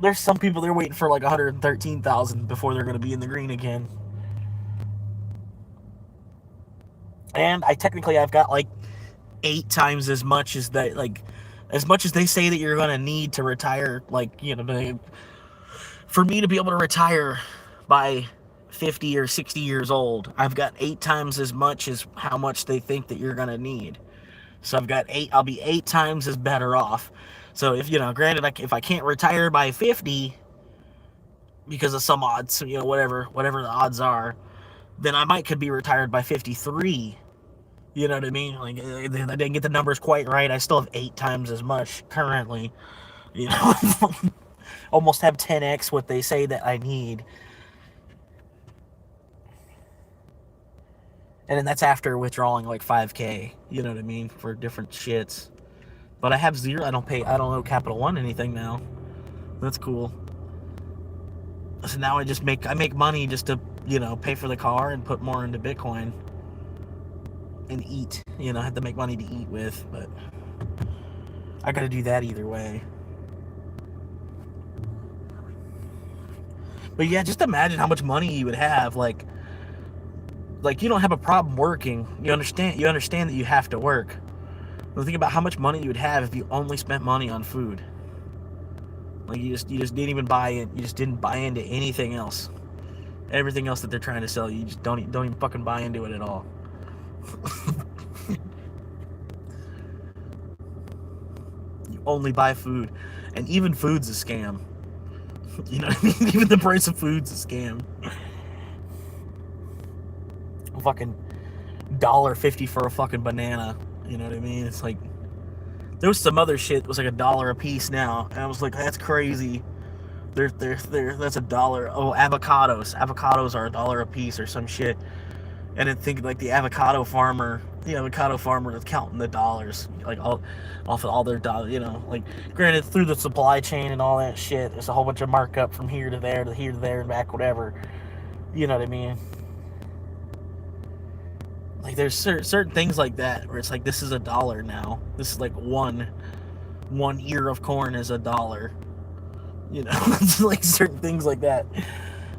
There's some people they're waiting for like 113,000 before they're going to be in the green again. And I've got like 8 times as much as that, like as much as they say that you're going to need to retire, like, for me to be able to retire by 50 or 60 years old, I've got 8 times as much as how much they think that you're going to need. So I'll be 8 times as better off. So if, granted, if I can't retire by 50 because of some odds, whatever the odds are, then I could be retired by 53. You know what I mean? Like, I didn't get the numbers quite right. I still have 8 times as much currently. Almost have 10x what they say that I need. And then that's after withdrawing like 5K, you know what I mean, for different shits. But I have zero. I don't owe Capital One anything now. That's cool. So now I make money just to, pay for the car and put more into Bitcoin and eat. I have to make money to eat with, but I got to do that either way. But yeah, just imagine how much money you would have. Like you don't have a problem working. You understand that you have to work. But think about how much money you would have if you only spent money on food. Like, you just didn't even buy it. You just didn't buy into anything else. Everything else that they're trying to sell you just don't even fucking buy into it at all. You only buy food, and even food's a scam. You know what I mean? Even the price of food's a scam. Fucking $1.50 for a fucking banana. You know what I mean? It's like, there was some other shit that was like $1 a piece now, and I was like, that's crazy. That's $1. Oh, avocados are $1 a piece or some shit. And then think like the avocado farmer that's counting the dollars, like all off of all their dollars. Like, granted, through the supply chain and all that shit, there's a whole bunch of markup from here to there to here to there and back, whatever. You know what I mean? Like, there's certain things like that where it's like, this is $1 now. This is like one ear of corn is $1. It's like certain things like that,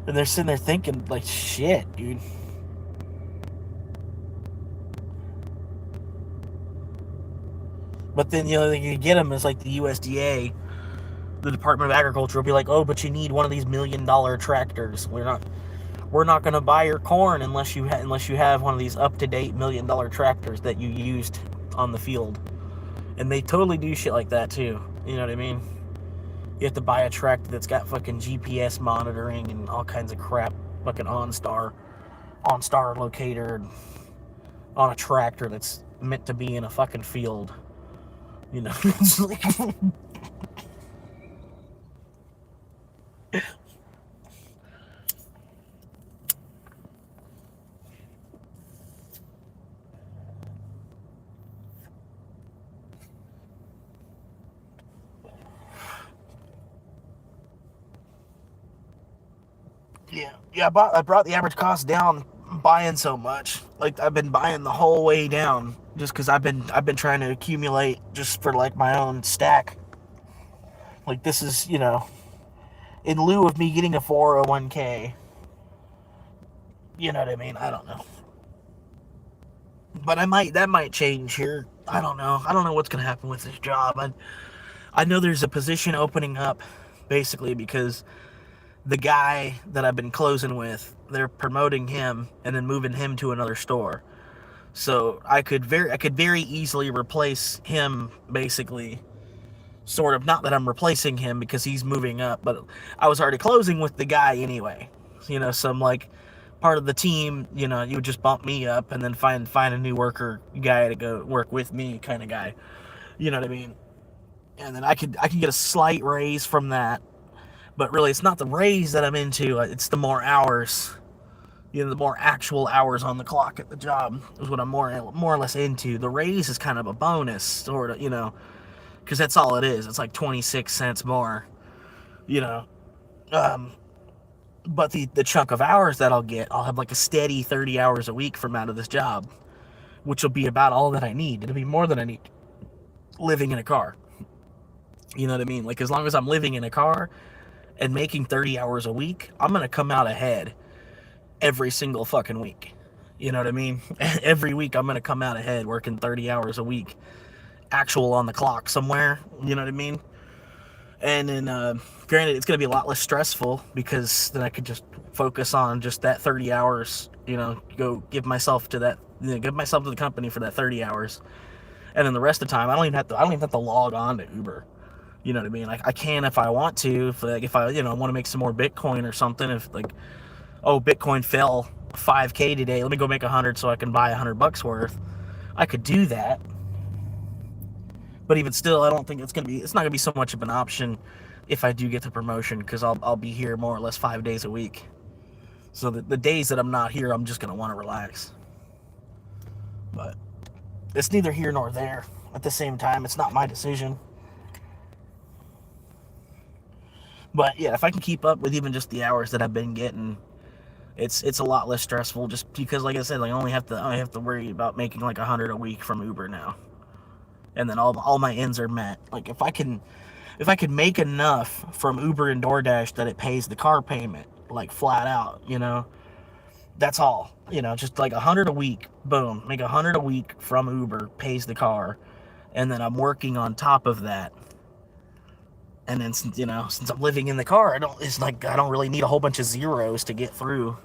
and they're sitting there thinking like, shit, dude. But then, you get them as like the USDA, the Department of Agriculture, will be like, oh, but you need one of these $1 million tractors. We're not going to buy your corn unless you have one of these up-to-date $1 million tractors that you used on the field. And they totally do shit like that too. You know what I mean? You have to buy a tractor that's got fucking GPS monitoring and all kinds of crap, fucking OnStar locator on a tractor that's meant to be in a fucking field. It's like Yeah. I brought the average cost down buying so much. Like I've been buying the whole way down just because I've been trying to accumulate just for like my own stack. Like this is in lieu of me getting a 401k. You know what I mean? I don't know. But that might change here. I don't know. I don't know what's gonna happen with this job. I know there's a position opening up, basically because the guy that I've been closing with, they're promoting him and then moving him to another store. So I could very easily replace him, basically. Sort of, not that I'm replacing him because he's moving up, but I was already closing with the guy anyway. So I'm like part of the team. You would just bump me up and then find a new worker guy to go work with me, kind of guy. You know what I mean? And then I can get a slight raise from that, but really it's not the raise that I'm into. It's the more hours. The more actual hours on the clock at the job is what I'm more or less into. The raise is kind of a bonus, sort of, because that's all it is. It's like 26 cents more, but the chunk of hours that I'll have like a steady 30 hours a week from out of this job, which will be about all that I need. It'll be more than I need living in a car. You know what I mean? Like, as long as I'm living in a car and making 30 hours a week, I'm going to come out ahead every single fucking week. You know what I mean? Every week I'm going to come out ahead working 30 hours a week, actual on the clock somewhere. You know what I mean? And then, granted, it's going to be a lot less stressful because then I could just focus on just that 30 hours, go give myself to that, give myself to the company for that 30 hours. And then the rest of the time, I don't even have to log on to Uber. You know what I mean? Like, I can if I want to, if I want to make some more Bitcoin or something. If like, oh, Bitcoin fell 5K today, let me go make 100 so I can buy $100 worth. I could do that. But even still, I don't think it's not gonna be so much of an option if I do get the promotion, because I'll be here more or less 5 days a week. So the days that I'm not here, I'm just gonna want to relax. But it's neither here nor there. At the same time, it's not my decision. But yeah, if I can keep up with even just the hours that I've been getting, it's a lot less stressful. Just because, like I said, I only have to worry about making like 100 a week from Uber now, and then all my ends are met. Like if I can make enough from Uber and DoorDash that it pays the car payment, like flat out, that's all. Just like 100 a week, boom, make 100 a week from Uber, pays the car, and then I'm working on top of that. And then, since I'm living in the car, I don't really need a whole bunch of zeros to get through.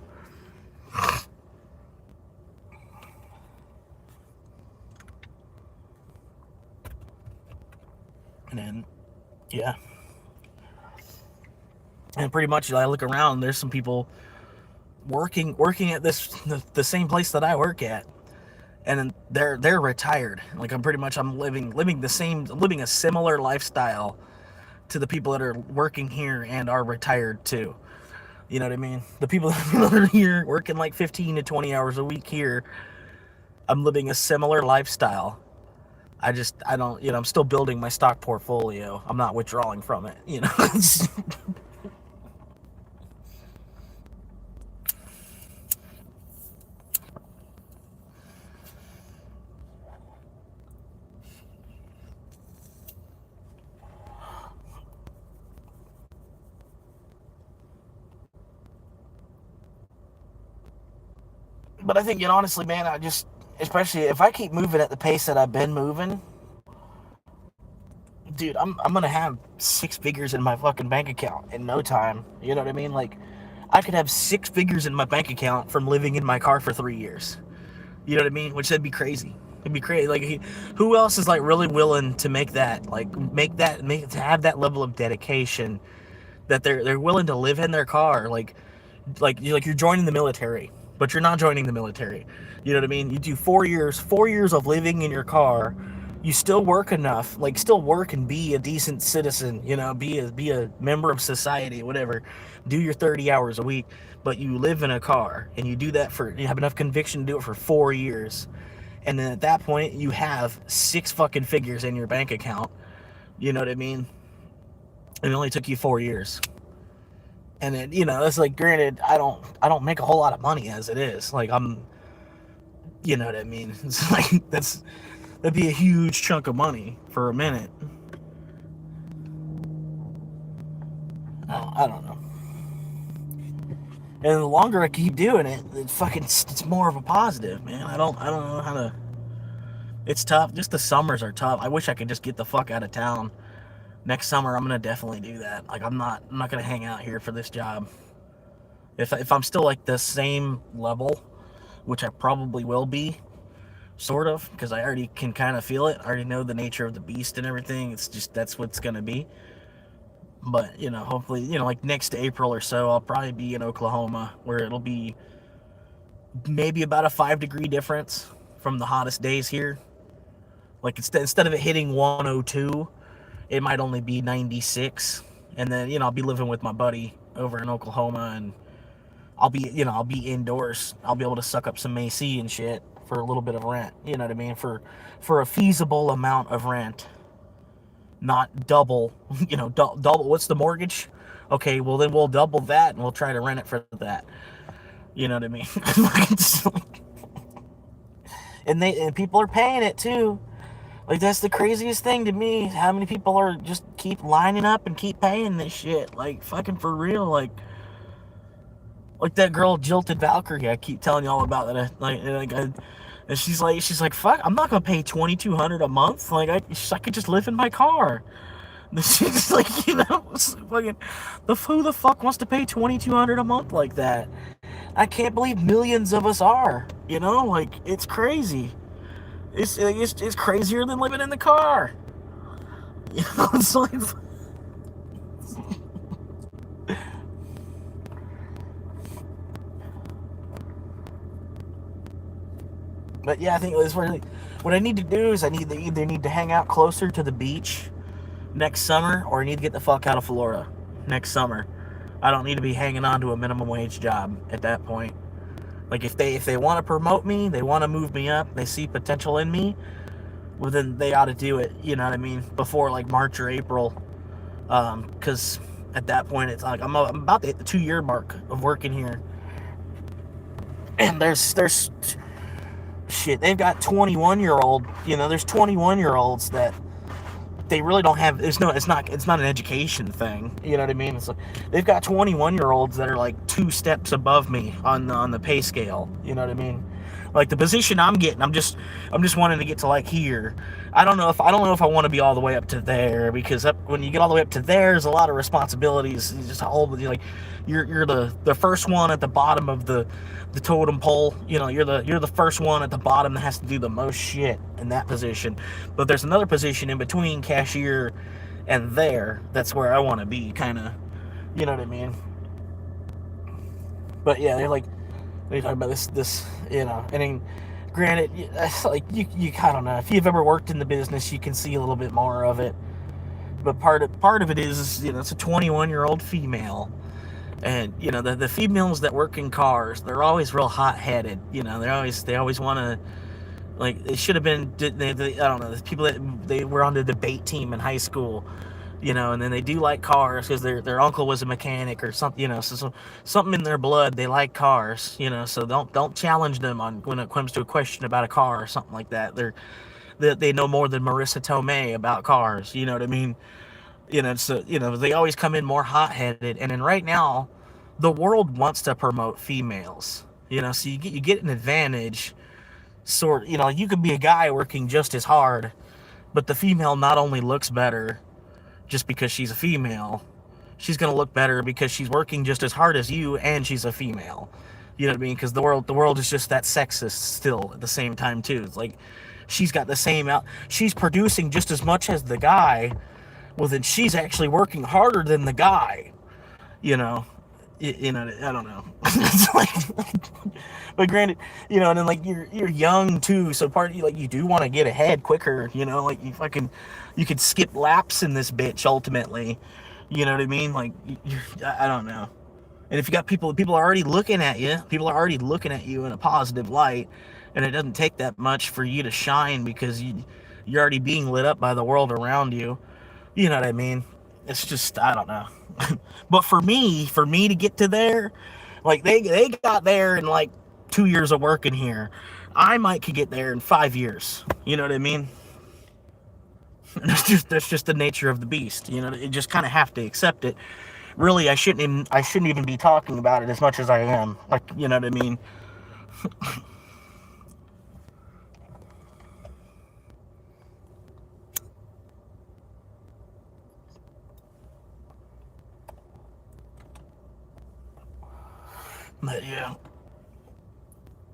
And then, yeah. And pretty much, I look around, there's some people working at the same place that I work at, and then they're retired. Like I'm living a similar lifestyle to the people that are working here and are retired too. You know what I mean? The people that are here working like 15 to 20 hours a week here, I'm living a similar lifestyle. I don't, I'm still building my stock portfolio. I'm not withdrawing from it, But I think, honestly, man, especially if I keep moving at the pace that I've been moving, dude, I'm gonna have 6 figures in my fucking bank account in no time. You know what I mean? Like, I could have 6 figures in my bank account from living in my car for 3 years. You know what I mean? Which that'd be crazy. It'd be crazy. Like, who else is like really willing to make that? Like, to have that level of dedication that they're willing to live in their car. Like you're joining the military, but you're not joining the military. You know what I mean? You do 4 years of living in your car. You still work enough, like still work and be a decent citizen, be a member of society, whatever. Do your 30 hours a week, but you live in a car and you do that you have enough conviction to do it for 4 years. And then at that point you have 6 fucking figures in your bank account. You know what I mean? It only took you 4 years. And it, it's like, granted, I don't make a whole lot of money as it is. Like, you know what I mean? It's like, that'd be a huge chunk of money for a minute. I don't know. And the longer I keep doing it, it's more of a positive, man. I don't know how to. It's tough. Just the summers are tough. I wish I could just get the fuck out of town. Next summer, I'm gonna definitely do that. Like, I'm not gonna hang out here for this job. If I'm still like the same level, which I probably will be, sort of, because I already can kind of feel it. I already know the nature of the beast and everything. It's just, that's what it's gonna be. But hopefully, like next April or so, I'll probably be in Oklahoma, where it'll be maybe about a 5-degree difference from the hottest days here. Like, instead of it hitting 102, it might only be 96. And then, I'll be living with my buddy over in Oklahoma, and I'll be indoors. I'll be able to suck up some AC and shit for a little bit of rent. You know what I mean? For a feasible amount of rent. Not double, double. What's the mortgage? Okay, well then we'll double that and we'll try to rent it for that. You know what I mean? and people are paying it too. Like, that's the craziest thing to me. How many people are just keep lining up and keep paying this shit? Like, fucking for real. Like that girl Jilted Valkyrie. I keep telling y'all about that. And she's like, fuck, I'm not gonna pay $2,200 a month. Like, I could just live in my car. She's like, fucking, who the fuck wants to pay $2,200 a month like that? I can't believe millions of us are. Like, it's crazy. It's crazier than living in the car. It's like. But yeah, I think it's really, what I need to do is I either need to hang out closer to the beach next summer, or I need to get the fuck out of Florida next summer. I don't need to be hanging on to a minimum wage job at that point. Like, if they want to promote me, they want to move me up, they see potential in me, well, then they ought to do it, you know what I mean, before like March or April. Because at that point, it's like I'm about to hit the 2-year mark of working here. And there's shit, they've got 21-year-old, there's 21-year-olds that they really don't have, it's not an education thing, you know what I mean? It's like, they've got 21-year-olds that are like 2 steps above me on the pay scale, you know what I mean? Like, the position I'm getting, I'm just wanting to get to like here. I don't know if I want to be all the way up to there, because when you get all the way up to there, there's a lot of responsibilities. You just like, you're the first one at the bottom of the totem pole. You're the first one at the bottom that has to do the most shit in that position. But there's another position in between cashier and there. That's where I want to be, kind of. You know what I mean? But yeah, they're like, they talk about this, I mean, granted, it's like, you I don't know, if you've ever worked in the business, you can see a little bit more of it. But part of it is, it's a 21-year-old female. And, the females that work in cars, they're always real hot-headed. They always want to, like, they should have been, I don't know, the people that they were on the debate team in high school, and then they do like cars because their uncle was a mechanic or something, so something in their blood, they like cars, so don't challenge them on when it comes to a question about a car or something like that. They know more than Marissa Tomei about cars, you know what I mean? So, they always come in more hot-headed. And then right now, the world wants to promote females, so you get an advantage. Sort, you could be a guy working just as hard, but the female not only looks better just because she's a female, she's going to look better because she's working just as hard as you and she's a female. You know what I mean? Because the world is just that sexist still at the same time, too. It's like, she's got the same she's producing just as much as the guy. Well, then she's actually working harder than the guy, I don't know. It's like, but granted, and then like you're young too, so part of you, like, you do want to get ahead quicker, like you could skip laps in this bitch ultimately, you know what I mean? Like, I don't know. And if you got people are already looking at you, in a positive light, and it doesn't take that much for you to shine because you're already being lit up by the world around you. You know what I mean? it's just, I don't know. But for me to get to there, like they got there in like 2 years of working here. I might could get there in 5 years. You know what I mean? And that's just the nature of the beast. You know, you just kind of have to accept it. Really, I shouldn't even be talking about it as much as I am. Like, you know what I mean? But yeah,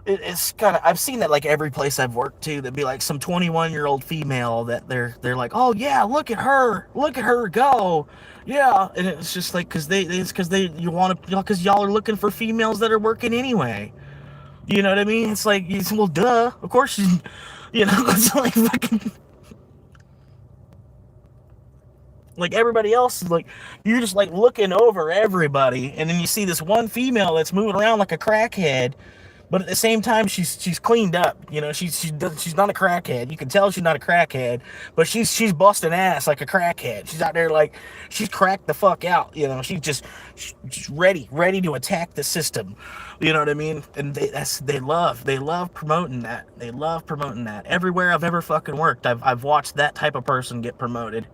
it's kind of, I've seen that like every place I've worked to, that'd be like some 21-year-old female that they're like, oh yeah, look at her go, yeah, and it's just like because you want to, because y'all are looking for females that are working anyway. You know what I mean? It's like, well, duh, of course, you know, it's like fucking. Like everybody else is like, you're just like looking over everybody, and then you see this one female that's moving around like a crackhead, but at the same time she's cleaned up. You know, she's not a crackhead. You can tell she's not a crackhead, but she's busting ass like a crackhead. She's out there like she's cracked the fuck out. You know, she's ready to attack the system. You know what I mean? And they love promoting that. They love promoting that. Everywhere I've ever fucking worked, I've watched that type of person get promoted.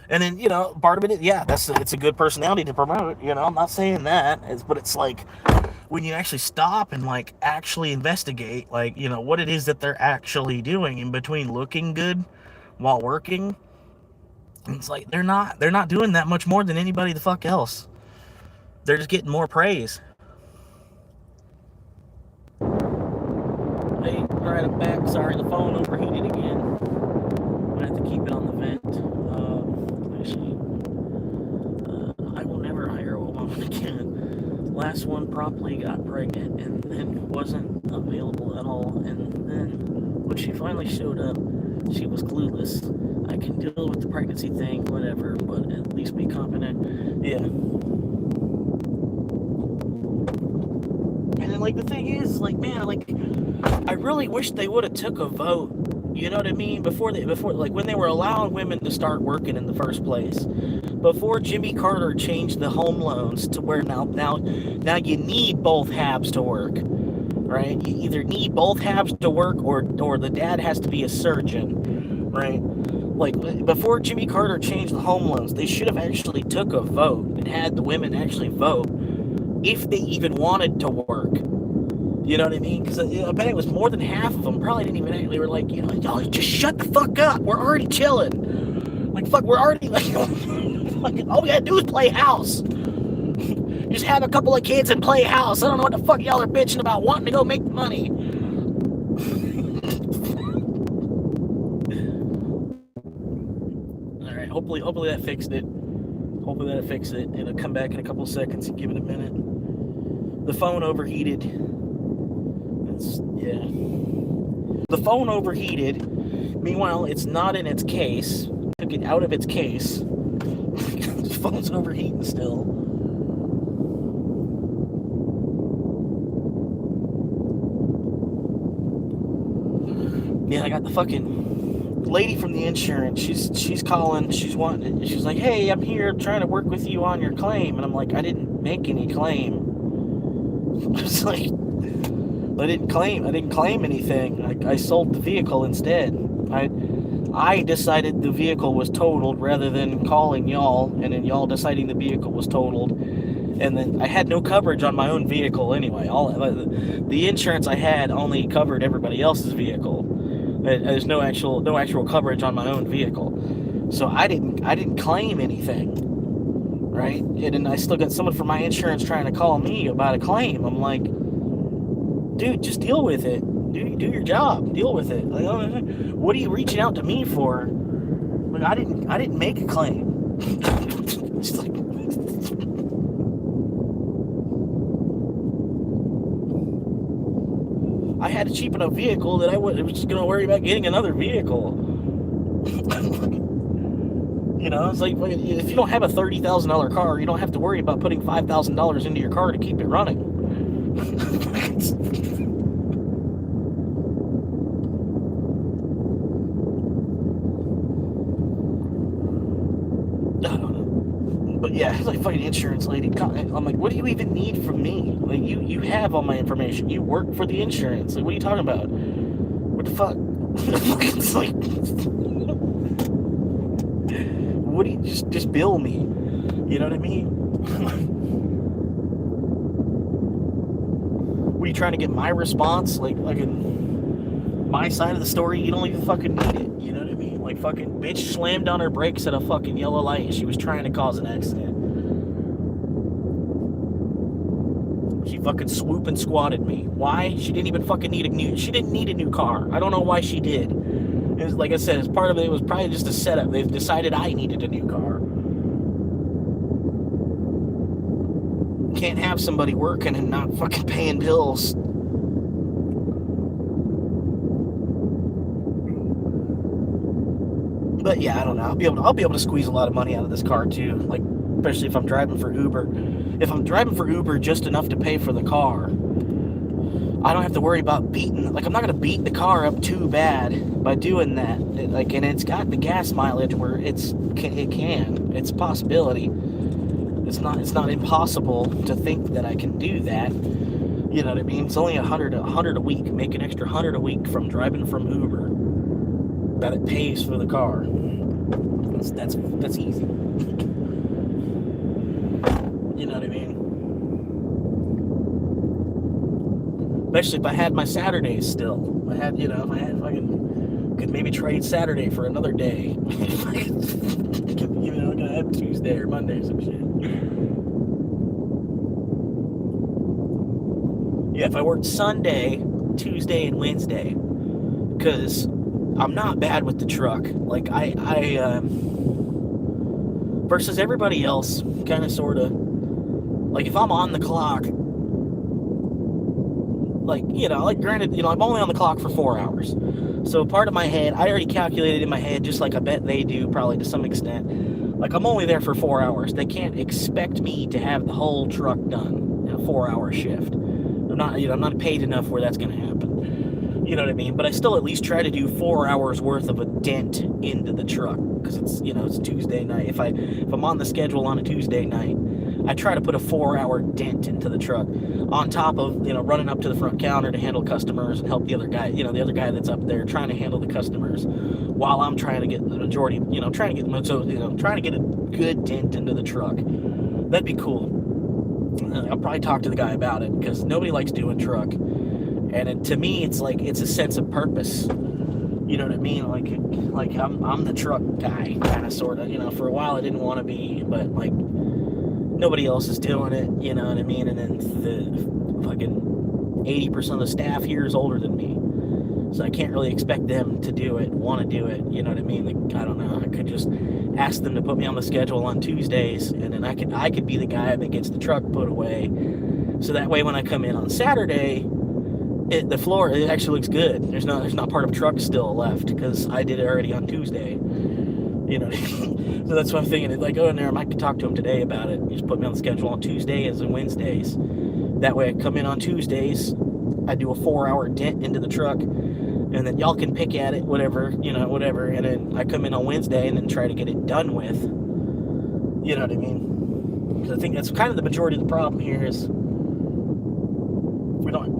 And then, you know, part of it, yeah, it's a good personality to promote, you know, I'm not saying that, but it's like, when you actually stop and, like, actually investigate, like, you know, what it is that they're actually doing in between looking good while working, it's like, they're not doing that much more than anybody the fuck else. They're just getting more praise. Hey, alright, I'm back. Sorry, the phone overheated again. I'm gonna have to keep it on the vent. I will never hire a woman again. Last one promptly got pregnant and then wasn't available at all. And then when she finally showed up, she was clueless. I can deal with the pregnancy thing, whatever, but at least be competent. Yeah. And then, like, the thing is, like, man, like, I really wish they would have took a vote. You know what I mean? Before like when they were allowing women to start working in the first place, before Jimmy Carter changed the home loans to where now you need both halves to work, right? You either need both halves to work or the dad has to be a surgeon, right? Like before Jimmy Carter changed the home loans, they should have actually took a vote and had the women actually vote if they even wanted to work. You know what I mean? Because I bet it was more than half of them probably didn't even. They were like, you know, y'all just shut the fuck up. We're already chilling. Like, fuck, we're already like, all we gotta do is play house. Just have a couple of kids and play house. I don't know what the fuck y'all are bitching about wanting to go make money. All right, hopefully that fixed it. Hopefully that fixed it. It'll come back in a couple of seconds. Give it a minute. The phone overheated. Yeah. The phone overheated. Meanwhile, it's not in its case. Took it out of its case. The phone's overheating still. Yeah, I got the fucking lady from the insurance. She's calling. She's like, hey, I'm here trying to work with you on your claim. And I'm like, I didn't make any claim. I was like, I didn't claim anything. I sold the vehicle instead. I decided the vehicle was totaled rather than calling y'all, and then y'all deciding the vehicle was totaled. And then I had no coverage on my own vehicle anyway. The insurance I had only covered everybody else's vehicle. There's no actual coverage on my own vehicle. So I didn't claim anything, right? And then I still got someone from my insurance trying to call me about a claim. I'm like, dude, just deal with it. Do your job. Deal with it. Like, what are you reaching out to me for? Like, I didn't make a claim. It's like, I had a cheap enough vehicle that I was just gonna worry about getting another vehicle. You know, it's like if you don't have a $30,000 car, you don't have to worry about putting $5,000 into your car to keep it running. But yeah, like fucking insurance lady. I'm like, what do you even need from me? Like, you have all my information. You work for the insurance. Like, what are you talking about? What the fuck? It's like, what do you just bill me? You know what I mean? Were you trying to get my response? Like my side of the story? You don't even fucking need it. You know what I mean? Like, fucking bitch slammed on her brakes at a fucking yellow light and she was trying to cause an accident. She fucking swoop and squatted me. Why? She didn't even fucking need she didn't need a new car. I don't know why she did. It was, like I said, as part of it was probably just a setup. They've decided I needed a new car. Can't have somebody working and not fucking paying bills. But yeah, I don't know. I'll be able to squeeze a lot of money out of this car too. Like, especially if I'm driving for Uber. If I'm driving for Uber just enough to pay for the car, I don't have to worry about beating. Like, I'm not gonna beat the car up too bad by doing that. And it's got the gas mileage where it's a possibility. It's not impossible to think that I can do that. You know what I mean? It's only $100 a week. Make an extra $100 a week from driving from Uber. That it pays for the car. That's easy. You know what I mean? Especially if I had my Saturdays still. I had fucking could maybe trade Saturday for another day. You know, I'm gonna have Tuesday or Monday or some shit. Yeah, if I worked Sunday, Tuesday, and Wednesday, because I'm not bad with the truck. Like, I versus everybody else, kind of, sort of. Like, if I'm on the clock, like, you know, like, granted, you know, I'm only on the clock for 4 hours. So part of my head, I already calculated in my head, just like I bet they do, probably to some extent. Like, I'm only there for 4 hours. They can't expect me to have the whole truck done in a 4-hour shift. I'm not paid enough where that's going to happen. You know what I mean? But I still at least try to do 4 hours worth of a dent into the truck, because it's, you know, it's Tuesday night. If I'm on the schedule on a Tuesday night, I try to put a 4-hour dent into the truck, on top of, you know, running up to the front counter to handle customers and help the other guy, you know, the other guy that's up there trying to handle the customers, while I'm trying to get the majority, you know, trying to get a good dent into the truck. That'd be cool. I'll probably talk to the guy about it, because nobody likes doing truck. And to me, it's like, it's a sense of purpose. You know what I mean? Like I'm the truck guy, kind of, sort of. You know, for a while I didn't want to be, but like, nobody else is doing it. You know what I mean? And then the fucking 80% of the staff here is older than me, so I can't really expect them to do it, want to do it. You know what I mean? Like, I don't know. I could just ask them to put me on the schedule on Tuesdays, and then I could be the guy that gets the truck put away. So that way, when I come in on Saturday, the floor, it actually looks good. There's not part of truck still left, because I did it already on Tuesday. You know, so that's what I'm thinking. Like, go in there, I might talk to him today about it. Just put me on the schedule on Tuesdays and Wednesdays. That way I come in on Tuesdays, I do a 4-hour dent into the truck, and then y'all can pick at it, whatever, and then I come in on Wednesday and then try to get it done with. You know what I mean? Because I think that's kind of the majority of the problem here is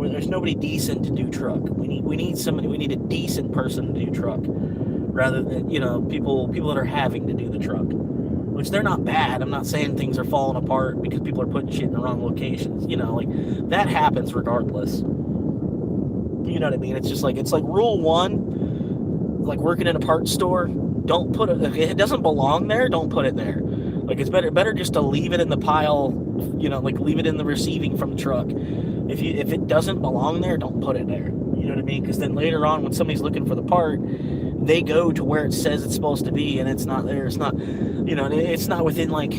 there's nobody decent to do truck. We need a decent person to do truck, rather than, you know, people that are having to do the truck, which they're not bad. I'm not saying things are falling apart because people are putting shit in the wrong locations. You know, like, that happens regardless. You know what I mean? It's just like, it's like rule 1, like working in a parts store, don't put it, if it doesn't belong there, don't put it there. Like, it's better just to leave it in the pile, you know, like, leave it in the receiving from the truck. If it doesn't belong there, don't put it there. You know what I mean? Because then later on, when somebody's looking for the part, they go to where it says it's supposed to be, and it's not there. It's not, you know, it's not within like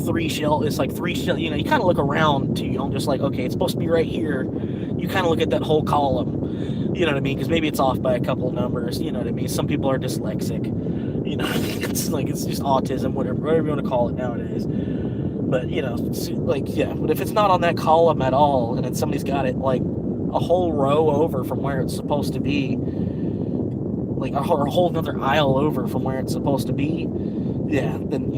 3 shell. It's like 3 shell. You know, you kind of look around too. You don't just like, okay, it's supposed to be right here. You kind of look at that whole column. You know what I mean? Because maybe it's off by a couple of numbers. You know what I mean? Some people are dyslexic. You know, it's just autism, whatever you want to call it nowadays. But, you know, like, yeah, but if it's not on that column at all, and then somebody's got it, like, a whole row over from where it's supposed to be, like, or a whole another aisle over from where it's supposed to be, Yeah, then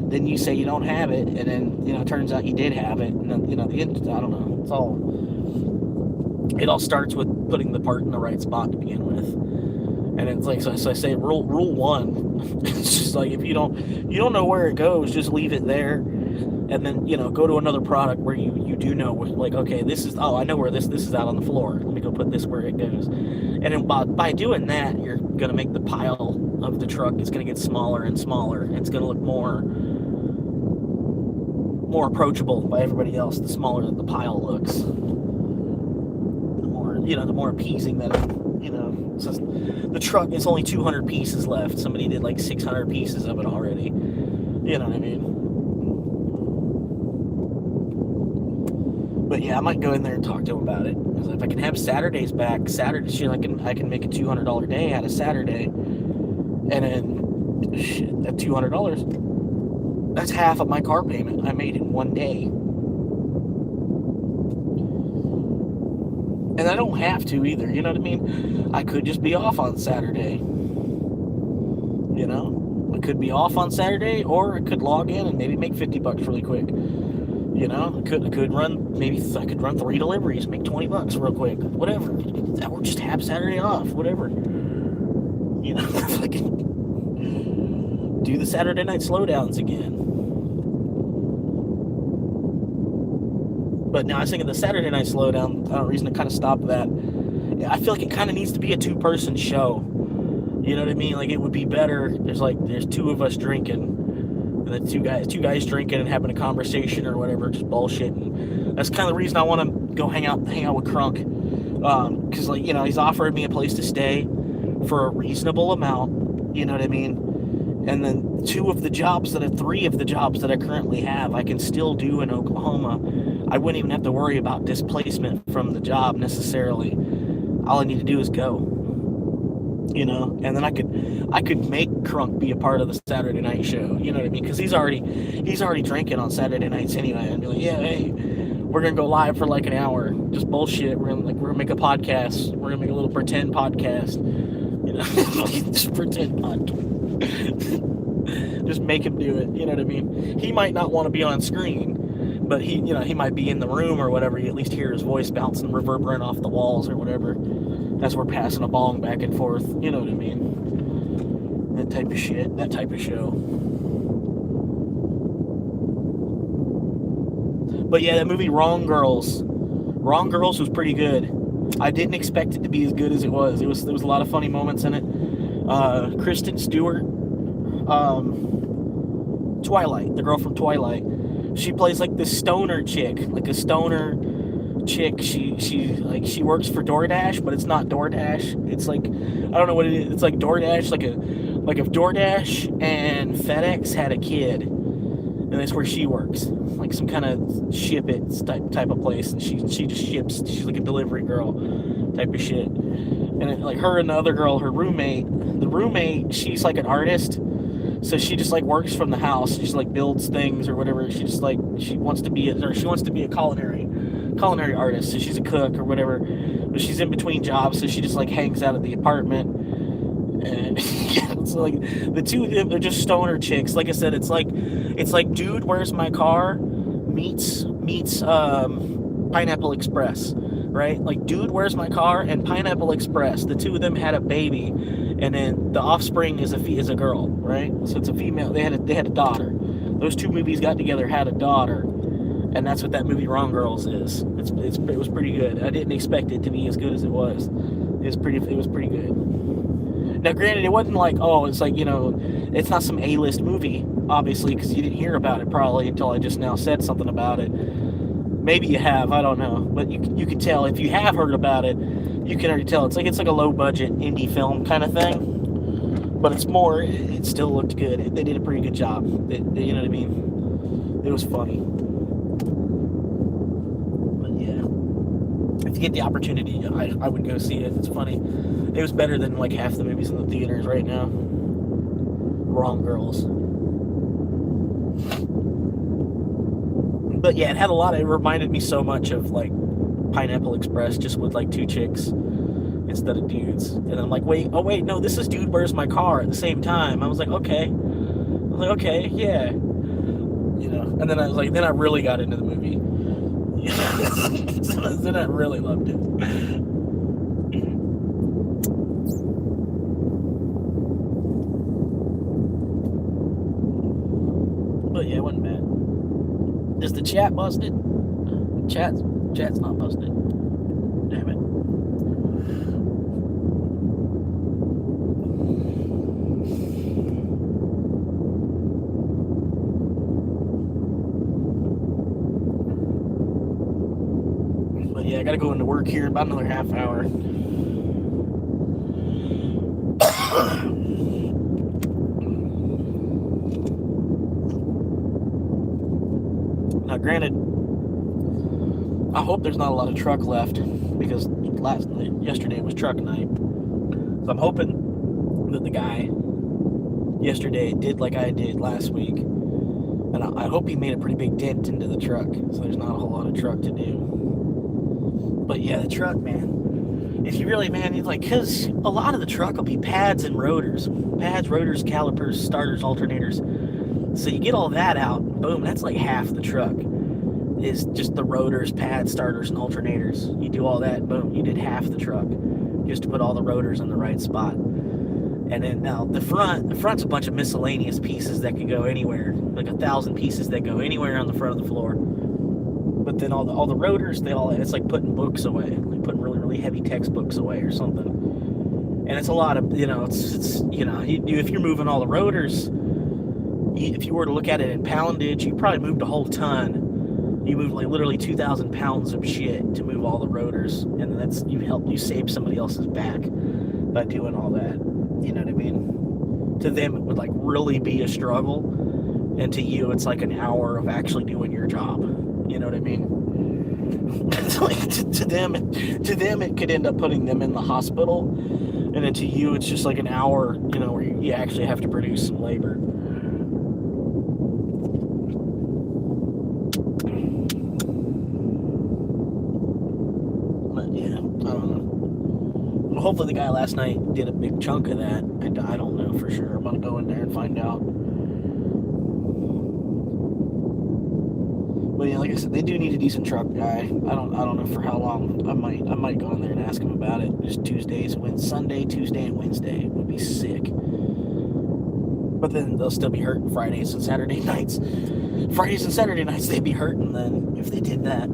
then you say you don't have it, and then it turns out you did have it, and then the end. I don't know. It all starts with putting the part in the right spot to begin with, and it's like so I say rule one. It's just like if you don't know where it goes, just leave it there, and then go to another product where you do know, like, okay, this is, I know where this is out on the floor. Let me go put this where it goes, and then by doing that, you're gonna make the pile of the truck is gonna get smaller and smaller. It's gonna look more approachable by everybody else. The smaller that the pile looks, the more appeasing that so the truck is only 200 pieces left. Somebody did like 600 pieces of it already. You know what I mean? But yeah, I might go in there and talk to him about it. Because if I can have Saturdays back, I can make a $200 day out of Saturday, and then at $200, that's half of my car payment I made in one day. And I don't have to either, you know what I mean? I could just be off on Saturday. I could be off on Saturday, or I could log in and maybe make $50 really quick. I could run, I could run 3 deliveries, make $20 real quick, whatever. Or just have Saturday off, whatever. Do the Saturday night slowdowns again. But now I was thinking the Saturday night slowdown, reason to kind of stop that. I feel like it kind of needs to be a 2-person show. You know what I mean? Like, it would be better. There's 2 of us drinking, and then two guys drinking and having a conversation or whatever, just bullshitting. That's kind of the reason I want to go hang out with Crunk, because he's offered me a place to stay for a reasonable amount. You know what I mean? And then 3 of the jobs that I currently have, I can still do in Oklahoma. I wouldn't even have to worry about displacement from the job necessarily. All I need to do is go. And then I could make Crunk be a part of the Saturday night show. You know what I mean? Because he's already drinking on Saturday nights anyway. And be like, yeah, hey, we're gonna go live for like an hour, just bullshit. We're gonna make a podcast. We're gonna make a little pretend podcast. Just pretend podcast. Just make him do it. You know what I mean? He might not want to be on screen, but he might be in the room or whatever. You at least hear his voice bouncing, reverberating off the walls or whatever, as we're passing a bong back and forth. You know what I mean? That type of shit. That type of show. But yeah, that movie Wrong Girls was pretty good. I didn't expect it to be as good as it was. There was a lot of funny moments in it. Kristen Stewart, Twilight, the girl from Twilight. She plays like this stoner chick, like a stoner chick. She works for DoorDash, but it's not DoorDash. It's like, I don't know what it is. It's like DoorDash, like if DoorDash and FedEx had a kid, and that's where she works, like some kind of ship it type of place, and she just ships. She's like a delivery girl type of shit. And like her and the other girl, the roommate, she's like an artist. So she just like works from the house. She just like builds things or whatever. She wants to be a culinary artist. So she's a cook or whatever. But she's in between jobs, so she just like hangs out at the apartment. And so like the 2 of them, they're just stoner chicks. Like I said, it's like Dude, Where's My Car meets Pineapple Express, right? Like Dude, Where's My Car and Pineapple Express. The 2 of them had a baby, and then the offspring is a girl, right? So it's a female. They had a daughter. Those 2 movies got together, had a daughter, and that's what that movie Wrong Girls is. It was pretty good. I didn't expect it to be as good as it was. It was pretty good. Now, granted, it wasn't like, it's like, it's not some A-list movie, obviously, because you didn't hear about it probably until I just now said something about it. Maybe you have, I don't know, but you can tell if you have heard about it. You can already tell it's like a low budget indie film kind of thing, but it still looked good. They did a pretty good job. You know what I mean? It was funny. But yeah, if you get the opportunity, I would go see it. It's funny. It was better than like half the movies in the theaters right now. Wrong Girls. But yeah, it reminded me so much of like Pineapple Express, just with like 2 chicks instead of dudes. And I'm like, wait, no, this is Dude, Where's My Car at the same time. I was like, okay. was like, okay, yeah. You know, and then I was like, then I really got into the movie. Then I really loved it. But yeah, it wasn't bad. Is the chat busted? Chat's not busted. Damn it. But yeah, I gotta go into work here in about another half hour. Now, granted, I hope there's not a lot of truck left because yesterday was truck night. So I'm hoping that the guy yesterday did like I did last week, and I hope he made a pretty big dent into the truck, so there's not a whole lot of truck to do. But yeah, the truck, man. If you really, man, you'd like, because a lot of the truck will be pads and rotors. Pads, rotors, calipers, starters, alternators. So you get all that out, boom, that's like half the truck. Is just the rotors, pads, starters, and alternators. You do all that, boom, you did half the truck. Just to put all the rotors in the right spot. And then now the front's a bunch of miscellaneous pieces that could go anywhere. Like 1,000 pieces that go anywhere on the front of the floor. But then all the rotors, it's like putting books away. Like putting really, really heavy textbooks away or something. And it's a lot of, it's if you're moving all the rotors, if you were to look at it in poundage, you probably moved a whole ton. You moved like literally 2,000 pounds of shit to move all the rotors, and that's you save somebody else's back by doing all that. You know what I mean? To them, it would like really be a struggle, and to you, it's like an hour of actually doing your job. You know what I mean? Like to them, it could end up putting them in the hospital, and then to you, it's just like an hour. Where you actually have to produce some labor. Hopefully the guy last night did a big chunk of that. I don't know for sure. I'm gonna go in there and find out. But yeah, like I said, they do need a decent truck guy. I don't know for how long. I might go in there and ask him about it. Just Tuesday and Wednesday would be sick. But then they'll still be hurting Fridays and Saturday nights. Fridays and Saturday nights they'd be hurting then if they did that.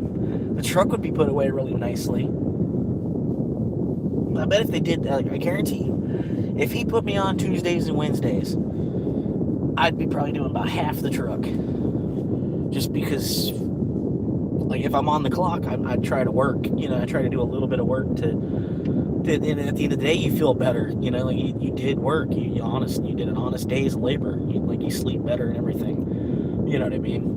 The truck would be put away really nicely. I bet if they did, I guarantee you, if he put me on Tuesdays and Wednesdays, I'd be probably doing about half the truck. Just because, like, if I'm on the clock, I'd try to work. I try to do a little bit of work and at the end of the day, you feel better. Like you did work. You did an honest day's labor. You sleep better and everything. You know what I mean?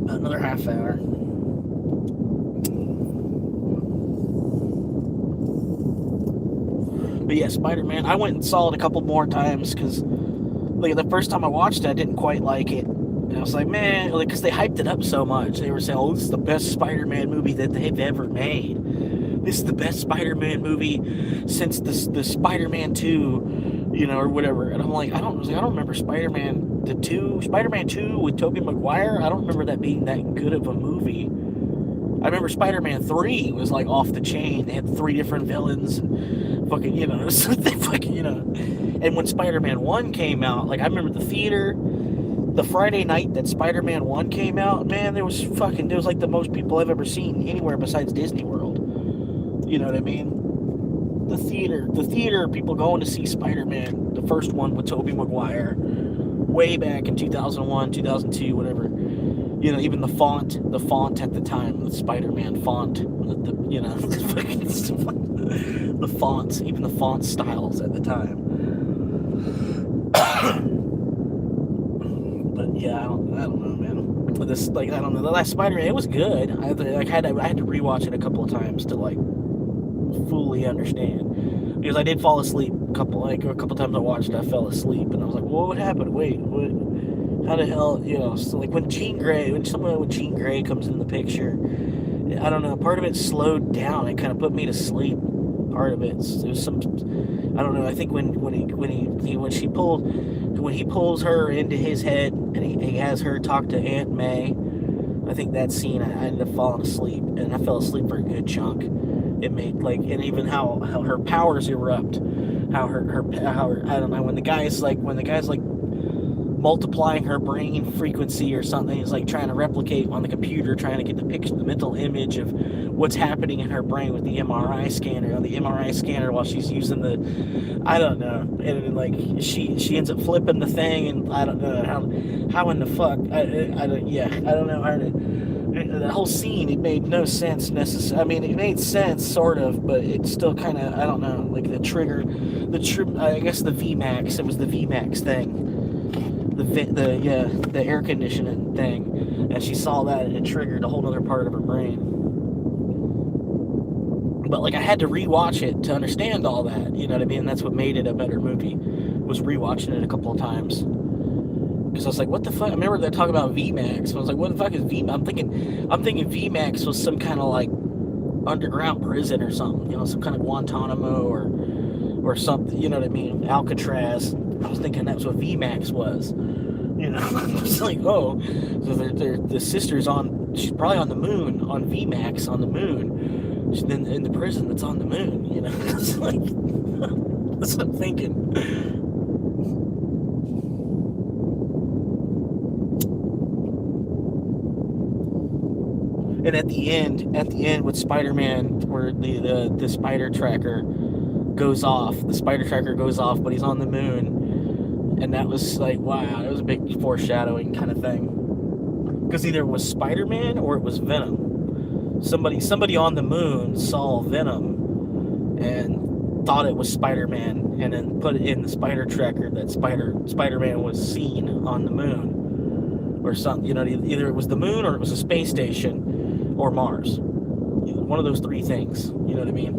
Another half hour. But yeah, Spider-Man, I went and saw it a couple more times because like the first time I watched it, I didn't quite like it. And I was like, man, because they hyped it up so much. They were saying, oh, this is the best Spider-Man movie that they've ever made. This is the best Spider-Man movie since the Spider-Man 2, or whatever. And I'm like, I don't remember Spider-Man 2 with Tobey Maguire. I don't remember that being that good of a movie. I remember Spider-Man 3 was like off the chain. They had 3 different villains and fucking, And when Spider-Man 1 came out, like I remember the theater, the Friday night that Spider-Man 1 came out, man, there was like the most people I've ever seen anywhere besides Disney World. You know what I mean? The theater, people going to see Spider-Man, the first one with Tobey Maguire, way back in 2001, 2002, whatever. Even the font at the time, the Spider-Man font, the fonts, even the font styles at the time. But yeah, I don't know, man. But this, like, I don't know, the last Spider-Man, it was good. I had to rewatch it a couple of times to like fully understand, because I did fall asleep a couple times I watched it. I fell asleep and I was like, well, what happened? Wait, what? How the hell? So like when Jean Grey comes in the picture, I don't know. Part of it slowed down. It kind of put me to sleep. Part of it was some, I don't know. I think when he pulls her into his head and he has her talk to Aunt May. I think that scene, I ended up falling asleep, and I fell asleep for a good chunk. It made and even how her powers erupt, how her I don't know, when the guy's like multiplying her brain frequency or something. He's like trying to replicate on the computer, trying to get the picture, the mental image of what's happening in her brain with the MRI scanner while she's using the, I don't know, and like she ends up flipping the thing, and I don't know how in the fuck I don't know. The whole scene, it made no sense necessarily. I mean, it made sense sort of, but it still kind of, I don't know, like I guess the VMAX. It was the VMAX thing. The air conditioning thing, and she saw that, and it triggered a whole other part of her brain. But like, I had to rewatch it to understand all that, you know what I mean? And that's what made it a better movie, was rewatching it a couple of times. Because I was like, what the fuck? I remember they talk about VMAX. I was like, what the fuck is VMAX? I'm thinking VMAX was some kind of like underground prison or something, some kind of Guantanamo or something, you know what I mean? Alcatraz. I was thinking that's what VMAX was. I was like, oh, so the sister's she's probably on the moon, on VMAX, on the moon. She's in the prison that's on the moon, It's like, that's what I'm thinking. And at the end with Spider-Man, where the spider tracker goes off, but he's on the moon. And that was like, wow, it was a big foreshadowing kind of thing. Because either it was Spider-Man or it was Venom. Somebody on the moon saw Venom and thought it was Spider-Man, and then put it in the spider tracker that Spider-Man was seen on the moon. Or something, either it was the moon or it was a space station or Mars. One of those three things, you know what I mean?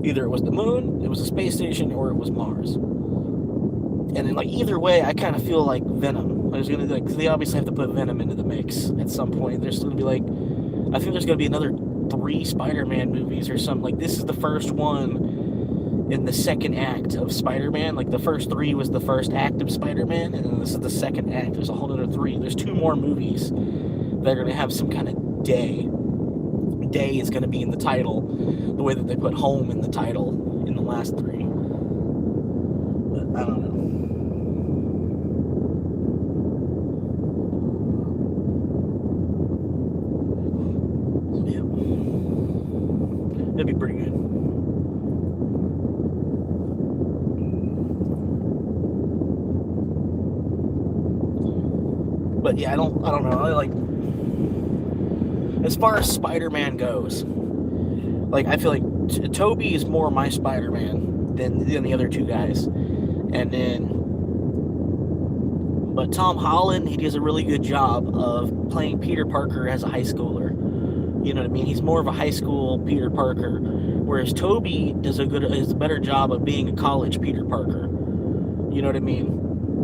Either it was the moon, it was a space station, or it was Mars. And then, like, either way, I kind of feel like Venom. There's gonna, like, they obviously have to put Venom into the mix at some point. There's gonna be like, I think there's gonna be another 3 Spider-Man movies or something. Like, this is the first one in the second act of Spider-Man. Like, the first 3 was the first act of Spider-Man, and then this is the second act. There's a whole other 3. There's 2 more movies that are gonna have some kind of day. Day is gonna be in the title, the way that they put home in the title in the last 3. But I don't know. Yeah. It'd be pretty good. But yeah, I don't know. I like, as far as Spider-Man goes, like, I feel like Tobey is more my Spider-Man than the other 2 guys. And then, but Tom Holland, he does a really good job of playing Peter Parker as a high schooler. You know what I mean? He's more of a high school Peter Parker, whereas Tobey does a better job of being a college Peter Parker. You know what I mean?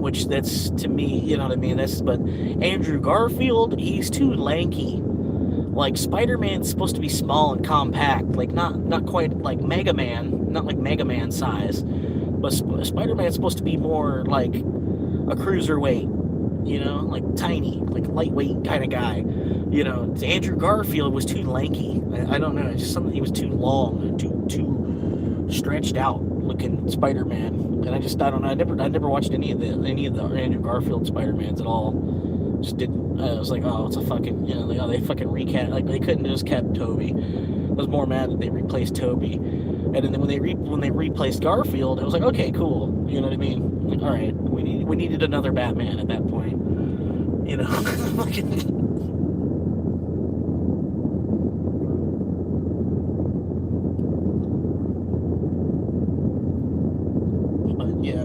Which, that's, to me, you know what I mean? But Andrew Garfield, he's too lanky. Like, Spider-Man's supposed to be small and compact, like not quite like Mega Man, not like Mega Man size, but Spider-Man's supposed to be more like a cruiserweight, like tiny, like lightweight kind of guy. Andrew Garfield was too lanky. I don't know, it's just something, he was too long, too stretched out looking Spider-Man. And I don't know, I never watched any of the Andrew Garfield Spider-Mans at all. Just didn't. I was like, oh, it's a fucking, they fucking recast. Like, they couldn't have just kept Tobey. I was more mad that they replaced Tobey. And then when they replaced Garfield, it was like, okay, cool. You know what I mean? Like, all right, we needed another Batman at that point. But yeah.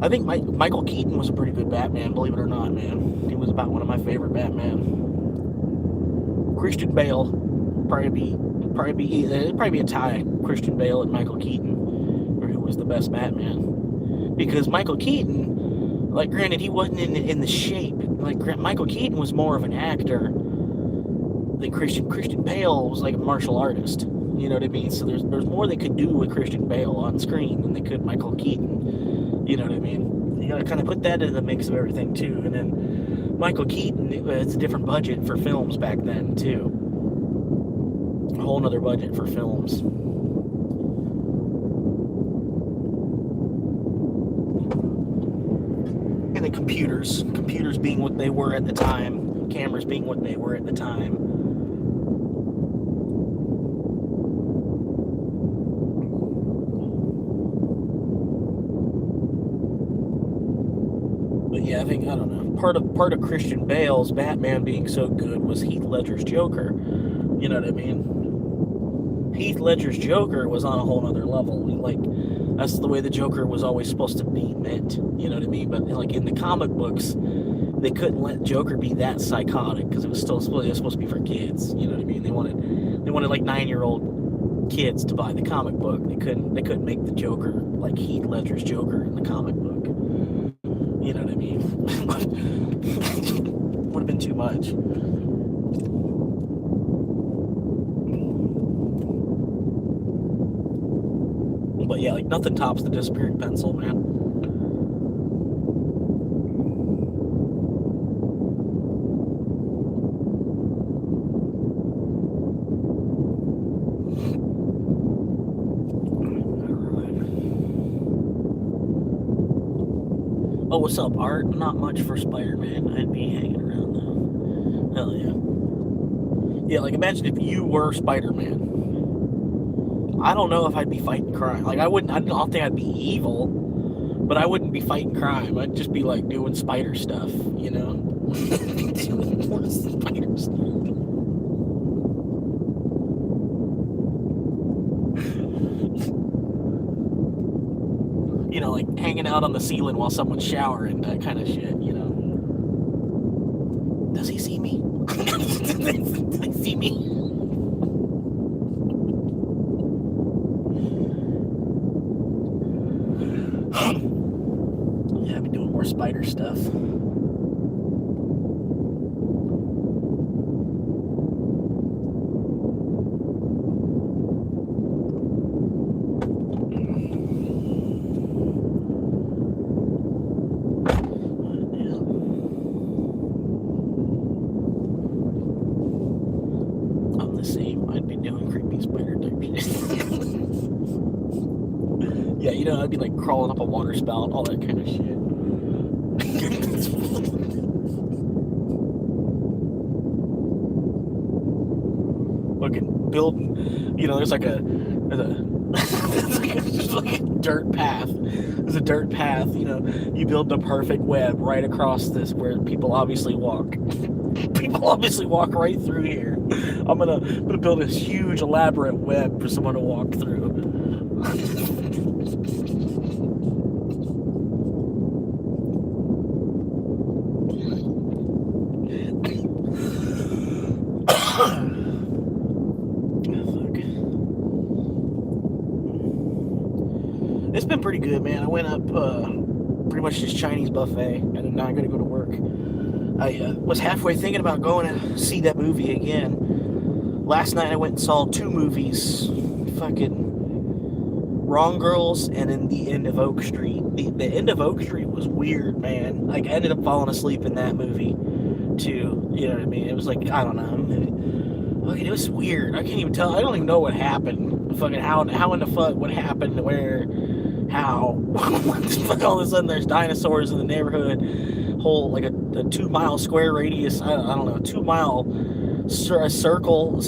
I think Michael Keaton was a pretty good Batman, believe it or not, man. He was about one of my favorite Batman. Christian Bale, it'd probably be a tie. Christian Bale and Michael Keaton, or who was the best Batman? Because Michael Keaton, like, granted, he wasn't in the shape. Like, Michael Keaton was more of an actor than Christian Bale was like a martial artist. You know what I mean? So there's more they could do with Christian Bale on screen than they could Michael Keaton. You know what I mean? You gotta kind of put that into the mix of everything too. And then Michael Keaton, it's a different budget for films back then too. A whole nother budget for films. And then computers being what they were at the time, cameras being what they were at the time. But yeah, I don't know. Part of Christian Bale's Batman being so good was Heath Ledger's Joker. You know what I mean? Heath Ledger's Joker was on a whole other level. Like, that's the way the Joker was always supposed to be meant. You know what I mean? But like in the comic books, they couldn't let Joker be that psychotic because it was supposed to be for kids. You know what I mean? They wanted like 9-year-old kids to buy the comic book. They couldn't make the Joker like Heath Ledger's Joker in the comic book. You know what I mean? Would have been too much. But yeah, like nothing tops the disappearing pencil, man. Oh, what's up, Art? Not much for Spider-Man. I'd be hanging around though. Hell yeah. Yeah, like imagine if you were Spider-Man. I don't know if I'd be fighting crime. Like I don't think I'd be evil, but I wouldn't be fighting crime. I'd just be like doing spider stuff, you know? Doing spider stuff. You know, like hanging out on the ceiling while someone's showering, that kind of shit, you know? Does he see me? Does he see me? Yeah, I've been doing more spider stuff. I'm the same. I'd be doing creepy spider type shit. Yeah, you know, I'd be like crawling up a water spout, all that kind of shit. Fucking building, you know, there's like a just like a dirt path. There's a dirt path, you know. You build the perfect web right across this where people obviously walk. People obviously walk right through here. I'm gonna build this huge elaborate web for someone to walk through. It's been pretty good, man. I went up pretty much this Chinese buffet, and now I gotta go to work. I was halfway thinking about going to see that movie again. Last night I went and saw 2 movies. Fucking Wrong Girls and In the End of Oak Street. The End of Oak Street was weird, man. Like, I ended up falling asleep in that movie, too. You know what I mean? It was like, I don't know. It was weird. I can't even tell. I don't even know what happened. Fucking how in the fuck, what happened, where, how. Fuck, all of a sudden there's dinosaurs in the neighborhood. Whole, like a 2-mile square radius, I don't know, 2-mile circle, a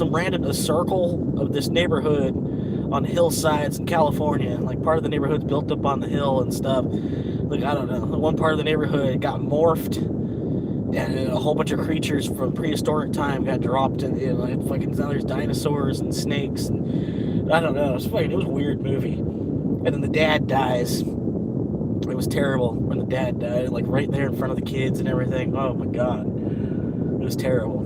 circle of this neighborhood on hillsides in California. Like, part of the neighborhood's built up on the hill and stuff. Like, I don't know, one part of the neighborhood got morphed, and a whole bunch of creatures from prehistoric time got dropped in, you know, like, fucking, now there's dinosaurs and snakes, and I don't know, it was a weird movie. And then the dad dies. It was terrible when the dad died, like right there in front of the kids and everything. Oh my God, it was terrible.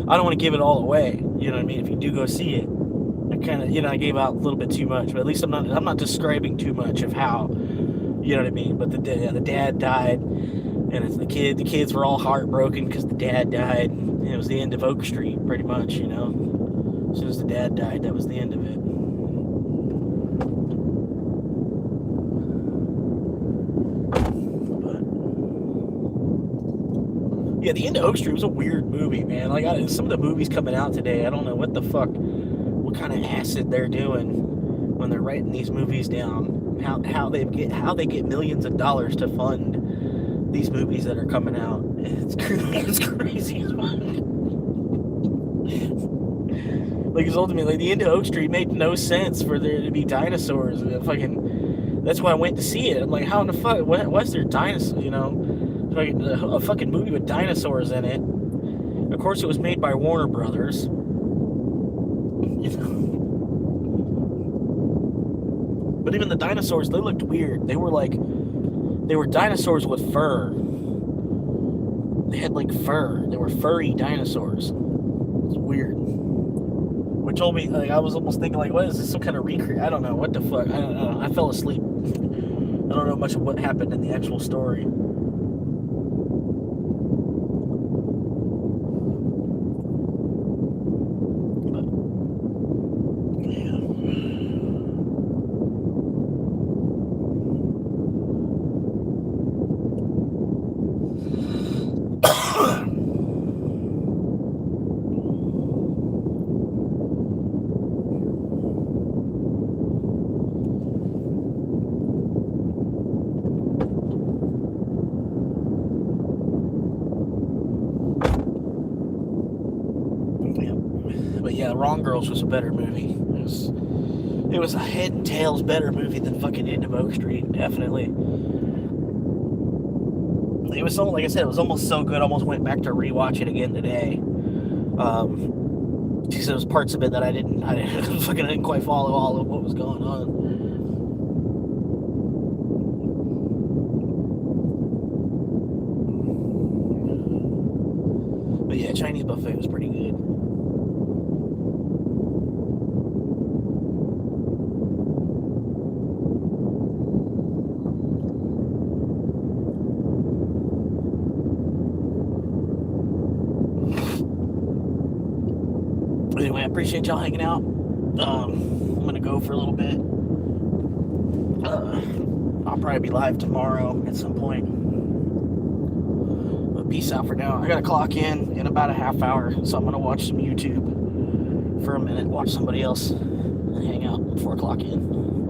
I don't want to give it all away, you know what I mean? If you do go see it, I kind of, you know, I gave out a little bit too much, but at least I'm not describing too much of how, you know what I mean? But the dad died, and it's the kids were all heartbroken because the dad died. And it was the end of Oak Street, pretty much, you know. As soon as the dad died, that was the end of it. Yeah, the end of Oak Street was a weird movie, man. Like some of the movies coming out today, I don't know what kind of acid they're doing when they're writing these movies down. How they get millions of dollars to fund these movies that are coming out. It's crazy as fuck. Like, it's ultimately, like, the end of Oak Street made no sense for there to be dinosaurs. That's why I went to see it. I'm like, how in the fuck? What's there dinosaurs? You know. Like a fucking movie with dinosaurs in it. Of course, it was made by Warner Brothers. You know. But even the dinosaurs, they looked weird. They were dinosaurs with fur. They had like fur. They were furry dinosaurs. It's weird. Which told me, like, I was almost thinking, like, what is this? Some kind of recreate? I don't know. What the fuck? I don't know. I fell asleep. I don't know much of what happened in the actual story. But yeah, Wrong Girls was a better movie. It was a head and tails better movie than fucking End of Oak Street, definitely. It was so, like I said, it was almost so good. I almost went back to rewatch it again today. Because there was parts of it that I didn't quite follow all of what was going on. But yeah, Chinese buffet was pretty good. Anyway, I appreciate y'all hanging out. I'm gonna go for a little bit. I'll probably be live tomorrow at some point. But peace out for now. I gotta clock in about a half hour, so I'm gonna watch some YouTube for a minute, watch somebody else hang out before I clock in.